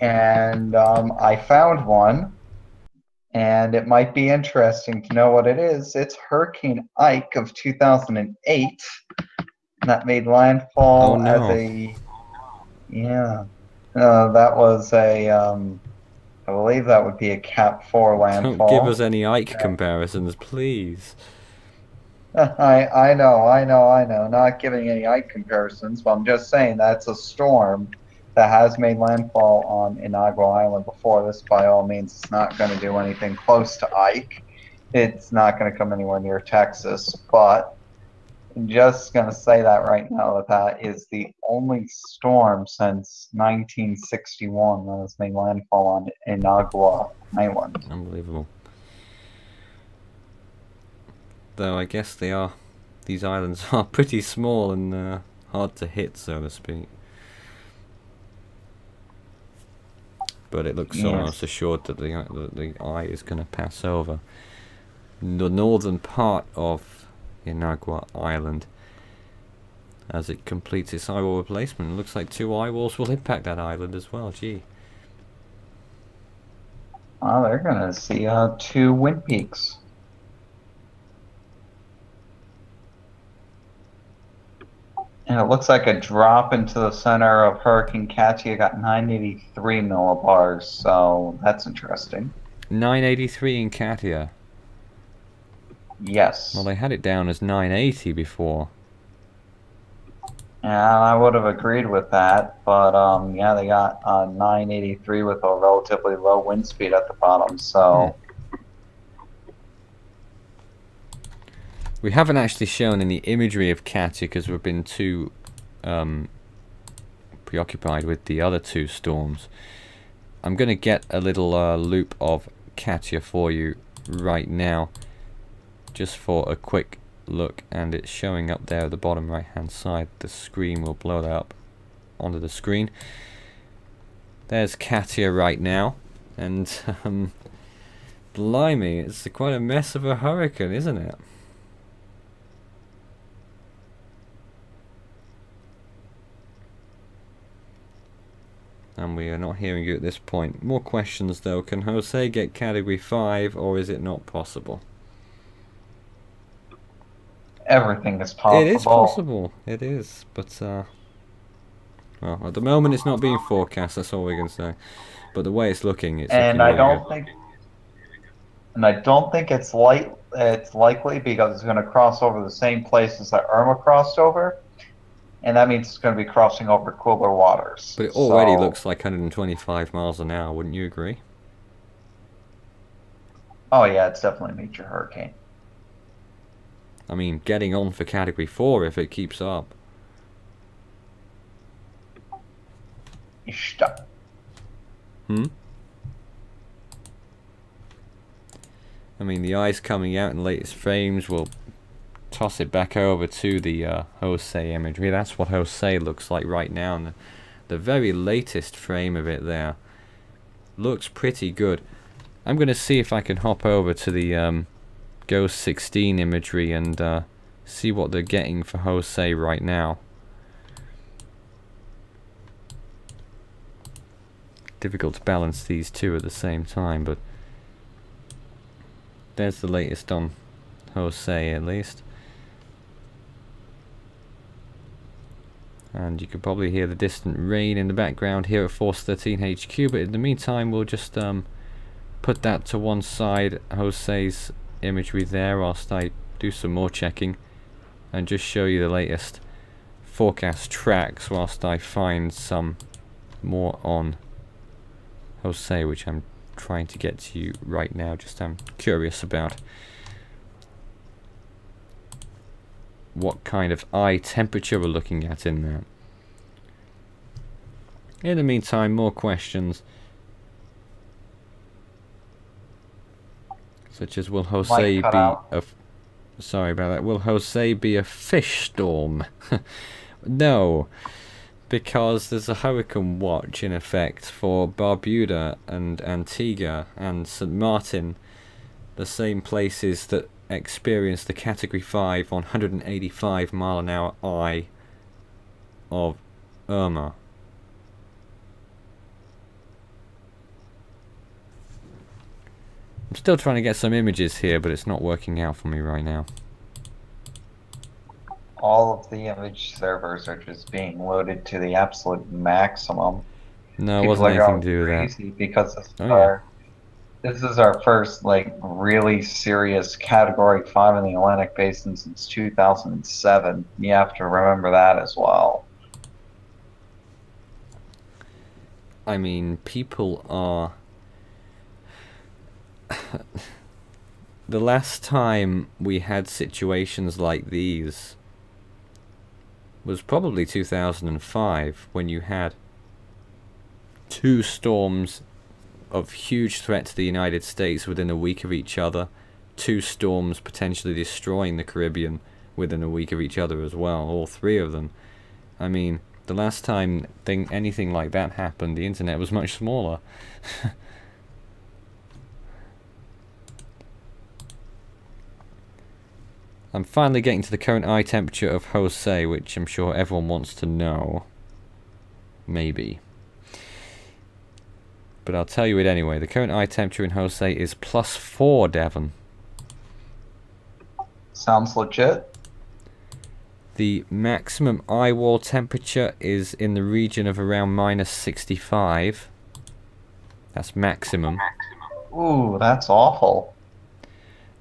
And I found one, and it might be interesting to know what it is. It's Hurricane Ike of 2008 that made landfall as a that was a I believe that would be a Cat 4 landfall. Don't give us any Ike comparisons, please. I know. Not giving any Ike comparisons, but I'm just saying that's a storm that has made landfall on Inagua Island before. This, by all means, is not going to do anything close to Ike. It's not going to come anywhere near Texas, but I'm just going to say that right now that is the only storm since 1961 that has made landfall on Inagua Island. Unbelievable. Though I guess these islands are pretty small and hard to hit, so to speak. But it looks almost assured that the eye is going to pass over the northern part of Inagua Island as it completes its eyewall replacement. It looks like 2 eyewalls will impact that island as well. Gee. Oh, they're going to see 2 wind peaks. And it looks like a drop into the center of Hurricane Katia got 983 millibars, so that's interesting. 983 in Katia. Yes. Well, they had it down as 980 before. Yeah, I would have agreed with that, but yeah, they got 983 with a relatively low wind speed at the bottom, so. We haven't actually shown any imagery of Katia because we've been too preoccupied with the other two storms. I'm going to get a little loop of Katia for you right now, just for a quick look, and it's showing up there at the bottom right hand side. The screen will blow that up onto the screen. There's Katia right now, and blimey, it's quite a mess of a hurricane, isn't it? And we are not hearing you at this point. More questions though. Can Jose get Category 5, or is it not possible? Everything is possible. It is possible. It is. But, well, at the moment it's not being forecast, that's all we can say. But the way it's looking, it's and looking I really don't good. think, and I don't think it's likely because it's going to cross over the same places that Irma crossed over. And that means it's going to be crossing over cooler waters. But it already looks like 125 miles an hour, wouldn't you agree? Oh yeah, it's definitely a major hurricane. I mean, getting on for Category 4 if it keeps up. Stop. I mean, the ice coming out in latest frames will toss it back over to the Jose imagery. That's what Jose looks like right now, and the very latest frame of it there looks pretty good. I'm going to see if I can hop over to the Ghost 16 imagery and see what they're getting for Jose right now. Difficult to balance these two at the same time, but there's the latest on Jose at least. And you can probably hear the distant rain in the background here at Force 13 HQ, but in the meantime we'll just put that to one side, Jose's imagery there, whilst I do some more checking and just show you the latest forecast tracks whilst I find some more on Jose, which I'm trying to get to you right now. Just I'm curious about what kind of eye temperature we're looking at in there. In the meantime, more questions, such as will Jose be a sorry about that. Will Jose be a fish storm? No, because there's a hurricane watch in effect for Barbuda and Antigua and St. Martin, the same places that experienced the Category 5 on 185 mile an hour eye of Irma. I'm still trying to get some images here, but it's not working out for me right now. All of the image servers are just being loaded to the absolute maximum. No, it wasn't anything to do with that. Because this is our first really serious Category 5 in the Atlantic Basin since 2007. You have to remember that as well. I mean, people are... The last time we had situations like these was probably 2005, when you had two storms of huge threat to the United States within a week of each other, two storms potentially destroying the Caribbean within a week of each other as well, all three of them. I mean, the last time anything like that happened, the internet was much smaller. I'm finally getting to the current eye temperature of Jose, which I'm sure everyone wants to know. Maybe. But I'll tell you it anyway. The current eye temperature in Jose is +4, Devon. Sounds legit. The maximum eye wall temperature is in the region of around -65. That's maximum. Ooh, that's awful.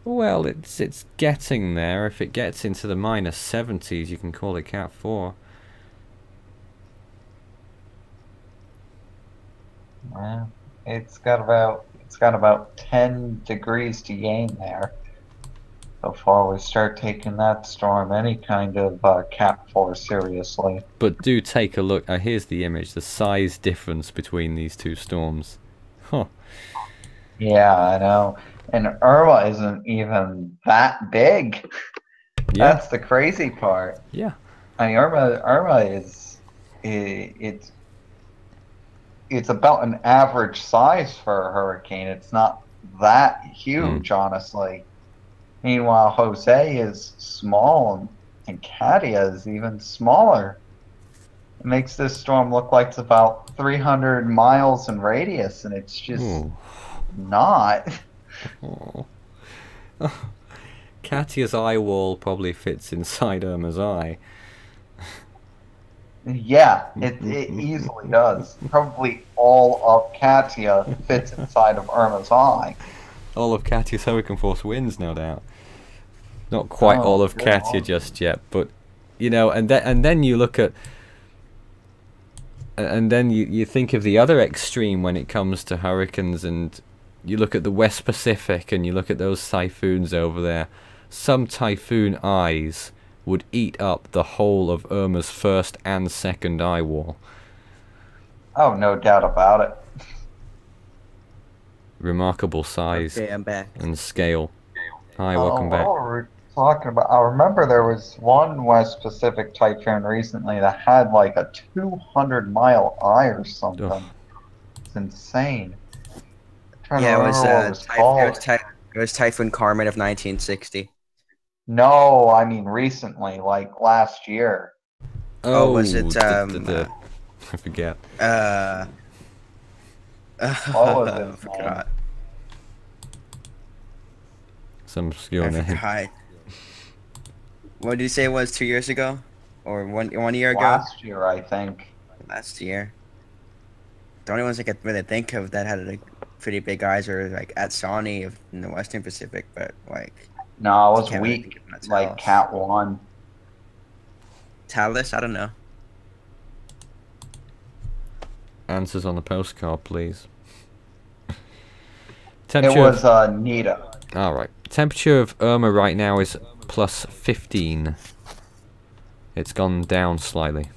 Well, it's getting there. If it gets into the -70s, you can call it Cat 4. Well, it's got about 10 degrees to gain there before we start taking that storm any kind of Cat 4 seriously. But do take a look. Here's the image. The size difference between these two storms. Huh. Yeah, I know. And Irma isn't even that big. Yeah. That's the crazy part. Yeah. I mean, Irma is it's about an average size for a hurricane. It's not that huge, honestly. Meanwhile, Jose is small, and Katia is even smaller. It makes this storm look like it's about 300 miles in radius, and it's just Ooh. not. Oh. Katia's eye wall probably fits inside Irma's eye. Yeah, it easily does. Probably all of Katia fits inside of Irma's eye. All of Katia's hurricane force wins, no doubt. Not quite all of Katia just yet, but you know, and then you look at, and then you think of the other extreme when it comes to hurricanes, and you look at the West Pacific, and you look at those typhoons over there. Some typhoon eyes would eat up the whole of Irma's first and second eye wall. Oh, no doubt about it. Remarkable size Okay, I'm back. and scale. Hi, welcome back. What were we talking about? I remember there was one West Pacific typhoon recently that had like a 200-mile eye or something. Ugh. It's insane. Yeah, Called. It was Typhoon Carmen of 1960. No, I mean recently, like last year. Oh, was it, I forget. What was it? I forgot. Some obscure I name. forgot. What did you say it was 2 years ago? Or one year ago? Last year, I think. Last year. The only ones I could really think of that had like pretty big eyes are like at Sony in the Western Pacific, but like No, it was can't really weak, think of much like else. Cat 1. Talus, I don't know. Answers on the postcard, please. It Temperature. was Nita. All right. Temperature of Irma right now is plus 15. It's gone down slightly.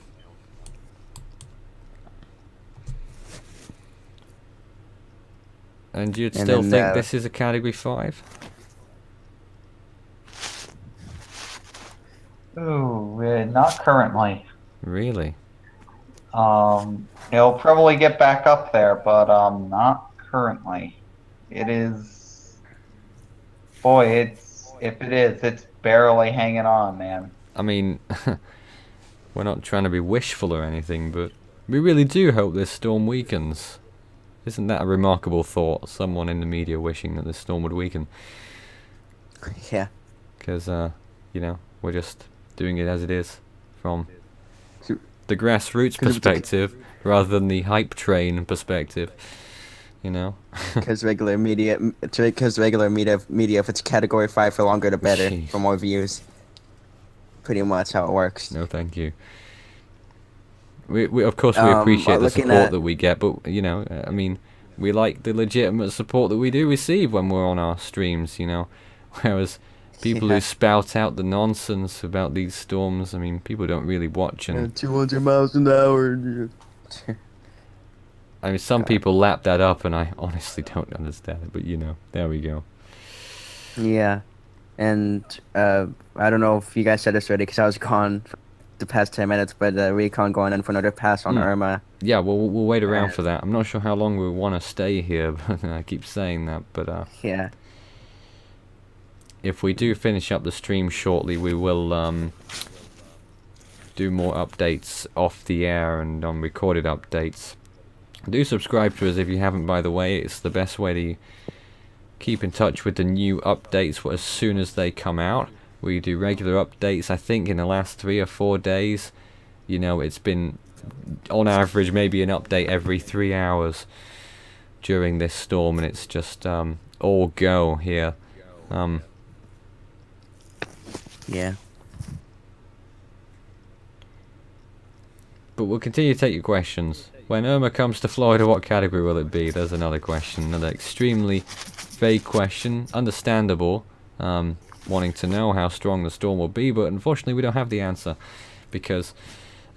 And you'd And still then, think this is a Category 5? Ooh, not currently. Really? It'll probably get back up there, but not currently. It is. Boy, if it is, it's barely hanging on, man. I mean, we're not trying to be wishful or anything, but we really do hope this storm weakens. Isn't that a remarkable thought? Someone in the media wishing that this storm would weaken. Yeah. Because, you know, we're just doing it as it is from the grassroots perspective rather than the hype train perspective. You know? Because regular media, if it's Category 5 for longer, the better, Jeez. for more views. Pretty much how it works. No, thank you. We of course we appreciate the support that we get, but you know, I mean, we like the legitimate support that we do receive when we're on our streams, you know. Whereas people who spout out the nonsense about these storms, I mean, people don't really watch and 200 miles an hour. I mean, some people lap that up, and I honestly don't understand it. But you know, there we go. Yeah, and I don't know if you guys said this already because I was gone for the past 10 minutes, but recon going in for another pass on Irma. Yeah, well, we'll wait around for that. I'm not sure how long we want to stay here, but I keep saying that. But yeah, if we do finish up the stream shortly, we will do more updates off the air and on recorded updates. Do subscribe to us if you haven't, by the way. It's the best way to keep in touch with the new updates as soon as they come out. We do regular updates. I think in the last 3 or 4 days, you know, it's been on average maybe an update every 3 hours during this storm, and it's just all go here. yeah. but we'll continue to take your questions. When Irma comes to Florida, what category will it be? There's another question, another extremely vague question, understandable, wanting to know how strong the storm will be, but unfortunately we don't have the answer, because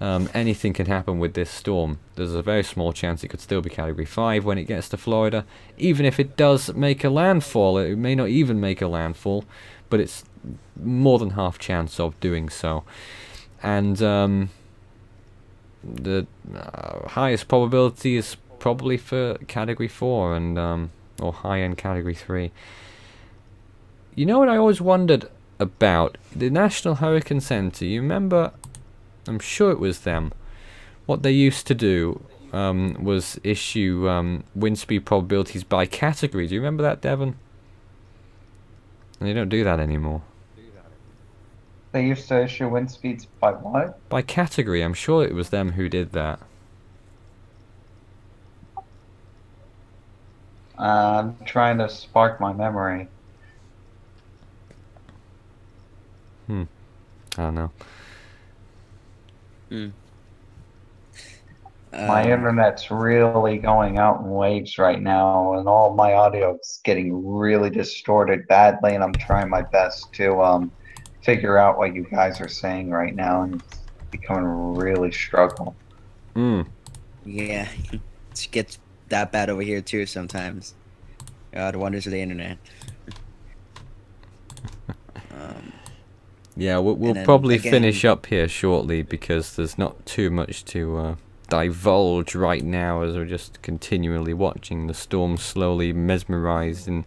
anything can happen with this storm. There's a very small chance it could still be category 5 when it gets to Florida. Even if it does make a landfall, it may not even make a landfall, but it's more than half chance of doing so. And the highest probability is probably for category 4 and or high-end category 3. You know what I always wondered about? The National Hurricane Center, you remember, I'm sure it was them, what they used to do was issue wind speed probabilities by category. Do you remember that, Devon? And they don't do that anymore. They used to issue wind speeds by what? By category. I'm sure it was them who did that. I'm trying to spark my memory. I don't know. My internet's really going out in waves right now, and all my audio is getting really distorted badly, and I'm trying my best to figure out what you guys are saying right now, and it's becoming a really struggle. Yeah, it gets that bad over here too sometimes. The wonders of the internet. Yeah, we'll then probably again- finish up here shortly, because there's not too much to divulge right now, as we're just continually watching the storm slowly mesmerized in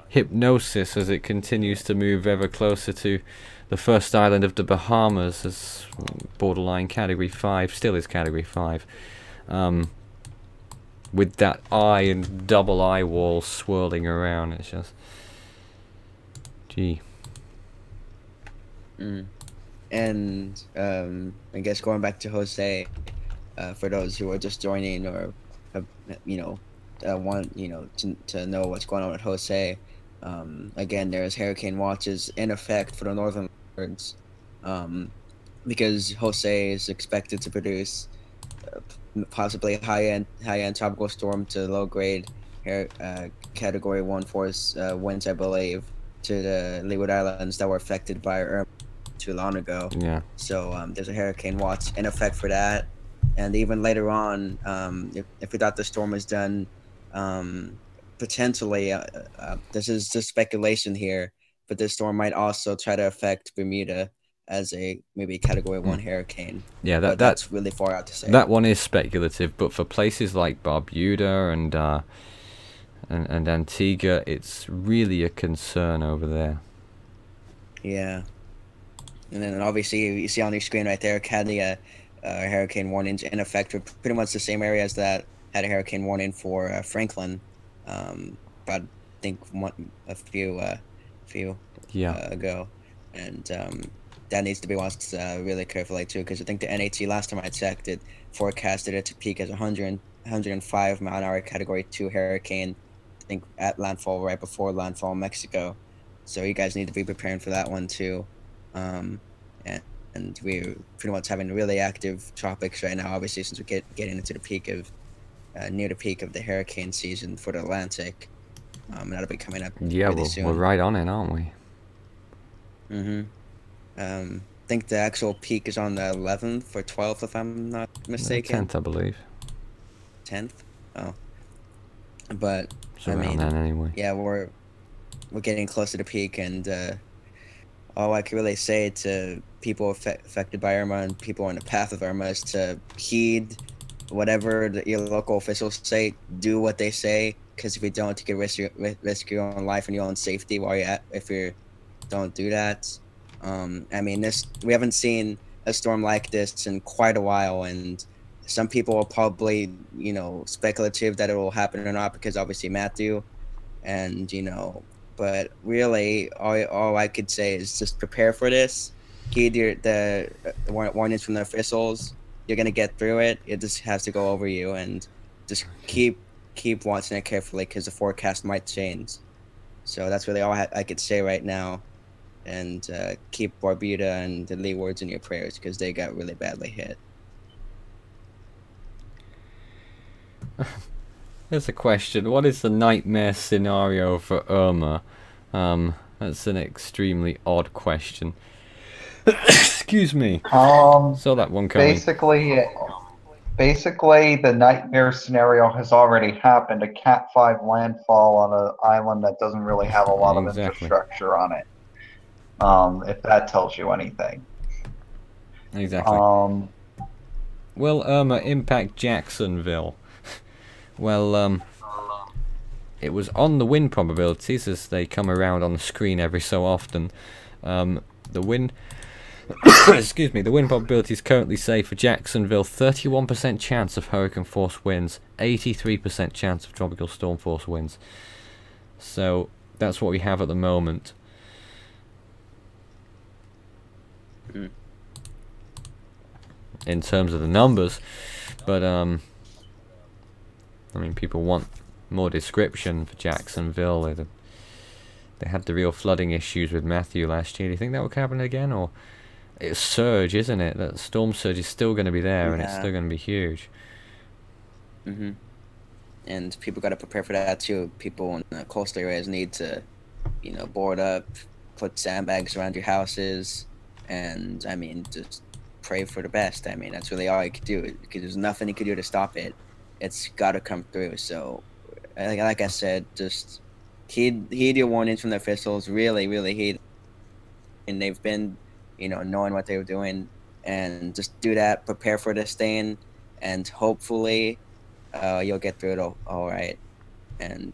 hypnosis as it continues to move ever closer to the first island of the Bahamas, as borderline category 5, still is category 5, with that eye and double eye wall swirling around. It's just, gee. And I guess going back to Jose, for those who are just joining or have, want to know what's going on with Jose, again, there's hurricane watches in effect for the northern wards, because Jose is expected to produce possibly high-end tropical storm to low-grade category 1 force winds, I believe, to the Leeward Islands that were affected by Irma too long ago. Yeah. So there's a hurricane watch in effect for that, and even later on, if we thought the storm was done, potentially, this is just speculation here, but this storm might also try to affect Bermuda as a maybe category 1 hurricane. Yeah, that's really far out to say. That one is speculative, but for places like Barbuda and Antigua, it's really a concern over there. Yeah. And then obviously you see on your screen right there, Katia, hurricane warnings in effect for pretty much the same areas that had a hurricane warning for Franklin, but I think a few ago, and that needs to be watched really carefully too, because I think the NAT last time I checked it forecasted it to peak as 105 mile an hour category 2 hurricane, I think at landfall, right before landfall in Mexico. So you guys need to be preparing for that one too. And we're pretty much having really active tropics right now, obviously, since we're getting into the peak of near the peak of the hurricane season for the Atlantic. And that'll be coming up really soon. We're right on it, aren't we? I think the actual peak is on the 11th or 12th, if I'm not mistaken. 10th, I believe. 10th? Oh. But It's around then anyway. Yeah, we're getting close to the peak, and all I can really say to people affected by Irma and people on the path of Irma is to heed whatever your local officials say. Do what they say, because if you don't, you can risk your own life and your own safety while you're if you don't do that. I mean, we haven't seen a storm like this in quite a while, and some people are probably, speculative that it will happen or not, because obviously Matthew, and but really all I could say is just prepare for this, heed the warnings from the officials. You're gonna get through it. It just has to go over you, and just keep watching it carefully, because the forecast might change. So that's really all I could say right now. And keep Barbuda and the Leewards in your prayers, because they got really badly hit. Here's a question. What is the nightmare scenario for Irma? That's an extremely odd question. Excuse me. Saw that one coming. Basically, the nightmare scenario has already happened. A Cat 5 landfall on an island that doesn't really have a lot of infrastructure on it. If that tells you anything. Exactly. Will Irma impact Jacksonville? Well, it was on the wind probabilities as they come around on the screen every so often. The wind... Excuse me, the wind probabilities currently say for Jacksonville 31% chance of hurricane force winds, 83% chance of tropical storm force winds. So that's what we have at the moment. In terms of the numbers, but I mean, people want more description for Jacksonville. They had the real flooding issues with Matthew last year. Do you think that will happen again, or it's surge, isn't it? That storm surge is still going to be there, and it's still going to be huge. And people got to prepare for that too. People in the coastal areas need to, you know, board up, put sandbags around your houses, and I mean, just pray for the best. I mean, that's really all you can do, because there's nothing you can do to stop it. It's got to come through. So, like I said, just heed your warnings from the officials. Really, really heed. And they've been, you know, knowing what they were doing, and just do that. Prepare for this thing, and hopefully, you'll get through it all right. And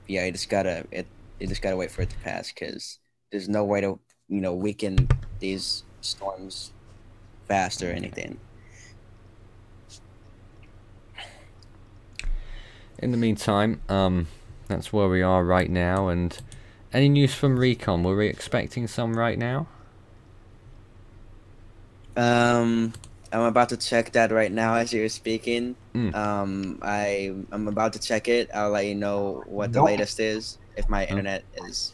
yeah, you just gotta wait for it to pass, because there's no way to, you know, weaken these storms fast or anything. In the meantime, that's where we are right now. And any news from Recon? Were we expecting some right now? I'm about to check that right now as you're speaking. Mm. I'm about to check it. I'll let you know what the latest is if my internet is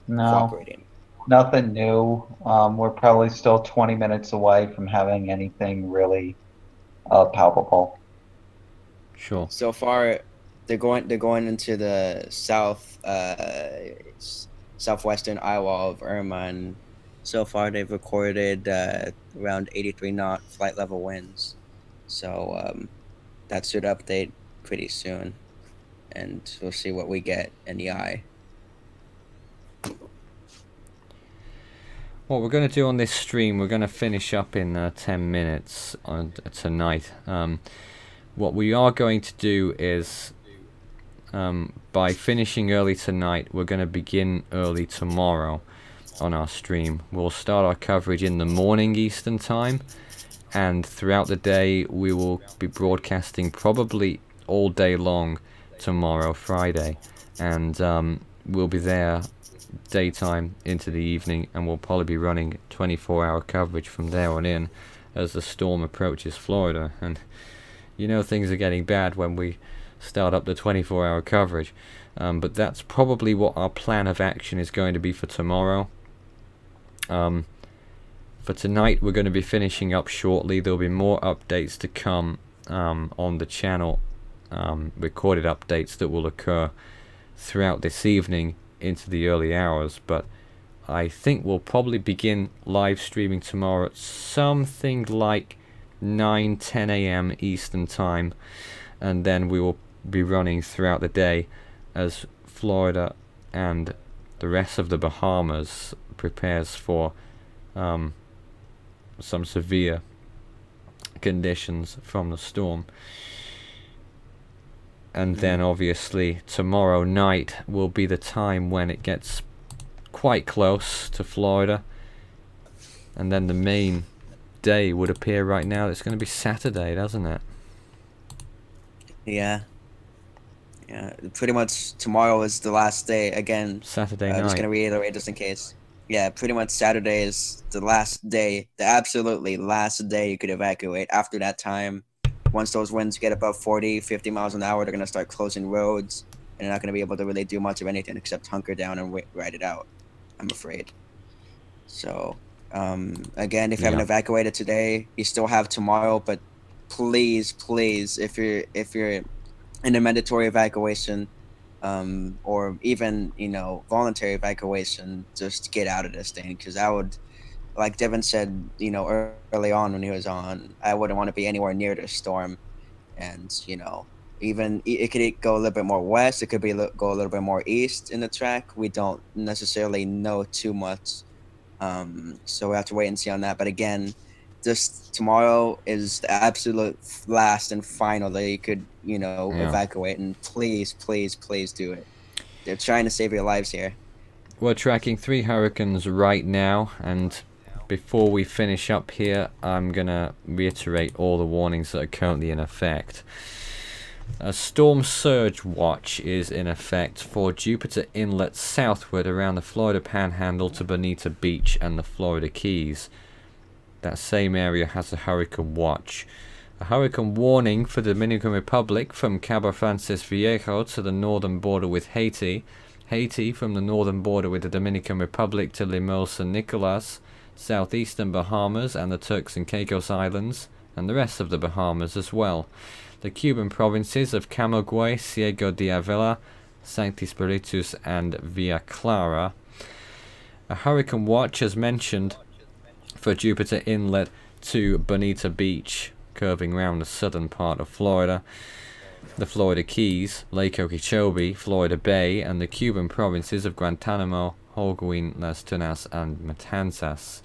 cooperating. Nothing new. We're probably still 20 minutes away from having anything really palpable. Sure. So far, they're going into the southwestern eye wall of Irma, and so far they've recorded around 83 knot flight level winds. So that should update pretty soon, and we'll see what we get in the eye. What we're going to do on this stream, we're going to finish up in 10 minutes on tonight. What we are going to do is, by finishing early tonight, we're going to begin early tomorrow on our stream. We'll start our coverage in the morning Eastern time, and throughout the day we will be broadcasting probably all day long tomorrow, Friday, and we'll be there daytime into the evening, and we'll probably be running 24-hour coverage from there on in as the storm approaches Florida. And you know, things are getting bad when we start up the 24-hour coverage, but that's probably what our plan of action is going to be for tomorrow. For tonight, we're going to be finishing up shortly. There'll be more updates to come on the channel, recorded updates that will occur throughout this evening into the early hours, but I think we'll probably begin live streaming tomorrow at something like 9-10 a.m. Eastern time, and then we will be running throughout the day as Florida and the rest of the Bahamas prepares for some severe conditions from the storm. And then obviously tomorrow night will be the time when it gets quite close to Florida, and then the main day would appear right now. It's going to be Saturday, doesn't it? Yeah, pretty much tomorrow is the last day again. Saturday night. I'm just going to reiterate just in case. Yeah, pretty much Saturday is the last day, the absolutely last day you could evacuate. After that time, once those winds get above 40, 50 miles an hour, they're going to start closing roads, and they're not going to be able to really do much of anything except hunker down and ride it out, I'm afraid. So, again, if you haven't evacuated today, you still have tomorrow, but please, if you're in a mandatory evacuation, or even voluntary evacuation, just get out of this thing, because I would, like Devin said, early on when he was on, I wouldn't want to be anywhere near this storm. And even it could go a little bit more west, it could go a little bit more east in the track. We don't necessarily know too much, so we have to wait and see on that. But again, just tomorrow is the absolute last and final that you could evacuate, and please do it. They're trying to save your lives here. We're tracking 3 hurricanes right now, and before we finish up here, I'm gonna reiterate all the warnings that are currently in effect. A storm surge watch is in effect for Jupiter Inlet southward around the Florida Panhandle to Bonita Beach and the Florida Keys. That same area has a hurricane watch. A hurricane warning for the Dominican Republic from Cabo Francis Viejo to the northern border with Haiti. Haiti from the northern border with the Dominican Republic to Limos and Nicolas. Southeastern Bahamas and the Turks and Caicos Islands, and the rest of the Bahamas as well. The Cuban provinces of Camagüey, Ciego de Avila, Sancti Spiritus and Villa Clara. A hurricane watch, as mentioned, for Jupiter Inlet to Bonita Beach, curving round the southern part of Florida, the Florida Keys, Lake Okeechobee, Florida Bay, and the Cuban provinces of Guantanamo, Holguin, Las Tunas and Matanzas.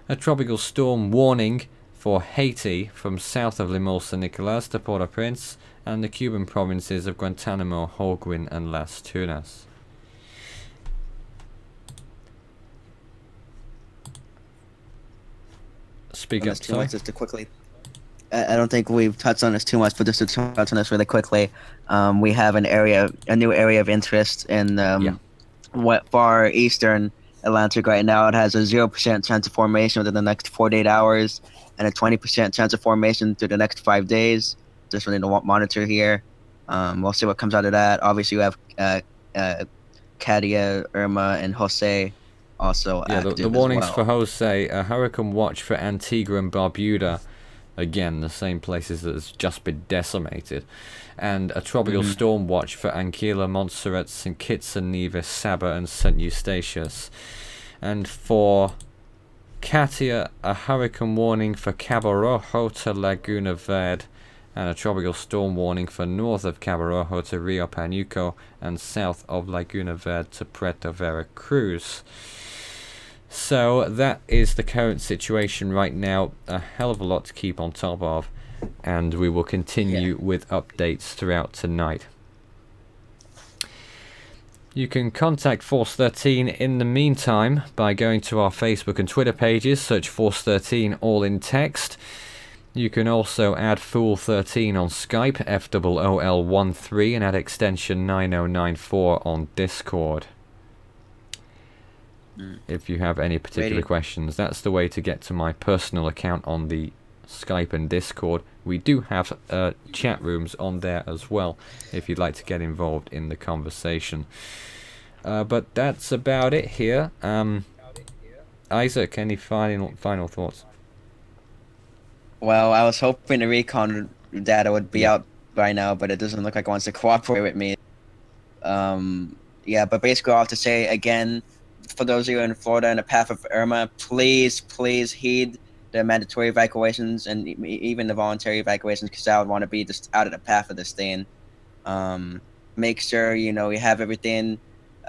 A tropical storm warning for Haiti from south of Limos and Nicolas to Port-au-Prince, and the Cuban provinces of Guantanamo, Holguin and Las Tunas. Speak up, too much, just to quickly. I don't think we've touched on this too much, but just to touch on this really quickly, we have a new area of interest in far eastern Atlantic right now. It has a 0% chance of formation within the next 48 hours and a 20% chance of formation through the next 5 days. Just really to monitor here. We'll see what comes out of that. Obviously, you have Katia, Irma, and Jose also active. The warnings for Jose, a hurricane watch for Antigua and Barbuda. Again, the same places that has just been decimated. And a tropical storm watch for Anguilla, Montserrat, St. Kitts and Nevis, Saba and St. Eustatius. And for Katia, a hurricane warning for Cabo Rojo to Laguna Verde, and a tropical storm warning for north of Cabo Rojo to Rio Panuco and south of Laguna Verde to Puerto Veracruz. So that is the current situation right now. A hell of a lot to keep on top of, and we will continue with updates throughout tonight. You can contact Force 13 in the meantime by going to our Facebook and Twitter pages. Search Force 13 all in text. You can also add Fool 13 on Skype, FOOL13, and add extension 9094 on Discord. If you have any particular questions, that's the way to get to my personal account on the Skype and Discord. We do have chat rooms on there as well, if you'd like to get involved in the conversation. But that's about it here. Isaac, any final thoughts? Well, I was hoping the recon data would be out by now, but it doesn't look like it wants to cooperate with me. But basically, I'll have to say again, for those of you in Florida in the path of Irma, please heed the mandatory evacuations and even the voluntary evacuations, because I would want to be just out of the path of this thing. Make sure you have everything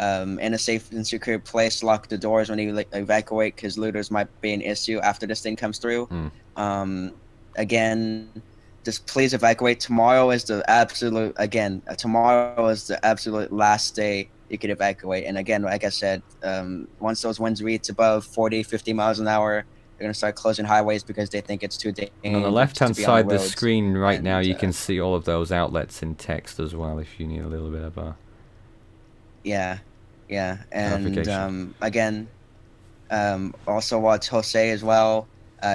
in a safe and secure place. Lock the doors when you evacuate, because looters might be an issue after this thing comes through. Again, just please evacuate. Tomorrow is the absolute last day you could evacuate. And again, like I said, once those winds reach above 40-50 miles an hour, they're going to start closing highways because they think it's too dangerous. On the left-hand side of the screen right now, you can see all of those outlets in text as well, if you need a little bit of a... And again, also watch Jose as well.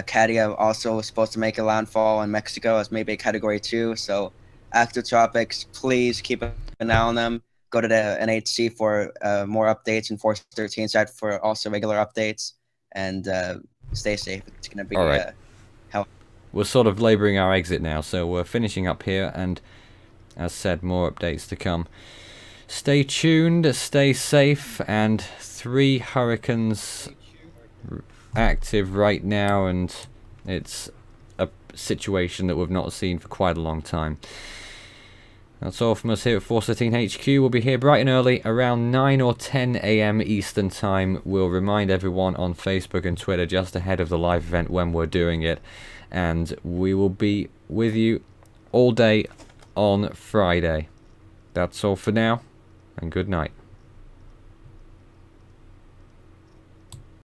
Katia also was supposed to make a landfall in Mexico as maybe a Category 2. So active tropics, please keep an eye on them. Go to the NHC for more updates, and Force 13 site for also regular updates. And stay safe. It's going to be all right. hell. we're sort of labouring our exit now, so we're finishing up here, and as said, more updates to come. Stay tuned, stay safe, and 3 hurricanes active right now, and it's a situation that we've not seen for quite a long time. That's all from us here at Force 13 HQ. We'll be here bright and early around 9 or 10 AM Eastern Time. We'll remind everyone on Facebook and Twitter just ahead of the live event when we're doing it. And we will be with you all day on Friday. That's all for now, and good night.